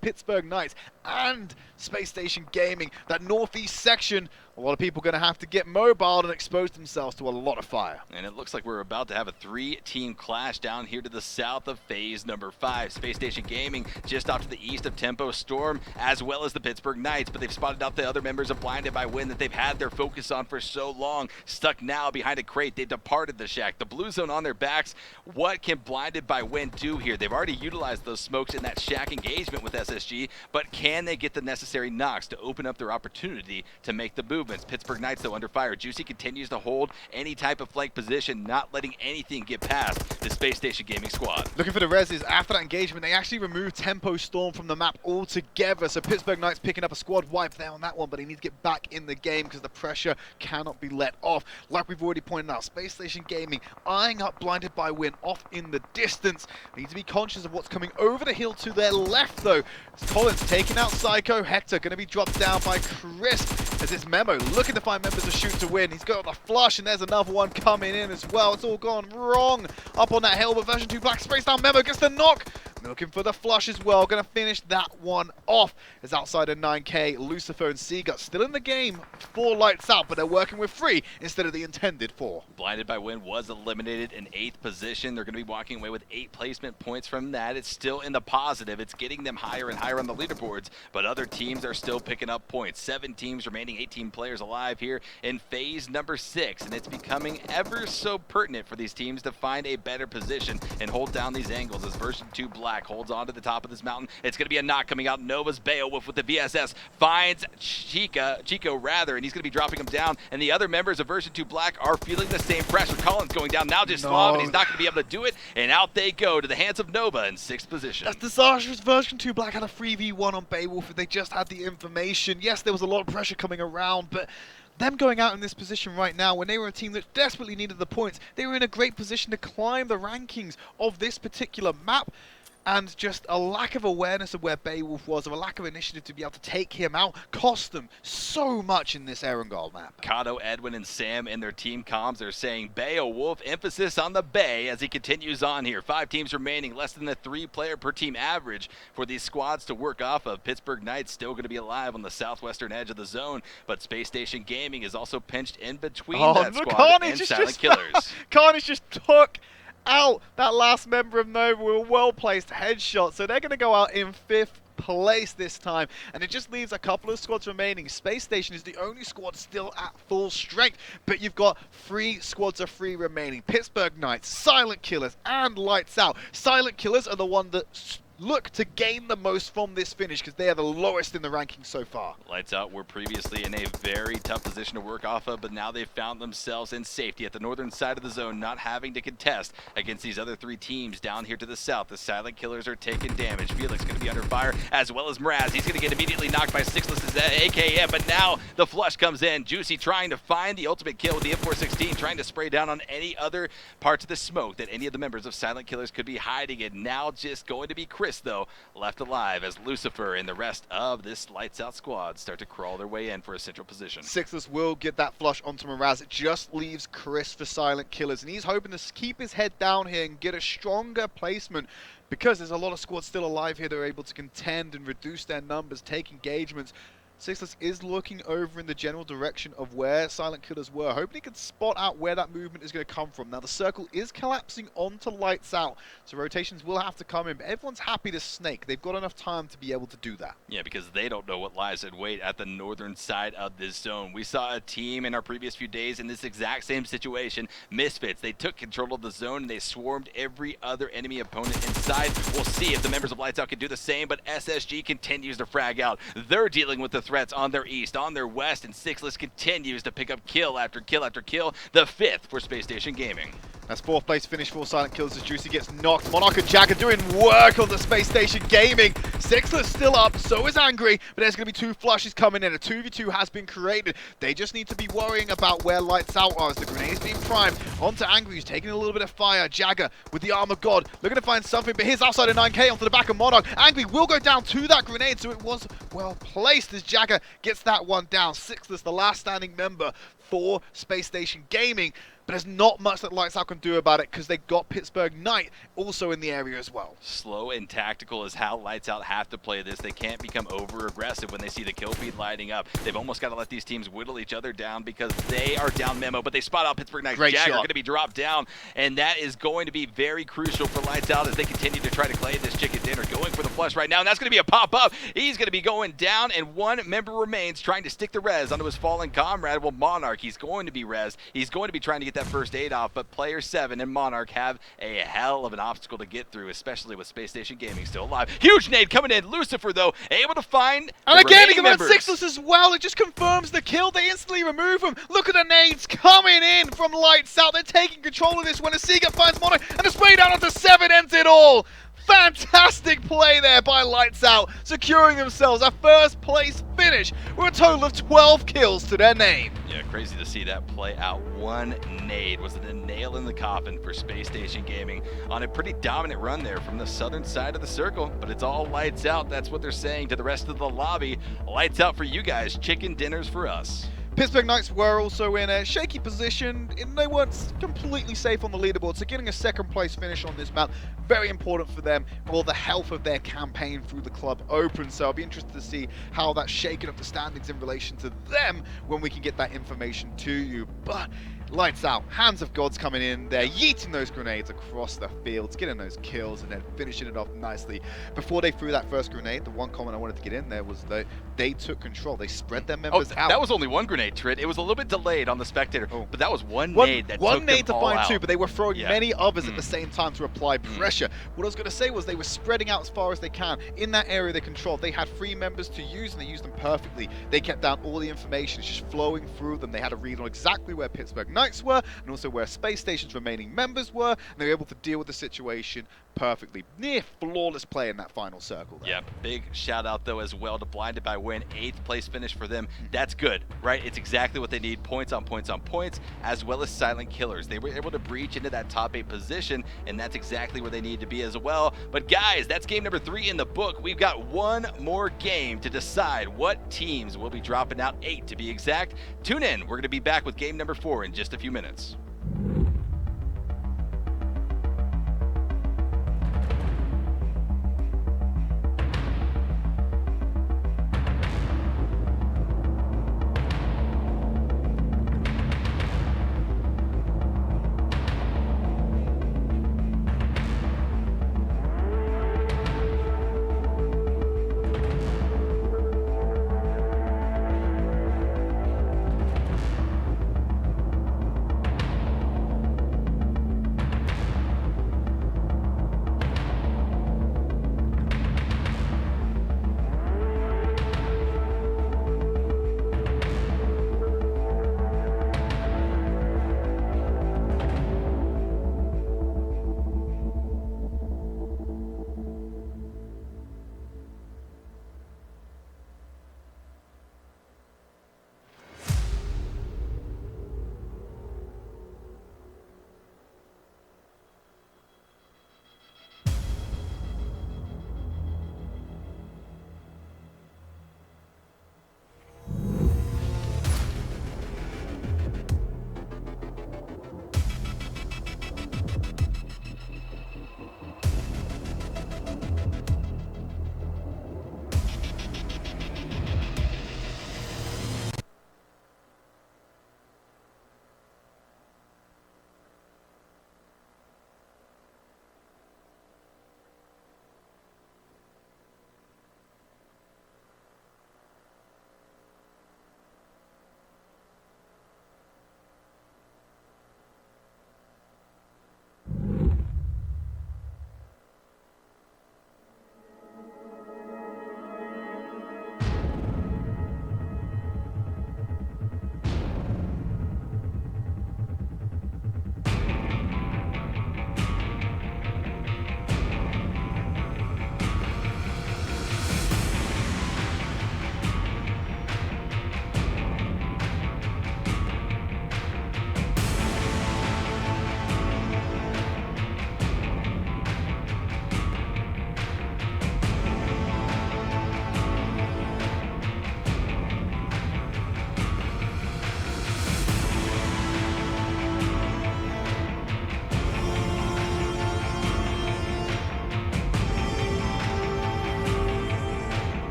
Pittsburgh Knights and Space Station Gaming. That northeast section, a lot of people are going to have to get mobile and expose themselves to a lot of fire. And it looks like we're about to have a 3-team clash down here to the south of phase number 5. Space Station Gaming just off to the east of Tempo Storm, as well as the Pittsburgh Knights, but they've spotted out the other members of BlindedByWin that they've had their focus on for so long. Stuck now behind a crate. They've departed the shack. The blue zone on their backs. What can BlindedByWin do here? They've already utilized those smokes in that shack engagement with SSG, but can they get the necessary knocks to open up their opportunity to make the movements? Pittsburgh Knights, though, under fire. Juicy continues to hold any type of flank position, not letting anything get past the Space Station Gaming squad. Looking for the reses. After that engagement, they actually removed Tempo Storm from the map altogether. So Pittsburgh Knights picking up a squad wipe there on that one, but he needs to get back in the game because the pressure cannot be let off. Like we've already pointed out, Space Station Gaming eyeing up BlindedByWin off in the distance. They need to be conscious of what's coming over the hill to their left, though. Collins taking out Psycho. Hector going to be dropped down by Chris as it's Memo looking to find members of Shoot to Win. He's got the flush, and there's another one coming in as well. It's all gone wrong up on that hill, but version 2 Black Space down. Memo gets the knock. Looking for the flush as well. Going to finish that one off. As outside of 9K, Lucifer and Seagut still in the game for Lights Out, but they're working with 3 instead of the intended 4. BlindedByWin was eliminated in 8th position. They're going to be walking away with 8 placement points from that. It's still in the positive. It's getting them higher and higher on the leaderboards, but other teams are still picking up points. 7 teams remaining, 18 players alive here in phase number 6, and it's becoming ever so pertinent for these teams to find a better position and hold down these angles as version 2 Black holds on to the top of this mountain. It's going to be a knock coming out. Nova's Beowulf with the VSS finds Chico, and he's going to be dropping him down, and the other members of version 2 Black are feeling the same pressure. Collins going down now, just Suave, and he's not going to be able to do it, and out they go to the hands of Nova in 6th position. That's disastrous. Version 2 Black had a 3v1 on Beowulf if they just had the information. Yes, there was a lot of pressure coming around, but them going out in this position right now, when they were a team that desperately needed the points, they were in a great position to climb the rankings of this particular map. And just a lack of awareness of where Beowulf was, or a lack of initiative to be able to take him out, cost them so much in this Erangel map. Kato, Edwin, and Sam in their team comms are saying Beowulf, emphasis on the Bay as he continues on here. 5 teams remaining, less than the 3-player per team average for these squads to work off of. Pittsburgh Knights still going to be alive on the southwestern edge of the zone, but Space Station Gaming is also pinched in between that squad and Silent Killers. Carnage just took out that last member of Nova with a well-placed headshot, so they're going to go out in 5th place this time, and it just leaves a couple of squads remaining. Space Station is the only squad still at full strength, but you've got 3 squads of 3 remaining. Pittsburgh Knights, Silent Killers, and Lights Out. Silent Killers are the one that look to gain the most from this finish because they are the lowest in the rankings so far. Lights Out were previously in a very tough position to work off of, but now they've found themselves in safety at the northern side of the zone, not having to contest against these other 3 teams down here to the south. The Silent Killers are taking damage. Felix going to be under fire, as well as Mraz. He's going to get immediately knocked by Sixless's AKM, but now the flush comes in. Juicy trying to find the ultimate kill with the M416, trying to spray down on any other parts of the smoke that any of the members of Silent Killers could be hiding in. Now just going to be Chris, though, left alive as Lucifer and the rest of this Lights Out squad start to crawl their way in for a central position. Sixless will get that flush onto Mraz. It just leaves Chris for Silent Killers, and he's hoping to keep his head down here and get a stronger placement because there's a lot of squads still alive here that are able to contend and reduce their numbers, take engagements. Sixless is looking over in the general direction of where Silent Killers were, hoping he can spot out where that movement is going to come from. Now, the circle is collapsing onto Lights Out, so rotations will have to come in, but everyone's happy to snake. They've got enough time to be able to do that. Yeah, because they don't know what lies in wait at the northern side of this zone. We saw a team in our previous few days in this exact same situation. Misfits, they took control of the zone and they swarmed every other enemy opponent inside. We'll see if the members of Lights Out can do the same, but SSG continues to frag out. They're dealing with the threats on their east, on their west, and Sixless continues to pick up kill after kill after kill, the 5th for Space Station Gaming. That's 4th place finish for Silent Killers as Juicy gets knocked. Monarch and Jagger doing work on the Space Station Gaming. Sixless still up, so is Angry, but there's going to be 2 flushes coming in. A 2v2 has been created. They just need to be worrying about where Lights Out are as the grenade is being primed. Onto Angry, who's taking a little bit of fire. Jagger with the Arm of God, looking to find something, but here's outside of 9K onto the back of Monarch. Angry will go down to that grenade, so it was well placed as Jagger gets that one down. Sixless, the last standing member for Space Station Gaming. but there's not much that Lights Out can do about it because they got Pittsburgh Knight also in the area as well. Slow and tactical is how Lights Out have to play this. They can't become over-aggressive when they see the kill feed lighting up. They've almost got to let these teams whittle each other down because they are down memo, but they spot out Pittsburgh Knights. Jagger going to be dropped down, and that is going to be very crucial for Lights Out as they continue to try to claim this chicken dinner. Going for the flush right now, and that's going to be a pop-up. He's going to be going down, and one member remains trying to stick the res onto his fallen comrade. Well, Monarch, he's going to be res. He's going to be trying to get that first aid off, but Player 7 and Monarch have a hell of an obstacle to get through, especially with Spacestation Gaming still alive. Huge nade coming in. Lucifer, though, able to find and the again, he got members. Sixless as well. It just confirms the kill. They instantly remove him. Look at the nades coming in from Lights Out. They're taking control of this when Asiga finds Monarch, and the spray down onto 7 ends it all. Fantastic play there by Lights Out, securing themselves a first place finish with a total of 12 kills to their name. Yeah, crazy to see that play out. One nade was the nail in the coffin for Spacestation Gaming on a pretty dominant run there from the southern side of the circle, but it's all Lights Out. That's what they're saying to the rest of the lobby. Lights out for you guys, chicken dinners for us. Pittsburgh Knights were also in a shaky position. They weren't completely safe on the leaderboard, so getting a second place finish on this map, very important for them, for the health of their campaign through the club open. So I'll be interested to see how that's shaken up the standings in relation to them when we can get that information to you. But Lights Out, Hands of Gods coming in there, yeeting those grenades across the fields, getting those kills, and then finishing it off nicely. Before they threw that first grenade, the one comment I wanted to get in there was that they took control. They spread their members out. That was only one grenade, Trid. It was a little bit delayed on the Spectator, but that was one nade that one took nade them to all find out. two, but they were throwing many others at the same time to apply pressure. What I was going to say was they were spreading out as far as they can in that area they controlled. They had 3 members to use, and they used them perfectly. They kept down all the information, it's just flowing through them. They had a read on exactly where Pittsburgh Knights were, and also where Space Station's remaining members were, and they were able to deal with the situation perfectly. Near flawless play in that final circle there. Yep, big shout out though as well to BlindedByWin, 8th place finish for them. That's good, right? It's exactly what they need, points on points on points, as well as silent killers. They were able to breach into that top 8 position, and that's exactly where they need to be as well. But guys, that's game number 3 in the book. We've got one more game to decide what teams will be dropping out, 8 to be exact. Tune in, we're gonna be back with game number 4 in just a few minutes.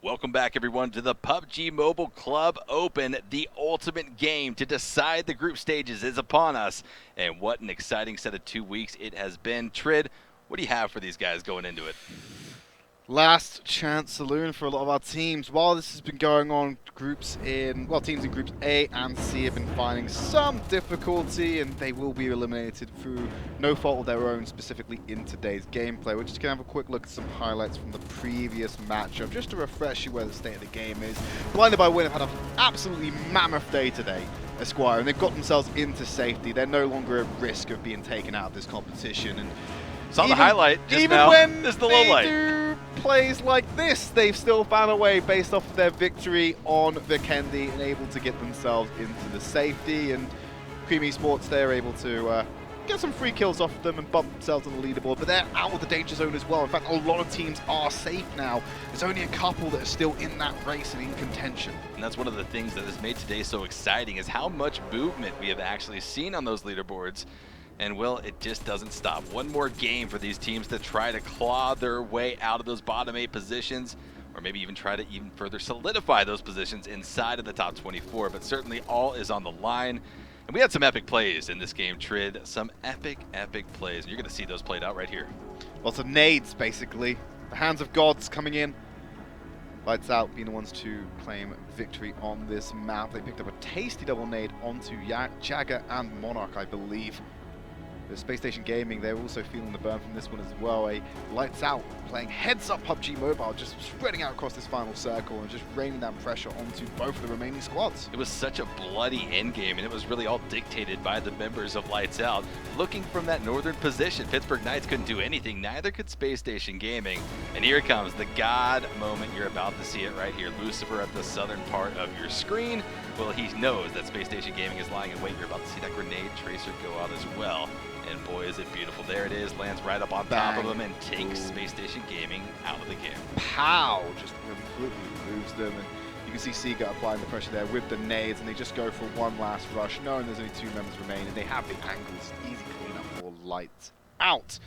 Welcome back, everyone, to the PUBG Mobile Club Open. The ultimate game to decide the group stages is upon us. And what an exciting set of 2 weeks it has been. Trid, what do you have for these guys going into it? Last chance saloon for a lot of our teams. While this has been going on, teams in groups A and C have been finding some difficulty, and they will be eliminated through no fault of their own, specifically in today's gameplay. We're just going to have a quick look at some highlights from the previous matchup, just to refresh you where the state of the game is. BlindedByWin have had an absolutely mammoth day today, Esquire, and they've got themselves into safety. They're no longer at risk of being taken out of this competition. And saw the highlight just even now. When this is the low light. Do plays like this, they've still found a way based off of their victory on Vikendi and able to get themselves into the safety. And Esports, they're able to get some free kills off of them and bump themselves on the leaderboard, but they're out of the danger zone as well. In fact, a lot of teams are safe now. There's only a couple that are still in that race and in contention. And that's one of the things that has made today so exciting, is how much movement we have actually seen on those leaderboards. And, well, it just doesn't stop. One more game for these teams to try to claw their way out of those bottom 8 positions, or maybe even try to even further solidify those positions inside of the top 24. But certainly all is on the line. And we had some epic plays in this game, Trid. Some epic plays. And you're going to see those played out right here. Lots of nades, basically. The hands of gods coming in. Lights Out being the ones to claim victory on this map. They picked up a tasty double nade onto Jagger and Monarch, I believe. The Spacestation Gaming, they're also feeling the burn from this one as well. A Lights Out playing heads up PUBG Mobile, just spreading out across this final circle and just raining that pressure onto both of the remaining squads. It was such a bloody endgame, and it was really all dictated by the members of Lights Out. Looking from that northern position, Pittsburgh Knights couldn't do anything, neither could Spacestation Gaming. And here comes the God moment. You're about to see it right here. Lucifer at the southern part of your screen. Well, he knows that Spacestation Gaming is lying in wait. You're about to see that grenade tracer go out as well. And boy, is it beautiful. There it is, lands right up on top of them and takes Spacestation Gaming out of the game. Pow! Just completely moves them. And you can see Sega applying the pressure there with the nades, and they just go for one last rush, knowing there's only 2 members remaining. They have the angles, easy cleanup for Lights Out.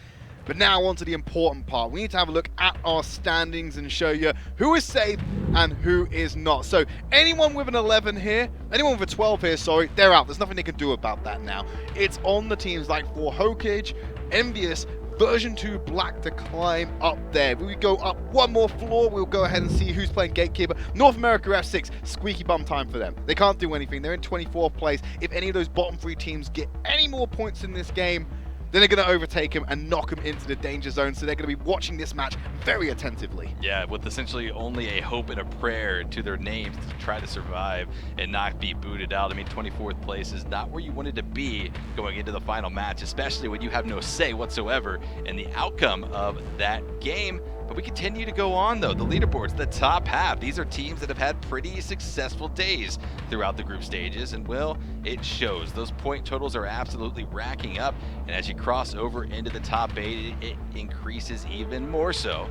But now on to the important part. We need to have a look at our standings and show you who is safe and who is not. So anyone with an 11 here, anyone with a 12 here, sorry, they're out. There's nothing they can do about that now. It's on the teams like for HOKAGE, NVUS, version 2 Black to climb up there. We go up one more floor, we'll go ahead and see who's playing Gatekeeper. NorthAmerica F6, squeaky bum time for them. They can't do anything. They're in 24th place. If any of those bottom 3 teams get any more points in this game, then they're going to overtake him and knock him into the danger zone, so they're going to be watching this match very attentively. Yeah, with essentially only a hope and a prayer to their names to try to survive and not be booted out. I mean, 24th place is not where you wanted to be going into the final match, especially when you have no say whatsoever in the outcome of that game. But we continue to go on, though. The leaderboards, the top half, these are teams that have had pretty successful days throughout the group stages, and, well, it shows. Those point totals are absolutely racking up, and as you cross over into the top 8, it increases even more so.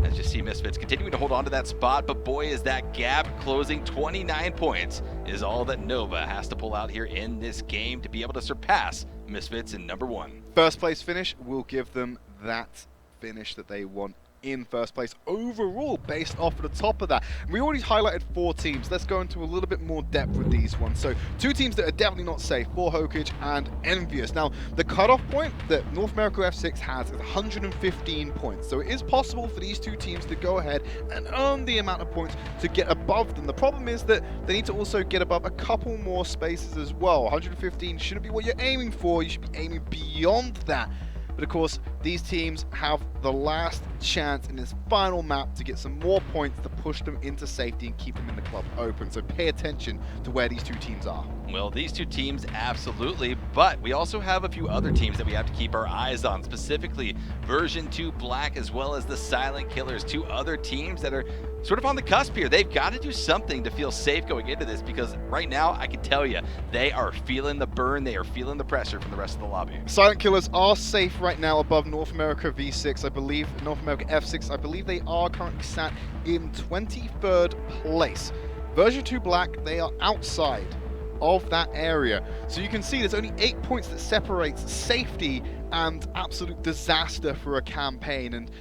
As you see Misfits continuing to hold on to that spot, but boy, is that gap closing. 29 points is all that Nova has to pull out here in this game to be able to surpass Misfits in number 1. First place finish will give them that finish that they want in first place overall based off of the top of that. We already highlighted 4 teams. Let's go into a little bit more depth with these ones. So 2 teams that are definitely not safe, for HOKAGE and NVUS. Now, the cutoff point that NorthAmerica F6 has is 115 points. So it is possible for these 2 teams to go ahead and earn the amount of points to get above them. The problem is that they need to also get above a couple more spaces as well. 115 shouldn't be what you're aiming for. You should be aiming beyond that. But of course, these teams have the last chance in this final map to get some more points to push them into safety and keep them in the club open. So pay attention to where these 2 teams are. Well, these 2 teams, absolutely. But we also have a few other teams that we have to keep our eyes on, specifically version 2 Black as well as the Silent Killers. 2 other teams that are sort of on the cusp here. They've got to do something to feel safe going into this, because right now, I can tell you, they are feeling the burn. They are feeling the pressure from the rest of the lobby. Silent Killers are safe right now above NorthAmerica V6, I believe. NorthAmerica F6, I believe they are currently sat in 23rd place. Version 2 Black, they are outside of that area. So you can see there's only 8 points that separates safety and absolute disaster for a campaign. And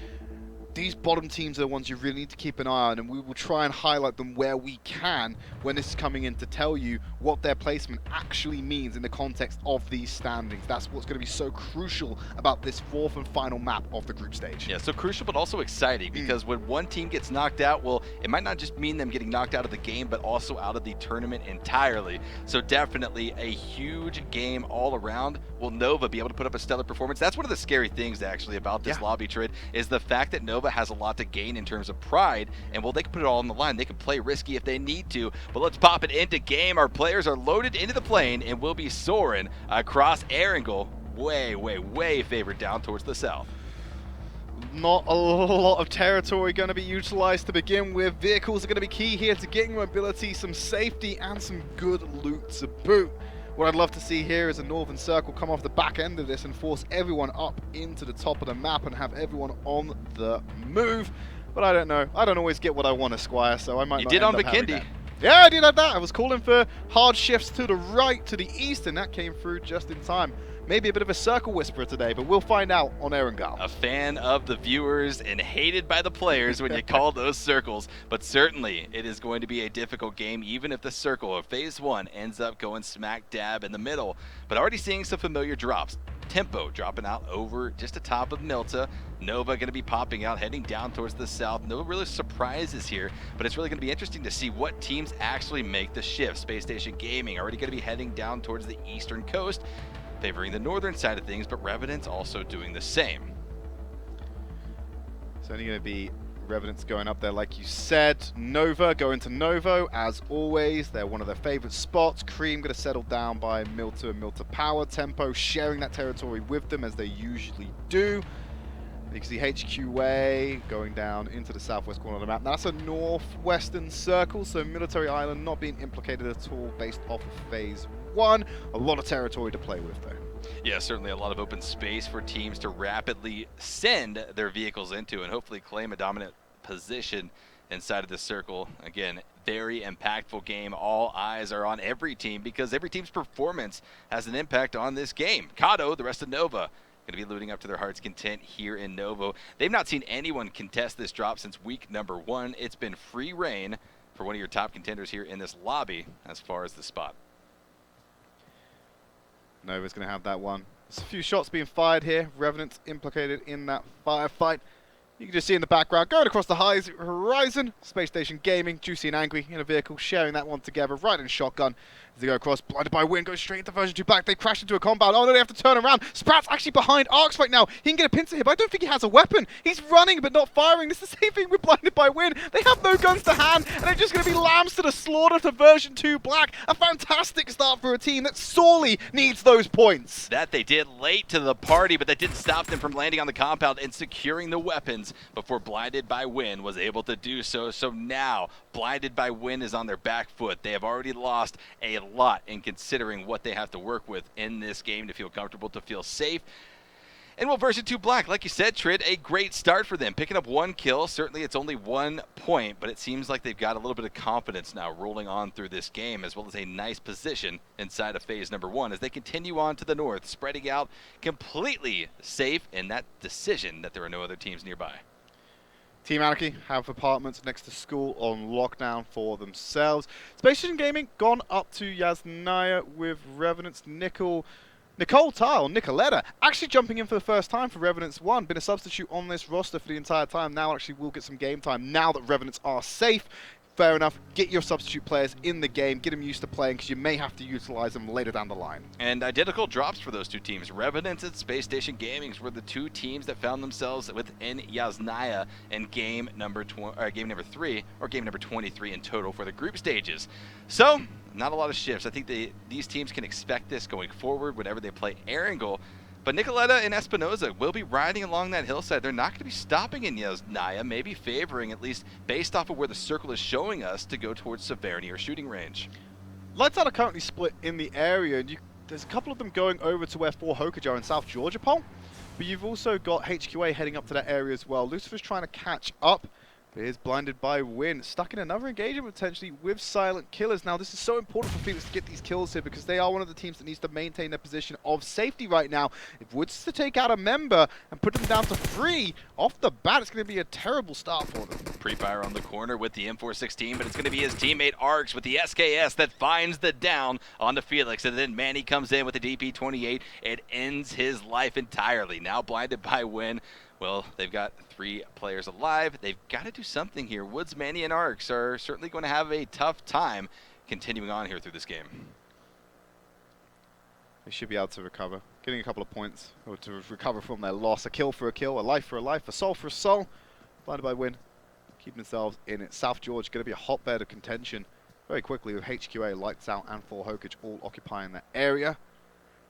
these bottom teams are the ones you really need to keep an eye on, and we will try and highlight them where we can when this is coming in to tell you what their placement actually means in the context of these standings. That's what's going to be so crucial about this fourth and final map of the group stage. Yeah, so crucial but also exciting, because when one team gets knocked out, well, it might not just mean them getting knocked out of the game, but also out of the tournament entirely. So definitely a huge game all around. Will Nova be able to put up a stellar performance? That's one of the scary things actually about this lobby trade, is the fact that Nova has a lot to gain in terms of pride, and well, they can put it all on the line. They can play risky if they need to, but let's pop it into game. Our players are loaded into the plane and will be soaring across Erangel, way favored down towards the south. Not a lot of territory going to be utilized to begin with. Vehicles are going to be key here to getting mobility, some safety, and some good loot to boot. What I'd love to see here is a Northern Circle come off the back end of this and force everyone up into the top of the map and have everyone on the move. But I don't know. I don't always get what I want, Esquire, so I might You not did end on up having Vikendi. that. Yeah, I did have that. I was calling for hard shifts to the right, to the east, and that came through just in time. Maybe a bit of a circle whisperer today, but we'll find out on Erangel. A fan of the viewers and hated by the players when you call those circles, but certainly it is going to be a difficult game, even if the circle of phase 1 ends up going smack dab in the middle. But already seeing some familiar drops. Tempo dropping out over just atop of Milta. Nova going to be popping out, heading down towards the south. No really surprises here, but it's really going to be interesting to see what teams actually make the shift. Spacestation Gaming already going to be heading down towards the eastern coast, favoring the northern side of things, but Revenants also doing the same. It's only going to be Revenants going up there, like you said. Nova going to Novo, as always. They're one of their favorite spots. Cream going to settle down by Milta and Milta Power. Tempo sharing that territory with them, as they usually do. You can see HQA going down into the southwest corner of the map. Now, that's a northwestern circle, so Military Island not being implicated at all based off of phase 1. A lot of territory to play with, though. Yeah, certainly a lot of open space for teams to rapidly send their vehicles into and hopefully claim a dominant position inside of this circle. Again, very impactful game. All eyes are on every team because every team's performance has an impact on this game. Kato, the rest of Nova, going to be looting up to their heart's content here in Novo. They've not seen anyone contest this drop since week number 1. It's been free reign for one of your top contenders here in this lobby as far as the spot. Nova's going to have that one. There's a few shots being fired here. Revenants implicated in that firefight. You can just see in the background, going across the horizon, Space Station Gaming, Juicy and Angry in a vehicle, sharing that one together, right in shotgun. As they go across, BlindedByWin goes straight into version 2 black. They crash into a compound. Oh no, they have to turn around. Sprat's actually behind Arcs right now. He can get a pincer here, but I don't think he has a weapon. He's running, but not firing. This is the same thing with BlindedByWin. They have no guns to hand, and they're just going to be lambs to the slaughter to version 2 black. A fantastic start for a team that sorely needs those points. That they did late to the party, but that didn't stop them from landing on the compound and securing the weapons before BlindedByWin was able to do so. So now, BlindedByWin is on their back foot. They have already lost a lot in considering what they have to work with in this game to feel comfortable, to feel safe. And well, version 2 black, like you said, Trid, a great start for them. Picking up 1 kill, certainly it's only 1 point, but it seems like they've got a little bit of confidence now rolling on through this game, as well as a nice position inside of phase number 1 as they continue on to the north, spreading out completely safe in that decision that there are no other teams nearby. Team Anarchy have apartments next to school on lockdown for themselves. Spacestation Gaming gone up to Yasnaya with Revenants. Nicole Tile, Nicoletta, actually jumping in for the first time for Revenants 1. Been a substitute on this roster for the entire time. Now actually will get some game time now that Revenants are safe. Fair enough, get your substitute players in the game, get them used to playing, because you may have to utilize them later down the line. And identical drops for those two teams. Revenants and Space Station Gaming were the two teams that found themselves within Yasnaya in game number 3, or game number 23 in total for the group stages. So, not a lot of shifts. I think these teams can expect this going forward whenever they play Erangel. But Nicoletta and Espinoza will be riding along that hillside. They're not going to be stopping in Yasnaya, maybe favoring, at least based off of where the circle is showing us, to go towards Severity or shooting range. Lights Out are currently split in the area, and there's a couple of them going over to where 4 HOKAGE are in South Georgia, Paul. But you've also got HQA heading up to that area as well. Lucifer's trying to catch up Here's BlindedByWin, stuck in another engagement potentially with Silent Killers. Now, this is so important for Phoenix to get these kills here because they are one of the teams that needs to maintain their position of safety right now. If Woods to take out a member and put them down to 3 off the bat, it's going to be a terrible start for them. Pre-fire on the corner with the M416, but it's going to be his teammate Arcs with the SKS that finds the down onto Felix, and then Manny comes in with the DP28. It ends his life entirely. Now BlindedByWin. Well, they've got 3 players alive. They've got to do something here. Woods, Manny, and Arcs are certainly going to have a tough time continuing on here through this game. They should be able to recover, getting a couple of points, or to recover from their loss. A kill for a kill, a life for a life, a soul for a soul. BlindedByWin, keeping themselves in it. South George going to be a hotbed of contention very quickly with HQA, Lights Out, and 4 HOKAGE all occupying that area.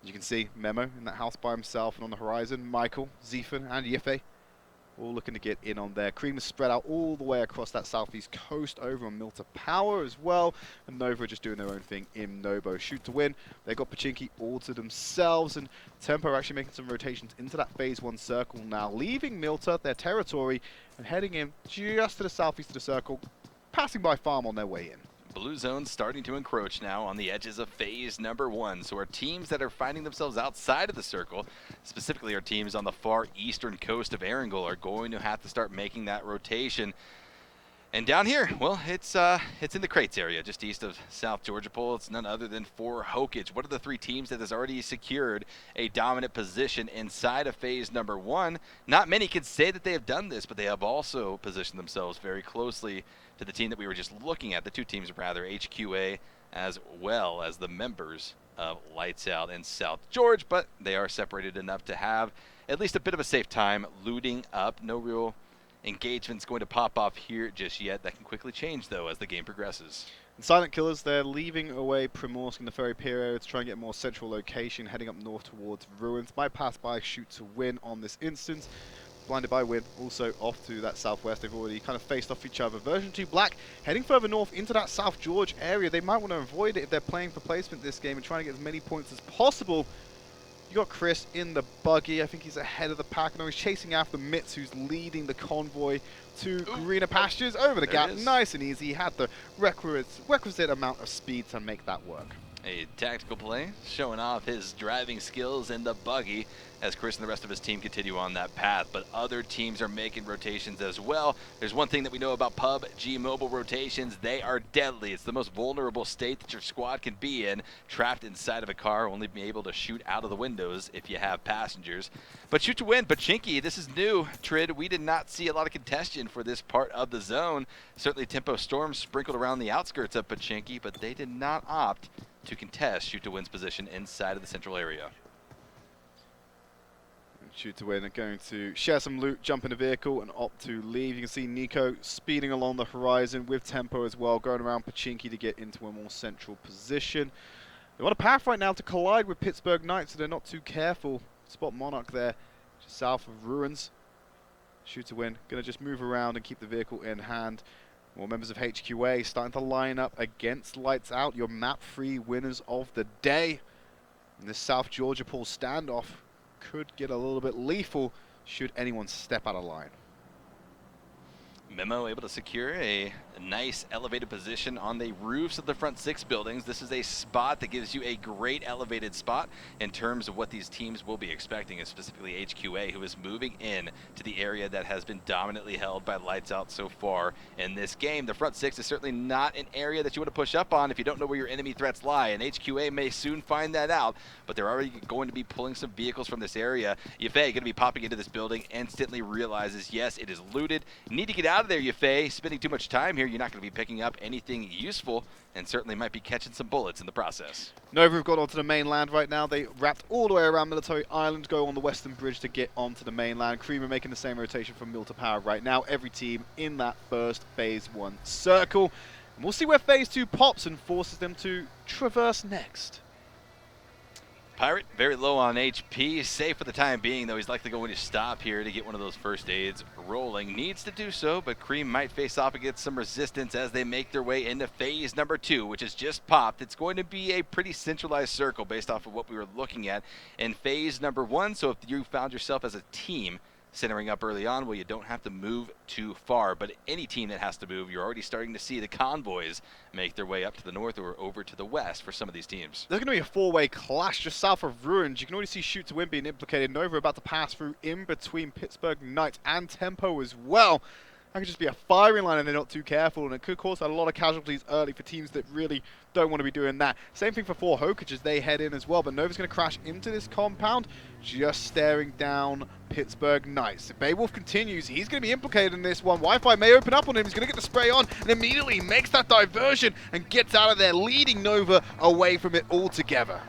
As you can see, Memo in that house by himself, and on the horizon, Michael, Zephan, and Yife all looking to get in on there. Cream is spread out all the way across that southeast coast over on Milta Power as well, and Nova are just doing their own thing in Nobo. Shoot to win. They got Pachinki all to themselves, and Tempo are actually making some rotations into that phase 1 circle now, leaving Milta, their territory, and heading in just to the southeast of the circle, passing by Farm on their way in. Blue zone starting to encroach now on the edges of phase number 1. So our teams that are finding themselves outside of the circle, specifically our teams on the far eastern coast of Erangel, are going to have to start making that rotation. And down here, well, it's in the crates area, just east of South Georgia Pole. It's none other than 4 HOKAGE. One of the 3 teams that has already secured a dominant position inside of phase number 1. Not many can say that they have done this, but they have also positioned themselves very closely to the team that we were just looking at, the 2 teams rather, HQA as well as the members of Lights Out and South George, but they are separated enough to have at least a bit of a safe time looting up. No real engagement's going to pop off here just yet. That can quickly change, though, as the game progresses. And Silent Killers, they're leaving away Primorsk in the Ferry Pier area to try and get a more central location, heading up north towards Ruins. Might pass by Shoot to Win on this instance. BlindedByWin also off to that southwest. They've already kind of faced off each other. Version 2 Black heading further north into that South George area. They might want to avoid it if they're playing for placement this game and trying to get as many points as possible. You got Chris in the buggy. I think he's ahead of the pack. And he's chasing after Mitz, who's leading the convoy to greener pastures over the gap. Nice and easy. He had the requisite amount of speed to make that work. A tactical play, showing off his driving skills in the buggy as Chris and the rest of his team continue on that path. But other teams are making rotations as well. There's one thing that we know about PUBG mobile rotations. They are deadly. It's the most vulnerable state that your squad can be in, trapped inside of a car, only being able to shoot out of the windows if you have passengers. But Shoot to Win, Pachinki, this is new. Trid, we did not see a lot of contention for this part of the zone. Certainly Tempo Storm sprinkled around the outskirts of Pachinki, but they did not opt to contest Shoot to Win's position inside of the central area. Shoot to Win are going to share some loot, jump in the vehicle, and opt to leave. You can see Nico speeding along the horizon with Tempo as well, going around Pachinki to get into a more central position. They want a path right now to collide with Pittsburgh Knights, so they're not too careful. Spot Monarch there, just south of Ruins. Shoot to Win, going to just move around and keep the vehicle in hand. More members of HQA starting to line up against Lights Out, your map-free winners of the day. And this South Georgia Pool standoff could get a little bit lethal should anyone step out of line. Memo able to secure a nice elevated position on the roofs of the front 6 buildings. This is a spot that gives you a great elevated spot in terms of what these teams will be expecting, and specifically HQA, who is moving in to the area that has been dominantly held by Lights Out so far in this game. The front 6 is certainly not an area that you want to push up on if you don't know where your enemy threats lie, and HQA may soon find that out, but they're already going to be pulling some vehicles from this area. Yafei going to be popping into this building, instantly realizes, yes, it is looted. You need to get out of there, Yafei. Spending too much time here, you're not going to be picking up anything useful, and certainly might be catching some bullets in the process. Nova have got onto the mainland right now. They wrapped all the way around Military Island, go on the western bridge to get onto the mainland. Cream are making the same rotation from Milta Power right now. Every team in that first phase 1 circle. And we'll see where phase 2 pops and forces them to traverse next. Pirate, very low on HP, safe for the time being, though he's likely going to stop here to get one of those first aids rolling. Needs to do so, but Cream might face off against some resistance as they make their way into phase number 2, which has just popped. It's going to be a pretty centralized circle based off of what we were looking at in phase number 1, so if you found yourself as a team centering up early on, well, you don't have to move too far. But any team that has to move, you're already starting to see the convoys make their way up to the north or over to the west for some of these teams. There's going to be a four-way clash just south of Ruins. You can already see Shoot to Win being implicated. Nova about to pass through in between Pittsburgh Knights and Tempo as well. That could just be a firing line and they're not too careful, and it could cause a lot of casualties early for teams that really don't want to be doing that. Same thing for 4 HOKAGE as they head in as well, but Nova's going to crash into this compound, just staring down Pittsburgh Knights. So Beowulf continues. He's going to be implicated in this one. Wi-Fi may open up on him. He's going to get the spray on and immediately makes that diversion and gets out of there, leading Nova away from it altogether.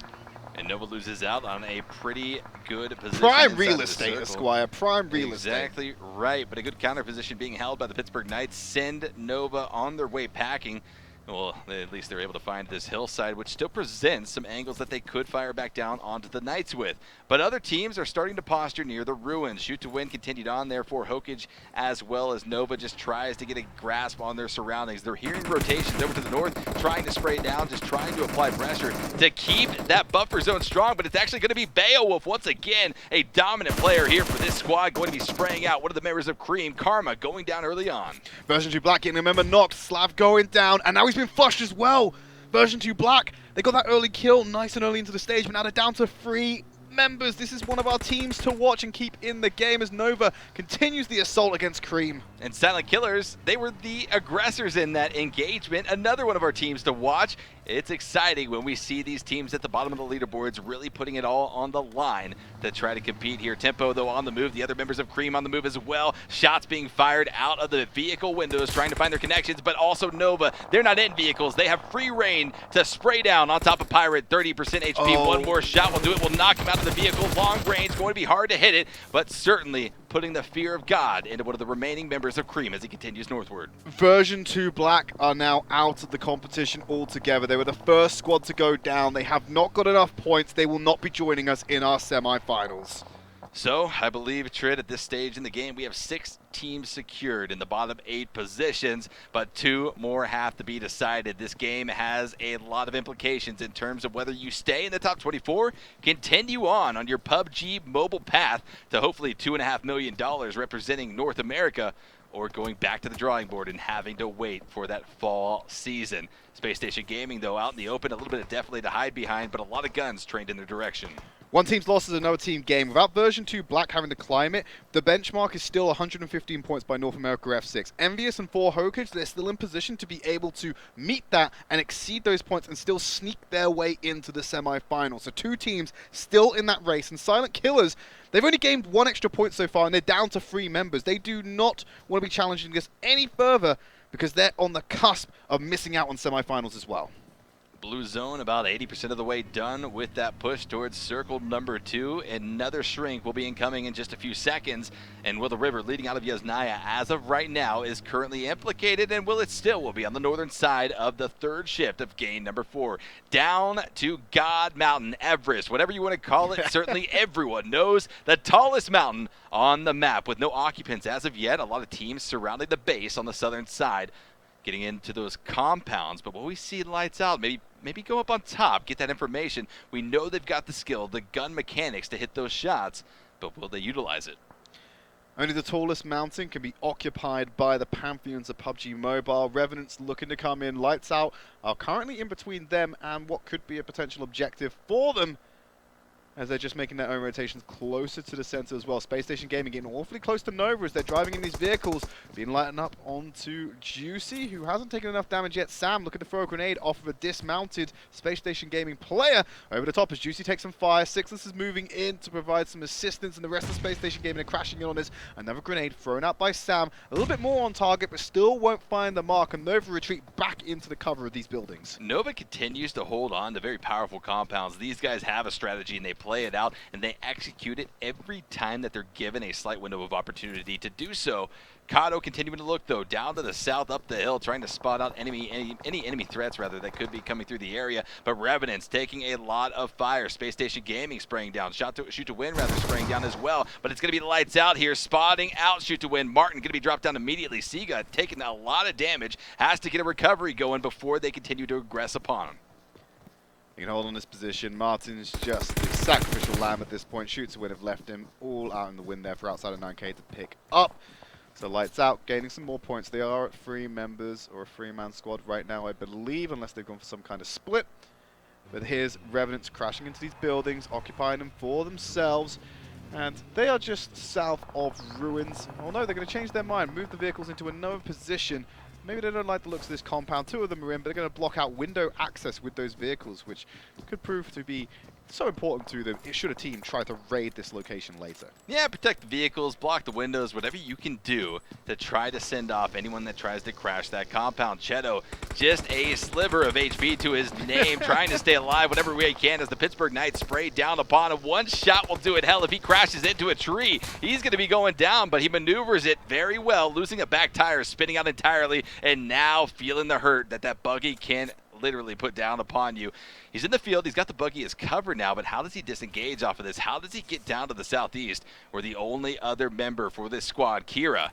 And Nova loses out on a pretty good position. Prime real estate, Esquire. Prime real estate. Exactly right, but a good counter position being held by the Pittsburgh Knights send Nova on their way packing. Well, at least they're able to find this hillside, which still presents some angles that they could fire back down onto the Knights with. But other teams are starting to posture near the ruins. Shoot to Win continued on there for HOKAGE, as well as Nova just tries to get a grasp on their surroundings. They're hearing rotations over to the north, trying to spray down, just trying to apply pressure to keep that buffer zone strong, but it's actually going to be Beowulf once again, a dominant player here for this squad, going to be spraying out one of the members of Cream, Karma, going down early on. Version 2 Black getting a member knocked, Slav going down, and now he's been flushed as well. Version 2 Black, they got that early kill nice and early into the stage, but now they're down to 3 members. This is one of our teams to watch and keep in the game as Nova continues the assault against Cream. And Silent Killers, they were the aggressors in that engagement. Another one of our teams to watch. It's exciting when we see these teams at the bottom of the leaderboards really putting it all on the line to try to compete here. Tempo, though, on the move. The other members of Cream on the move as well. Shots being fired out of the vehicle windows, trying to find their connections, but also Nova. They're not in vehicles. They have free reign to spray down on top of Pirate. 30% HP. Oh. One more shot will do it. Will knock him out of the vehicle. Long range, going to be hard to hit it, but certainly putting the fear of God into one of the remaining members of Cream as he continues northward. Version 2 Black are now out of the competition altogether. They were the first squad to go down. They have not got enough points. They will not be joining us in our semifinals. So, I believe, Trid, at this stage in the game, we have 6 teams secured in the bottom 8 positions, but 2 more have to be decided. This game has a lot of implications in terms of whether you stay in the top 24, continue on your PUBG mobile path to hopefully $2.5 million representing North America, or going back to the drawing board and having to wait for that fall season. Spacestation Gaming, though, out in the open, a little bit of definitely to hide behind, but a lot of guns trained in their direction. One team's loss is another team gain. Without version 2 Black having to climb it, the benchmark is still 115 points by NorthAmerica F6. NVUS and 4 HOKAGE, they're still in position to be able to meet that and exceed those points and still sneak their way into the semifinals. So 2 teams still in that race. And Silent Killers, they've only gained 1 extra point so far and they're down to 3 members. They do not want to be challenging this any further because they're on the cusp of missing out on semifinals as well. Blue zone about 80% of the way done with that push towards circle number 2. Another shrink will be incoming in just a few seconds. And Will the River leading out of Yasnaya as of right now is currently implicated, and Will it still will be on the northern side of the 3rd shift of game number 4. Down to God Mountain, Everest, whatever you want to call it. Certainly everyone knows the tallest mountain on the map with no occupants as of yet. A lot of teams surrounding the base on the southern side, getting into those compounds. But will we see lights out? Maybe go up on top, get that information. We know they've got the skill, the gun mechanics to hit those shots, but will they utilize it? Only the tallest mountain can be occupied by the Pantheons of PUBG Mobile. Revenants looking to come in. Lights Out are currently in between them and what could be a potential objective for them, as they're just making their own rotations closer to the center as well. Spacestation Gaming getting awfully close to Nova as they're driving in these vehicles, being lightened up onto Juicy, who hasn't taken enough damage yet. Sam looking to throw a grenade off of a dismounted Spacestation Gaming player over the top as Juicy takes some fire. Sixless is moving in to provide some assistance, and the rest of Spacestation Gaming are crashing in on this. Another grenade thrown out by Sam, a little bit more on target, but still won't find the mark, and Nova retreat back into the cover of these buildings. Nova continues to hold on to very powerful compounds. These guys have a strategy, and they play it out, and they execute it every time that they're given a slight window of opportunity to do so. Kato continuing to look, though, down to the south, up the hill, trying to spot out any enemy threats, rather, that could be coming through the area. But Revenants taking a lot of fire. Space Station Gaming spraying down. Shoot to Win, rather, spraying down as well. But it's going to be the lights out here. Spotting out Shoot to Win. Martin going to be dropped down immediately. Siga taking a lot of damage. Has to get a recovery going before they continue to aggress upon him. He can hold on this position. Martin's just the sacrificial lamb at this point. Shoots would have left him all out in the wind there for outside of 9K to pick up. So lights out, gaining some more points. They are at 3 members or a 3-man squad right now, I believe, unless they've gone for some kind of split. But here's Revenants crashing into these buildings, occupying them for themselves. And they are just south of ruins. Oh no, they're going to change their mind, move the vehicles into another position. Maybe they don't like the looks of this compound. 2 of them are in, but they're going to block out window access with those vehicles, which could prove to be so important to them should a team try to raid this location later. Yeah, protect the vehicles, block the windows, whatever you can do to try to send off anyone that tries to crash that compound. Cheto, just a sliver of HP to his name, trying to stay alive whatever way he can as the Pittsburgh Knights spray down upon him. One shot will do it. Hell, if he crashes into a tree, he's going to be going down, but he maneuvers it very well, losing a back tire, spinning out entirely, and now feeling the hurt that buggy can literally put down upon you. He's in the field, he's got the buggy as cover now, but how does he disengage off of this? How does he get down to the southeast where the only other member for this squad, Kira,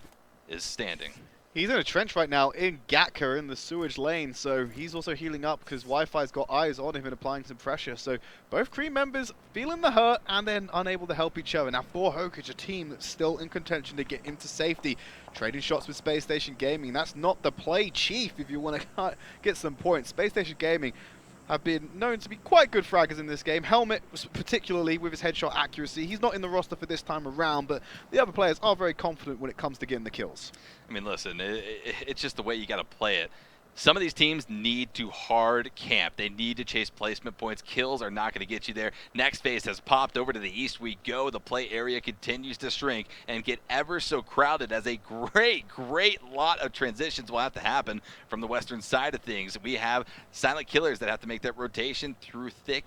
is standing? He's in a trench right now in Gatka in the sewage lane, so he's also healing up because Wi-Fi's got eyes on him and applying some pressure. So both crew members feeling the hurt and then unable to help each other. Now for HOKAGE, a team that's still in contention to get into safety. Trading shots with Spacestation Gaming. That's not the play, Chief, if you want to get some points. Spacestation Gaming have been known to be quite good fraggers in this game. Helmet, particularly with his headshot accuracy. He's not in the roster for this time around, but the other players are very confident when it comes to getting the kills. I mean, listen, it's just the way you got to play it. Some of these teams need to hard camp. They need to chase placement points. Kills are not going to get you there. Next phase has popped over to the east. We go. The play area continues to shrink and get ever so crowded as a great lot of transitions will have to happen from the western side of things. We have silent killers that have to make that rotation through thick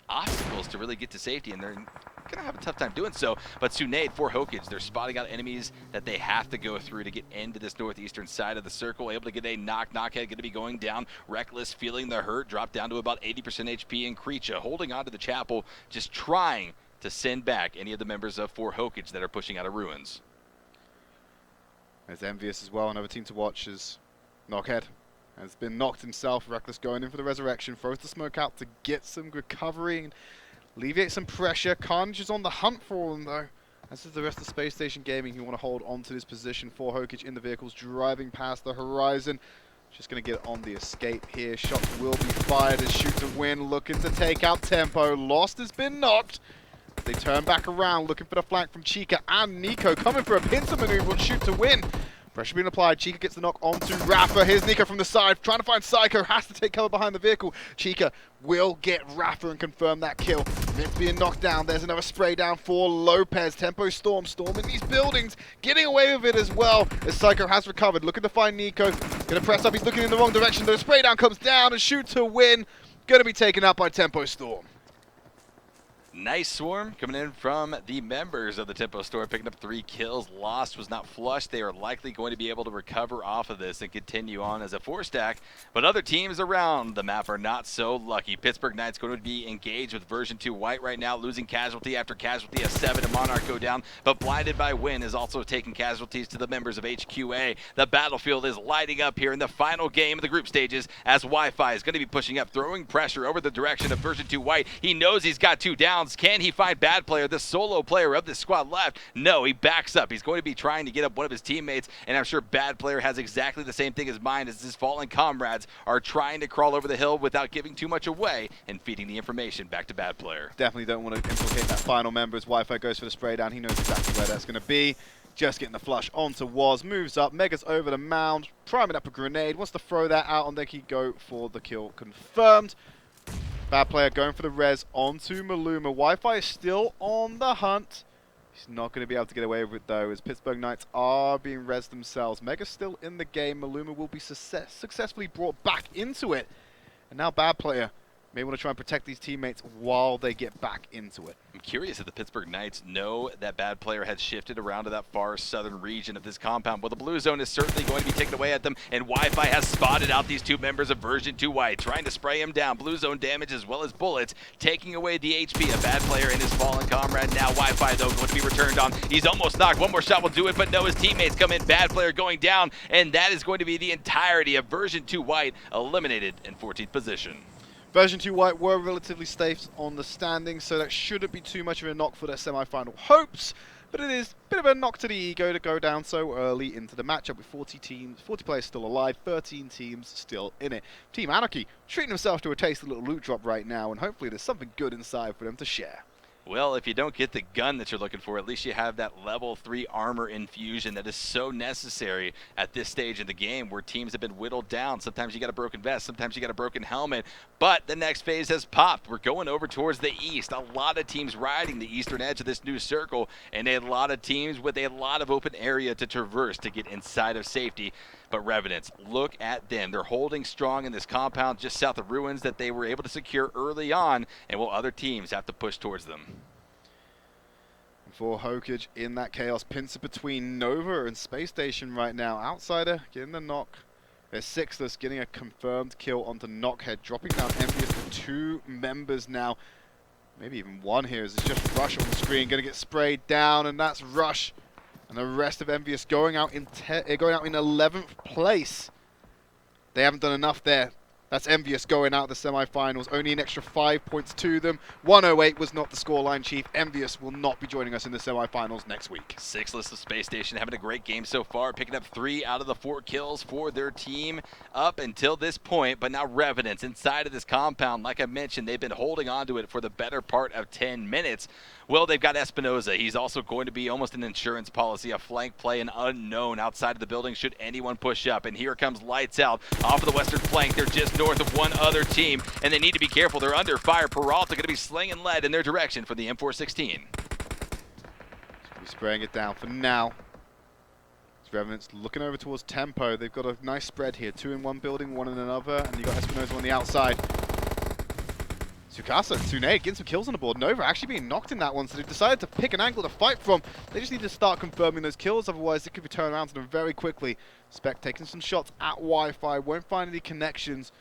obstacles to really get to safety, and they're going to have a tough time doing so. But Unnamed for HOKAGE, they're spotting out enemies that they have to go through to get into this northeastern side of the circle. Able to get a knockhead, going to be going down. Reckless, feeling the hurt, dropped down to about 80% HP. And Creature holding on to the chapel, just trying to send back any of the members of for HOKAGE that are pushing out of ruins. There's NVUS as well, another team to watch as Knockhead has been knocked himself. Reckless going in for the resurrection, throws the smoke out to get some recovery and alleviate some pressure. Carnage is on the hunt for them though, as is the rest of Spacestation Gaming, who want to hold on to this position for HOKAGE in the vehicles driving past the horizon. Just going to get on the escape here. Shots will be fired as Shoot to Win looking to take out Tempo. Lost has been knocked. They turn back around looking for the flank from Chica and Nico, coming for a pincer maneuver on Shoot to Win. Pressure being applied. Chica gets the knock onto Rafa. Here's Nico from the side, trying to find Psycho. Has to take cover behind the vehicle. Chica will get Rafa and confirm that kill. Mint being knocked down. There's another spray down for Lopez. Tempo Storm storming these buildings, getting away with it as well as Psycho has recovered. Looking to find Nico. Going to press up. He's looking in the wrong direction. The spray down comes down and Shoot to Win. Going to be taken out by Tempo Storm. Nice swarm coming in from the members of the Tempo Store, picking up 3 kills. Lost was not flushed. They are likely going to be able to recover off of this and continue on as a 4-stack. But other teams around the map are not so lucky. Pittsburgh Knights going to be engaged with version 2 White right now, losing casualty after casualty as 7 and Monarch go down. But BlindedByWin is also taking casualties to the members of HQA. The battlefield is lighting up here in the final game of the group stages as Wi-Fi is going to be pushing up, throwing pressure over the direction of version 2 White. He knows he's got 2 down. Can he find Bad Player, the solo player of this squad left? No, he backs up. He's going to be trying to get up one of his teammates, and I'm sure Bad Player has exactly the same thing in mind as his fallen comrades are trying to crawl over the hill without giving too much away and feeding the information back to Bad Player. Definitely don't want to implicate that final member as Wi-Fi goes for the spray down. He knows exactly where that's going to be. Just getting the flush onto Waz, moves up, Mega's over the mound, priming up a grenade, wants to throw that out, and they can go for the kill confirmed. Bad Player going for the res onto Maluma. Wi-Fi is still on the hunt. He's not going to be able to get away with it though, as Pittsburgh Knights are being res themselves. Mega's still in the game. Maluma will be successfully brought back into it. And now Bad Player may want to try and protect these teammates while they get back into it. I'm curious if the Pittsburgh Knights know that Bad Player had shifted around to that far southern region of this compound. Well, the blue zone is certainly going to be taken away at them, and Wi-Fi has spotted out these 2 members of version 2 White, trying to spray him down. Blue zone damage as well as bullets, taking away the HP of Bad Player and his fallen comrade. Now Wi-Fi, though, going to be returned on. He's almost knocked. One more shot will do it, but no, his teammates come in. Bad Player going down, and that is going to be the entirety of version 2 White eliminated in 14th position. Version 2 White were relatively safe on the standings, so that shouldn't be too much of a knock for their semi-final hopes. But it is a bit of a knock to the ego to go down so early into the matchup with 40 players still alive, 13 teams still in it. Team Anarchy treating themselves to a tasty little loot drop right now, and hopefully there's something good inside for them to share. Well, if you don't get the gun that you're looking for, at least you have that level 3 armor infusion that is so necessary at this stage in the game where teams have been whittled down. Sometimes you got a broken vest, sometimes you got a broken helmet, but the next phase has popped. We're going over towards the east. A lot of teams riding the eastern edge of this new circle, and a lot of teams with a lot of open area to traverse to get inside of safety. But Revenants, look at them. They're holding strong in this compound just south of Ruins that they were able to secure early on, and will other teams have to push towards them? For HOKAGE in that chaos, pincer between Nova and Space Station right now. Outsider getting the knock. There's Sixless getting a confirmed kill onto Knockhead, dropping down NVUS to 2 members now. Maybe even 1 here as it's just Rush on the screen, going to get sprayed down, and that's Rush. And the rest of NVUS going out in 11th place. They haven't done enough there. That's NVUS going out of the semi-finals. Only an extra 5 points to them. 108 was not the scoreline, Chief. NVUS will not be joining us in the semi-finals next week. Sixless of Space Station having a great game so far, picking up 3 out of the 4 kills for their team up until this point. But now Revenants inside of this compound, like I mentioned, they've been holding on to it for the better part of 10 minutes. Well, they've got Espinoza. He's also going to be almost an insurance policy, a flank play, an unknown outside of the building should anyone push up. And here comes Lights Out off of the western flank. They're just north of one other team, and they need to be careful. They're under fire. Peralta going to be slinging lead in their direction for the M416. He's spraying it down for now. Revenants looking over towards Tempo. They've got a nice spread here. 2 in one building, 1 in another, and you've got Espinoza on the outside. Tsukasa and Tsunade getting some kills on the board. Nova actually being knocked in that one, so they've decided to pick an angle to fight from. They just need to start confirming those kills, otherwise it could be turned around to them very quickly. Spec taking some shots at Wi-Fi, won't find any connections.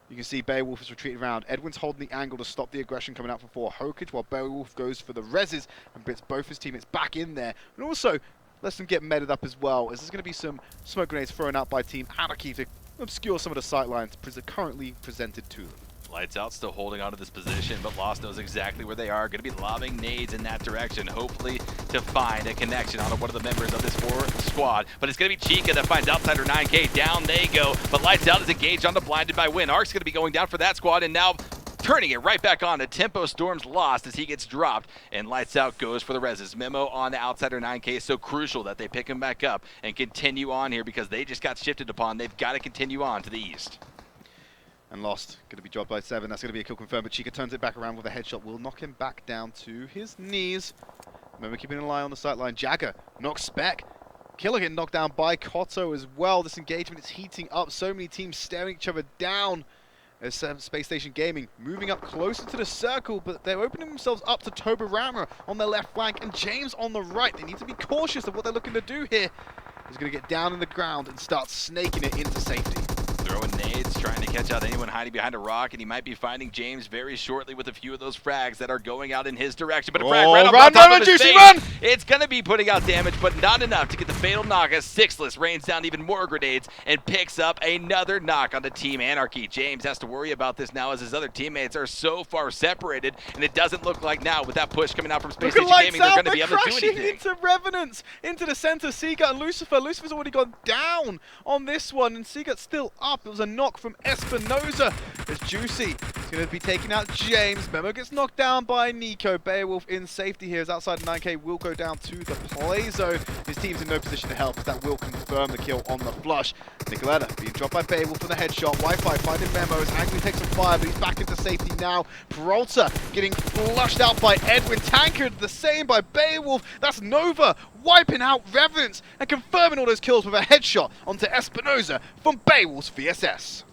You can see Beowulf is retreating around. Edwin's holding the angle to stop the aggression coming out for HOKAGE, while Beowulf goes for the reses and brings both his teammates back in there. And also lets them get meted up as well, as there's going to be some smoke grenades thrown out by Team Anarchy to obscure some of the sight lines currently presented to them. Lights Out still holding on to this position, but Lost knows exactly where they are. Going to be lobbing nades in that direction, hopefully to find a connection on one of the members of this 4 squad. But it's going to be Chica that finds Outsider 9K. Down they go, but Lights Out is engaged onto BlindedByWin. Ark's going to be going down for that squad, and now turning it right back on to Tempo Storm's lost as he gets dropped, and Lights Out goes for the reses. Memo on the Outsider 9K is so crucial that they pick him back up and continue on here because they just got shifted upon. They've got to continue on to the east. And Lost, going to be dropped by 7. That's going to be a kill confirmed, but Chica turns it back around with a headshot. Will knock him back down to his knees. Remember, keeping an eye on the sight line. Jagger knocks Spec. Killer getting knocked down by Cotto as well. This engagement is heating up. So many teams staring each other down. As Space Station Gaming moving up closer to the circle, but they're opening themselves up to Tobarama on their left flank and James on the right. They need to be cautious of what they're looking to do here. He's going to get down in the ground and start snaking it into safety. Throwing nades, trying to catch out anyone hiding behind a rock, and he might be finding James very shortly with a few of those frags that are going out in his direction. But a frag right on top of his face. It's going to be putting out damage, but not enough to get the fatal knock as Sixless rains down even more grenades and picks up another knock onto Team Anarchy. James has to worry about this now as his other teammates are so far separated, and it doesn't look like now with that push coming out from Space Station Gaming they're going to be able to do anything. Into Revenants, into the center, Seagut and Lucifer. Lucifer's already gone down on this one, and Seagut's still up. It was a knock from Espinoza. As Juicy is going to be taking out James. Memo gets knocked down by Nico. Beowulf in safety here as outside 9K will go down to the play zone. His team's in no position to help, but that will confirm the kill on the flush. Nicoletta being dropped by Beowulf for the headshot. Wi-Fi finding Memo as Angry takes some fire, but he's back into safety now. Peralta getting flushed out by Edwin. Tankard the same by Beowulf. That's Nova wiping out Revenants and confirming all those kills with a headshot onto Espinoza from Beowulf's VSS.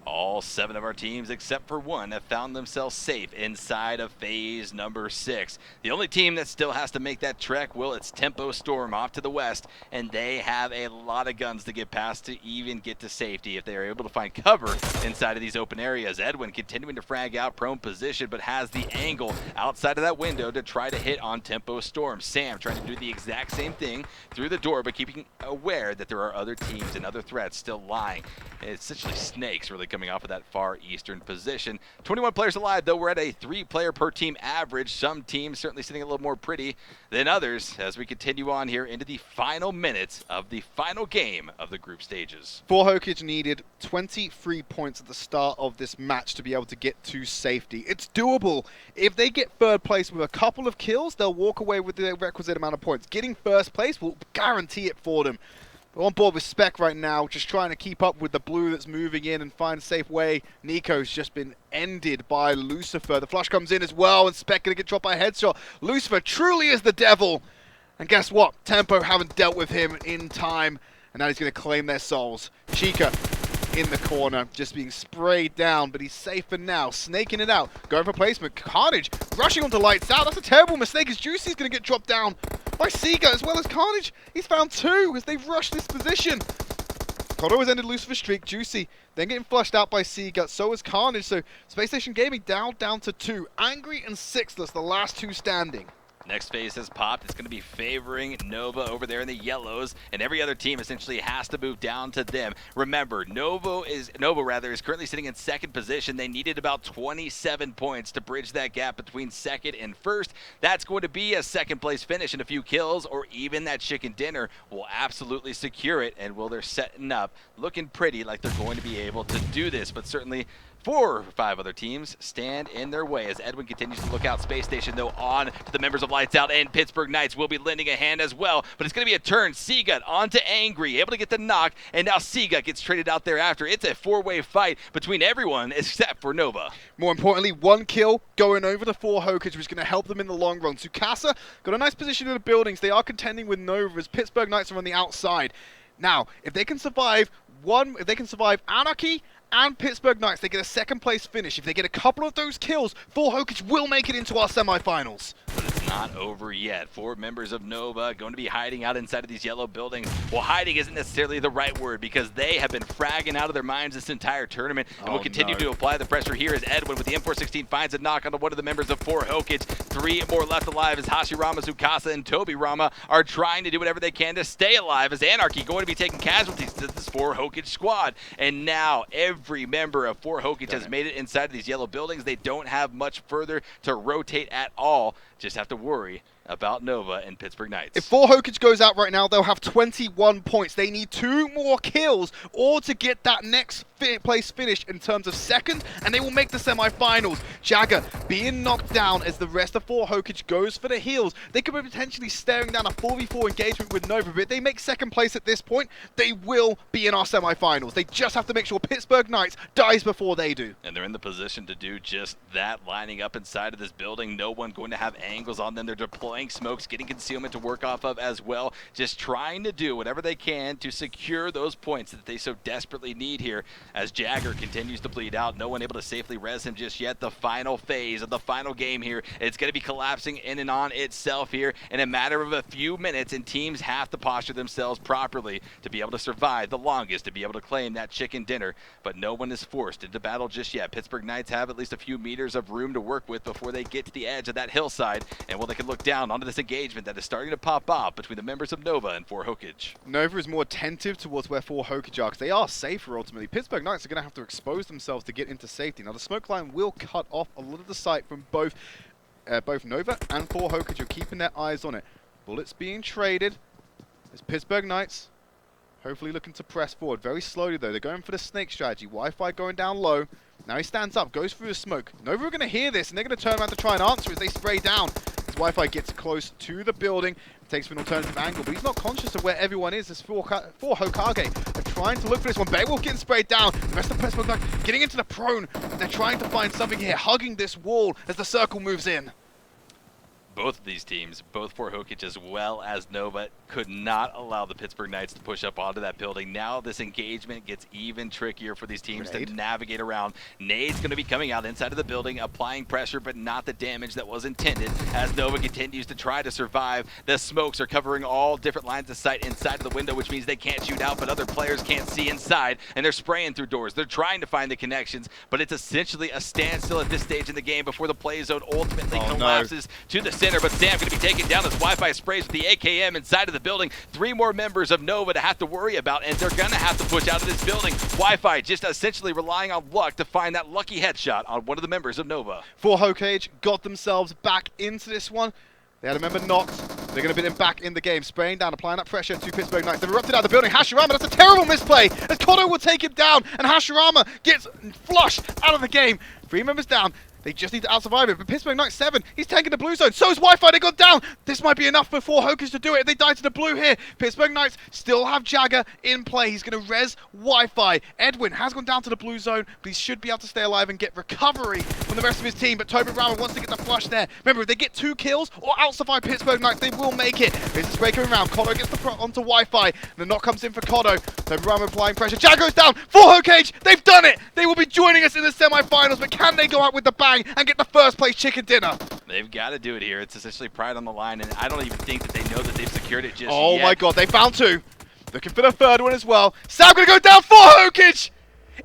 All 7 of our teams, except for 1, have found themselves safe inside of phase number 6. The only team that still has to make that trek, well, it's Tempo Storm off to the west, and they have a lot of guns to get past to even get to safety if they are able to find cover inside of these open areas. Edwin continuing to frag out prone position, but has the angle outside of that window to try to hit on Tempo Storm. Sam trying to do the exact same thing through the door, but keeping aware that there are other teams and other threats still lying. It's essentially snakes really coming off of that far eastern position. 21 players alive, though we're at a 3-player per team average. Some teams certainly sitting a little more pretty than others as we continue on here into the final minutes of the final game of the group stages. HOKAGE needed 23 points at the start of this match to be able to get to safety. It's doable. If they get third place with a couple of kills, they'll walk away with the requisite amount of points. Getting first place will guarantee it for them. We're on board with Spec right now, just trying to keep up with the blue that's moving in and find a safe way. Nico's just been ended by Lucifer. The flush comes in as well, and Spec going to get dropped by a headshot. Lucifer truly is the devil. And guess what? Tempo haven't dealt with him in time, and now he's going to claim their souls. Chica in the corner, just being sprayed down, but he's safe for now. Snaking it out, going for placement. Carnage rushing onto Lights Out. That's a terrible mistake, as Juicy's going to get dropped down by Sega, as well as Carnage. He's found 2 as they've rushed this position. Kodo has ended Lucifer's streak. Juicy then getting flushed out by Sega. So is Carnage. So Spacestation Gaming down to 2. Angry and Sixless, the last 2 standing. Next phase has popped. It's going to be favoring Nova over there in the yellows, and every other team essentially has to move down to them. Remember, Nova is currently sitting in second position. They needed about 27 points to bridge that gap between second and first. That's going to be a second place finish and a few kills, or even that chicken dinner will absolutely secure it, and they're setting up, looking pretty like they're going to be able to do this, but certainly 4 or 5 other teams stand in their way as Edwin continues to look out. Space Station, though, on to the members of Lights Out, and Pittsburgh Knights will be lending a hand as well. But it's going to be a turn. Seagut onto Angry, able to get the knock, and now Seagut gets traded out there after. It's a 4-way fight between everyone except for Nova. More importantly, 1 kill going over the 4 HOKAGE, which is going to help them in the long run. Tsukasa got a nice position in the buildings. They are contending with Nova as Pittsburgh Knights are on the outside. Now, if they can survive Anarchy and Pittsburgh Knights, they get a second place finish. If they get a couple of those kills, 4 HOKAGE will make it into our semifinals. But it's not over yet. 4 members of Nova going to be hiding out inside of these yellow buildings. Well, hiding isn't necessarily the right word because they have been fragging out of their minds this entire tournament and will continue to apply the pressure here as Edwin with the M416 finds a knock onto one of the members of 4 HOKAGE. 3 more left alive as Hashirama, Tsukasa, and Toby Rama are trying to do whatever they can to stay alive as Anarchy going to be taking casualties to this 4 HOKAGE squad. And now every member of 4 HOKAGE has made it inside of these yellow buildings. They don't have much further to rotate at all. Just have to worry about Nova and Pittsburgh Knights. If 4 HOKAGE goes out right now, they'll have 21 points. They need 2 more kills or to get that next place finish in terms of second, and they will make the semifinals. Jagger being knocked down as the rest of 4 HOKAGE goes for the heals. They could be potentially staring down a 4v4 engagement with Nova, but if they make second place at this point, they will be in our semifinals. They just have to make sure Pittsburgh Knights dies before they do. And they're in the position to do just that, lining up inside of this building. No one going to have angles on them. They're deploying smokes, getting concealment to work off of as well. Just trying to do whatever they can to secure those points that they so desperately need here as Jagger continues to bleed out. No one able to safely res him just yet. The final phase of the final game here. It's going to be collapsing in and on itself here in a matter of a few minutes, and teams have to posture themselves properly to be able to survive the longest, to be able to claim that chicken dinner. But no one is forced into battle just yet. Pittsburgh Knights have at least a few meters of room to work with before they get to the edge of that hillside, and they can look down onto this engagement that is starting to pop off between the members of Nova and 4 HOKAGE. Nova is more attentive towards where 4 HOKAGE are because they are safer ultimately. Pittsburgh Knights are going to have to expose themselves to get into safety. Now the smoke line will cut off a lot of the sight from both Nova and 4 HOKAGE are keeping their eyes on it. Bullets being traded as Pittsburgh Knights hopefully looking to press forward. Very slowly though, they're going for the snake strategy. Wi-Fi going down low. Now he stands up, goes through the smoke. Nova are going to hear this and they're going to turn around to try and answer as they spray down. As Wi-Fi gets close to the building, takes an alternative angle, but he's not conscious of where everyone is. As 4 HOKAGE are trying to look for this one. Beowulf getting sprayed down. The rest of Pittsburgh Knights getting into the prone. They're trying to find something here, hugging this wall as the circle moves in. Both of these teams, both 4 HOKAGE as well as Nova, could not allow the Pittsburgh Knights to push up onto that building. Now this engagement gets even trickier for these teams to navigate around. Nade's going to be coming out inside of the building, applying pressure, but not the damage that was intended as Nova continues to try to survive. The smokes are covering all different lines of sight inside of the window, which means they can't shoot out, but other players can't see inside, and they're spraying through doors. They're trying to find the connections, but it's essentially a standstill at this stage in the game before the play zone ultimately collapses to the center, but Sam going to be taken down as Wi-Fi sprays with the AKM inside of the building. 3 more members of Nova to have to worry about, and they're going to have to push out of this building. Wi-Fi just essentially relying on luck to find that lucky headshot on one of the members of Nova. For HOKAGE, got themselves back into this one. They had a member knocked. They're going to put him back in the game, spraying down, applying that pressure to Pittsburgh Knights. They've erupted out of the building. Hashirama, that's a terrible misplay, as Kodo will take him down, and Hashirama gets flushed out of the game. 3 members down. They just need to out-survive it, but Pittsburgh Knights 7, he's tanking the blue zone. So is Wi-Fi, they got down. This might be enough for HOKAGE to do it. They die to the blue here. Pittsburgh Knights still have Jagger in play. He's going to res Wi-Fi. Edwin has gone down to the blue zone, but he should be able to stay alive and get recovery from the rest of his team. But Toby Rama wants to get the flush there. Remember, if they get 2 kills or out-survive Pittsburgh Knights, they will make it. There's a spray coming around. Kodo gets the pro onto Wi-Fi. The knock comes in for Kodo. Toby Rama applying pressure. Jagger goes down for HOKAGE. They've done it. They will be joining us in the semi-finals, but can they go out with the bang and get the first place chicken dinner? They've got to do it here. It's essentially pride on the line, and I don't even think that they know that they've secured it just yet. Oh my god, they found 2. Looking for the 3rd one as well. Sam gonna go down for HOKAGE!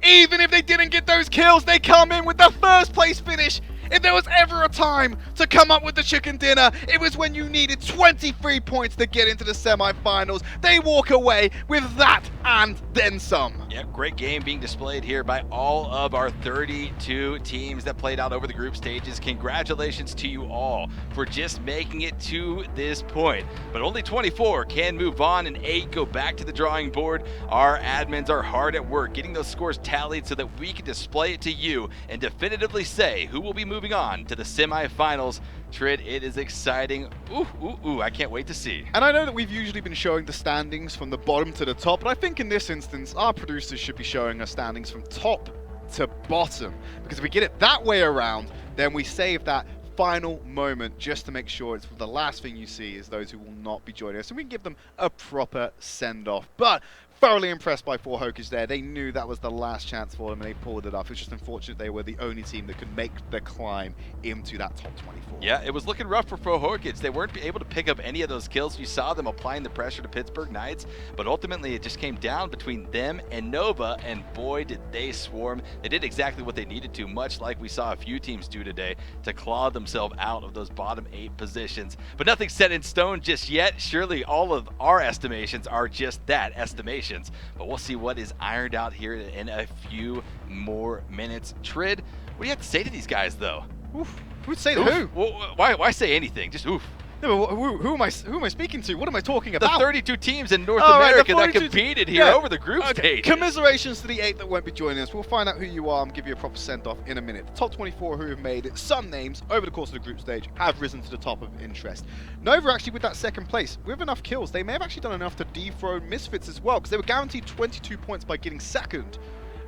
Even if they didn't get those kills, they come in with the first place finish. If there was ever a time to come up with the chicken dinner, it was when you needed 23 points to get into the semi-finals. They walk away with that and then some. Yeah, great game being displayed here by all of our 32 teams that played out over the group stages. Congratulations to you all for just making it to this point. But only 24 can move on, and 8 go back to the drawing board. Our admins are hard at work getting those scores tallied so that we can display it to you and definitively say who will be moving on to the semifinals. Trid, it is exciting. Ooh, I can't wait to see. And I know that we've usually been showing the standings from the bottom to the top, but I think in this instance, our producers should be showing us standings from top to bottom. Because if we get it that way around, then we save that final moment just to make sure it's the last thing you see is those who will not be joining us, and we can give them a proper send-off. But thoroughly impressed by HOKAGE there. They knew that was the last chance for them, and they pulled it off. It's just unfortunate they were the only team that could make the climb into that top 24. Yeah, it was looking rough for HOKAGE. They weren't able to pick up any of those kills. You saw them applying the pressure to Pittsburgh Knights, but ultimately it just came down between them and Nova, and boy, did they swarm. They did exactly what they needed to, much like we saw a few teams do today, to claw themselves out of those bottom 8 positions. But nothing set in stone just yet. Surely all of our estimations are just that, estimations. But we'll see what is ironed out here in a few more minutes. Trid, what do you have to say to these guys, though? Oof. Who'd say to who? Well, why say anything? Just oof. No, but who am I speaking to? What am I talking about? The 32 teams in North America that competed here over the group stage. Commiserations to the 8 that won't be joining us. We'll find out who you are and give you a proper send-off in a minute. The top 24 who have made it, some names over the course of the group stage have risen to the top of interest. Nova actually with that 2nd place, with enough kills, they may have actually done enough to dethrone Misfits as well, because they were guaranteed 22 points by getting 2nd.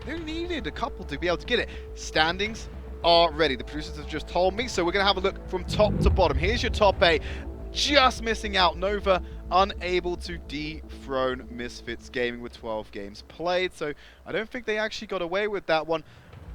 They needed a couple to be able to get it. Standings are ready. The producers have just told me, so we're going to have a look from top to bottom. Here's your top 8. Just missing out. Nova unable to dethrone Misfits Gaming with 12 games played, so I don't think they actually got away with that one.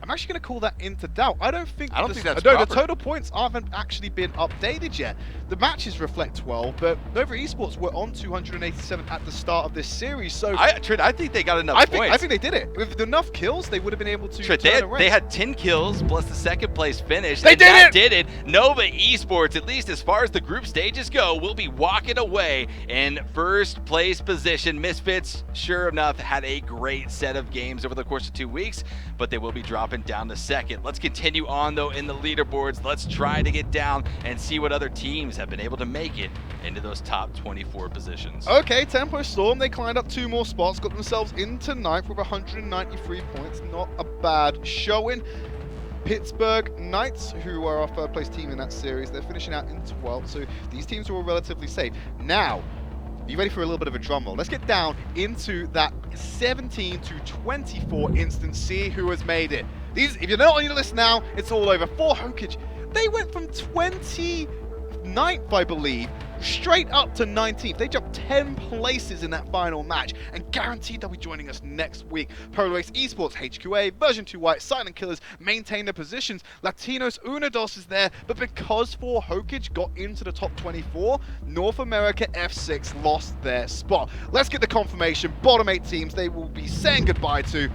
I'm actually going to call that into doubt. I don't think that's no, proper. The total points haven't actually been updated yet. The matches reflect 12, but Nova Esports were on 287 at the start of this series. So Trid, I think they got enough points. I think they did it. With enough kills, they would have been able to Trid, they had 10 kills plus the 2nd place finish. They did it! Nova Esports, at least as far as the group stages go, will be walking away in 1st place position. Misfits, sure enough, had a great set of games over the course of 2 weeks, but they will be dropping down to 2nd. Let's continue on though in the leaderboards. Let's try to get down and see what other teams have been able to make it into those top 24 positions. Okay, Tempo Storm, they climbed up 2 more spots, got themselves into 9th with 193 points. Not a bad showing. Pittsburgh Knights, who are our 3rd place team in that series, they're finishing out in 12th, so these teams are all relatively safe. Now, are you ready for a little bit of a drum roll? Let's get down into that 17 to 24 instance, see who has made it. These, if you're not on your list now, it's all over. For HOKAGE, they went from 29th, I believe, straight up to 19th. They jumped 10 places in that final match and guaranteed they'll be joining us next week. Ace Esports, HQA, Version 2 White, Silent Killers maintain their positions. Latinos Undios is there, but because For HOKAGE got into the top 24, NorthAmerica F6 lost their spot. Let's get the confirmation. Bottom 8 teams they will be saying goodbye to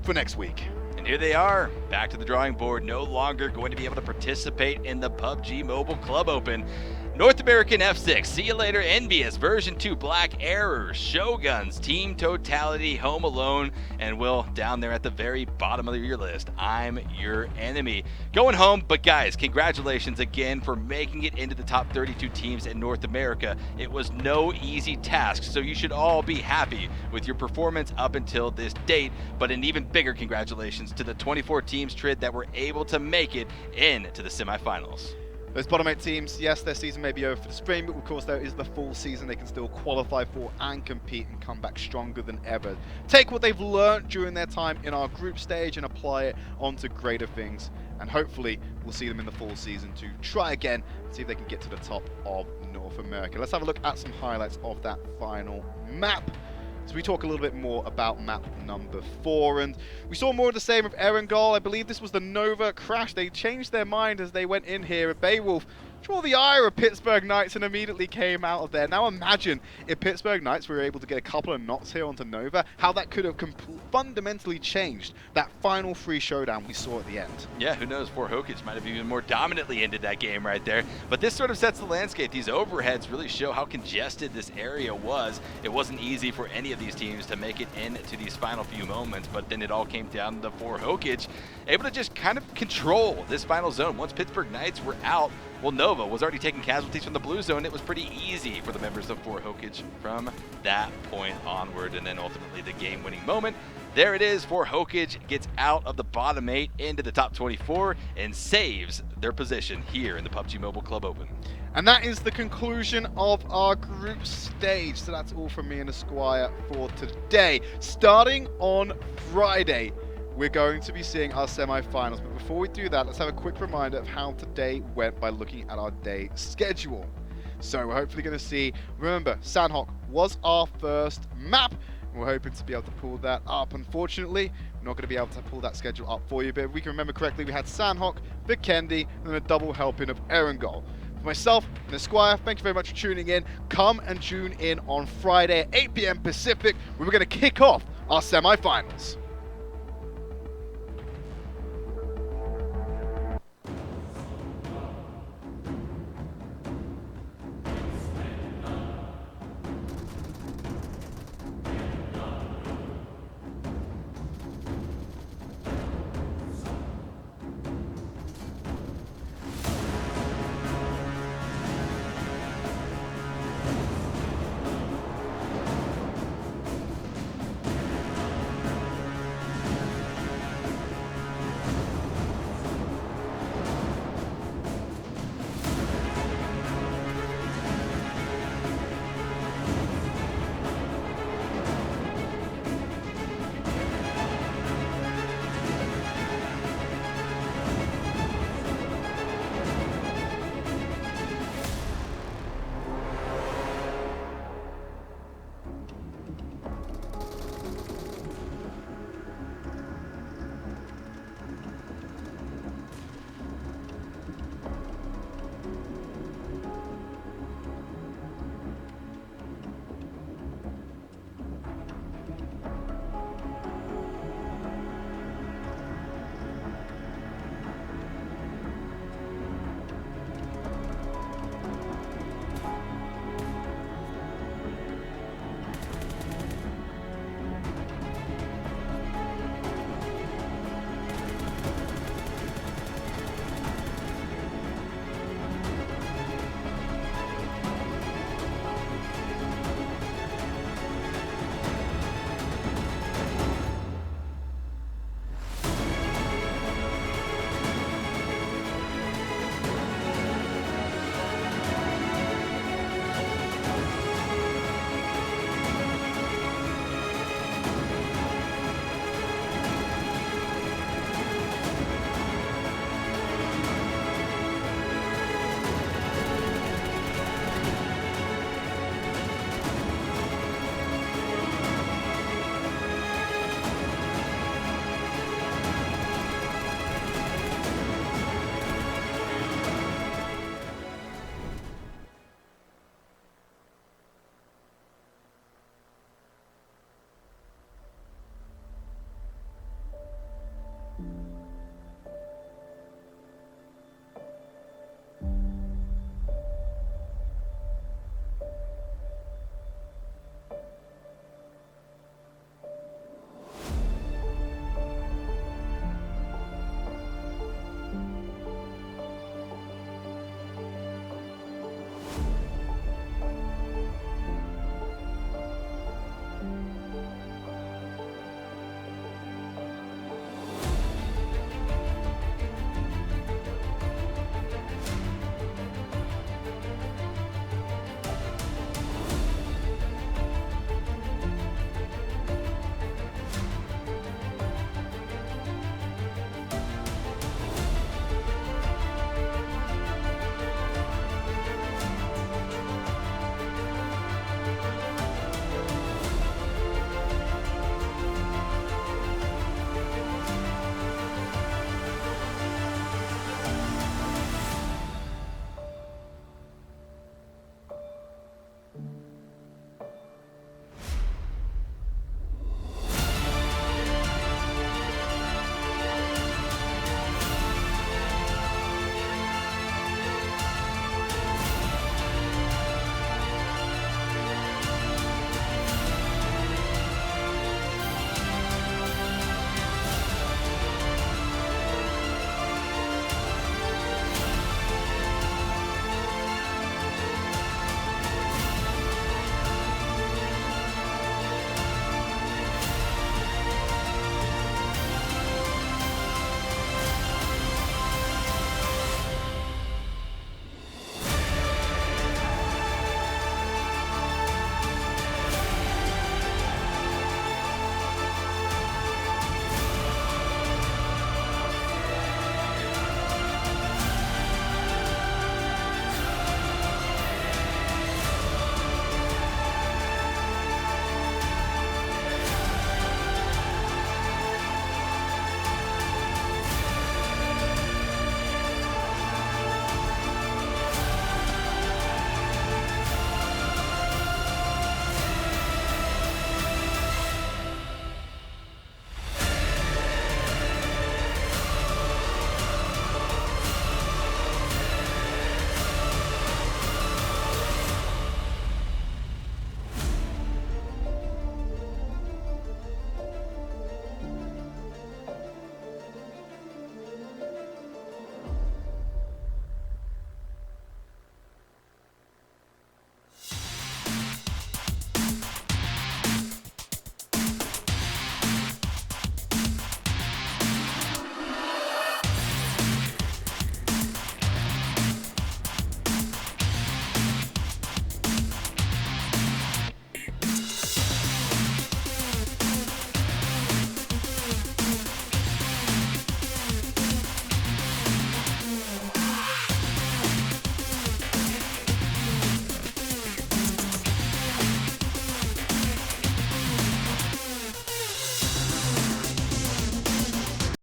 for next week. And here they are, back to the drawing board, no longer going to be able to participate in the PUBG Mobile Club Open. North American F6, see you later, NVUS, version 2, Black Error, Shoguns, Team Totality, Home Alone, and Will, down there at the very bottom of your list, ImYourEnemy. Going home, but guys, congratulations again for making it into the top 32 teams in North America. It was no easy task, so you should all be happy with your performance up until this date, but an even bigger congratulations to the 24 teams that were able to make it into the semifinals. Those bottom 8 teams, yes, their season may be over for the spring, but of course there is the full season they can still qualify for and compete and come back stronger than ever. Take what they've learned during their time in our group stage and apply it onto greater things. And hopefully we'll see them in the full season to try again and see if they can get to the top of North America. Let's have a look at some highlights of that final map. So we talk a little bit more about map number 4, and we saw more of the same of Erangel. I believe this was the Nova crash. They changed their mind as they went in here. Beowulf drew the ire of Pittsburgh Knights and immediately came out of there. Now imagine if Pittsburgh Knights were able to get a couple of knots here onto Nova, how that could have fundamentally changed that final free showdown we saw at the end. Yeah, who knows, HOKAGE might have even more dominantly ended that game right there. But this sort of sets the landscape. These overheads really show how congested this area was. It wasn't easy for any of these teams to make it into these final few moments, but then it all came down to HOKAGE able to just kind of control this final zone. Once Pittsburgh Knights were out, well, Nova was already taking casualties from the blue zone. It was pretty easy for the members of HOKAGE from that point onward, and then ultimately the game-winning moment. There it is. HOKAGE gets out of the bottom 8 into the top 24 and saves their position here in the PUBG Mobile Club Open. And that is the conclusion of our group stage. So that's all from me and Esquire for today. Starting on Friday, we're going to be seeing our semi-finals. But before we do that, let's have a quick reminder of how today went by looking at our day schedule. So we're hopefully going to see, remember, Sanhok was our first map. We're hoping to be able to pull that up. Unfortunately, we're not going to be able to pull that schedule up for you. But if we can remember correctly, we had Sanhok, Vikendi, and then a double helping of Erangel. For myself and Esquire, thank you very much for tuning in. Come and tune in on Friday at 8 PM Pacific, where we're going to kick off our semi-finals.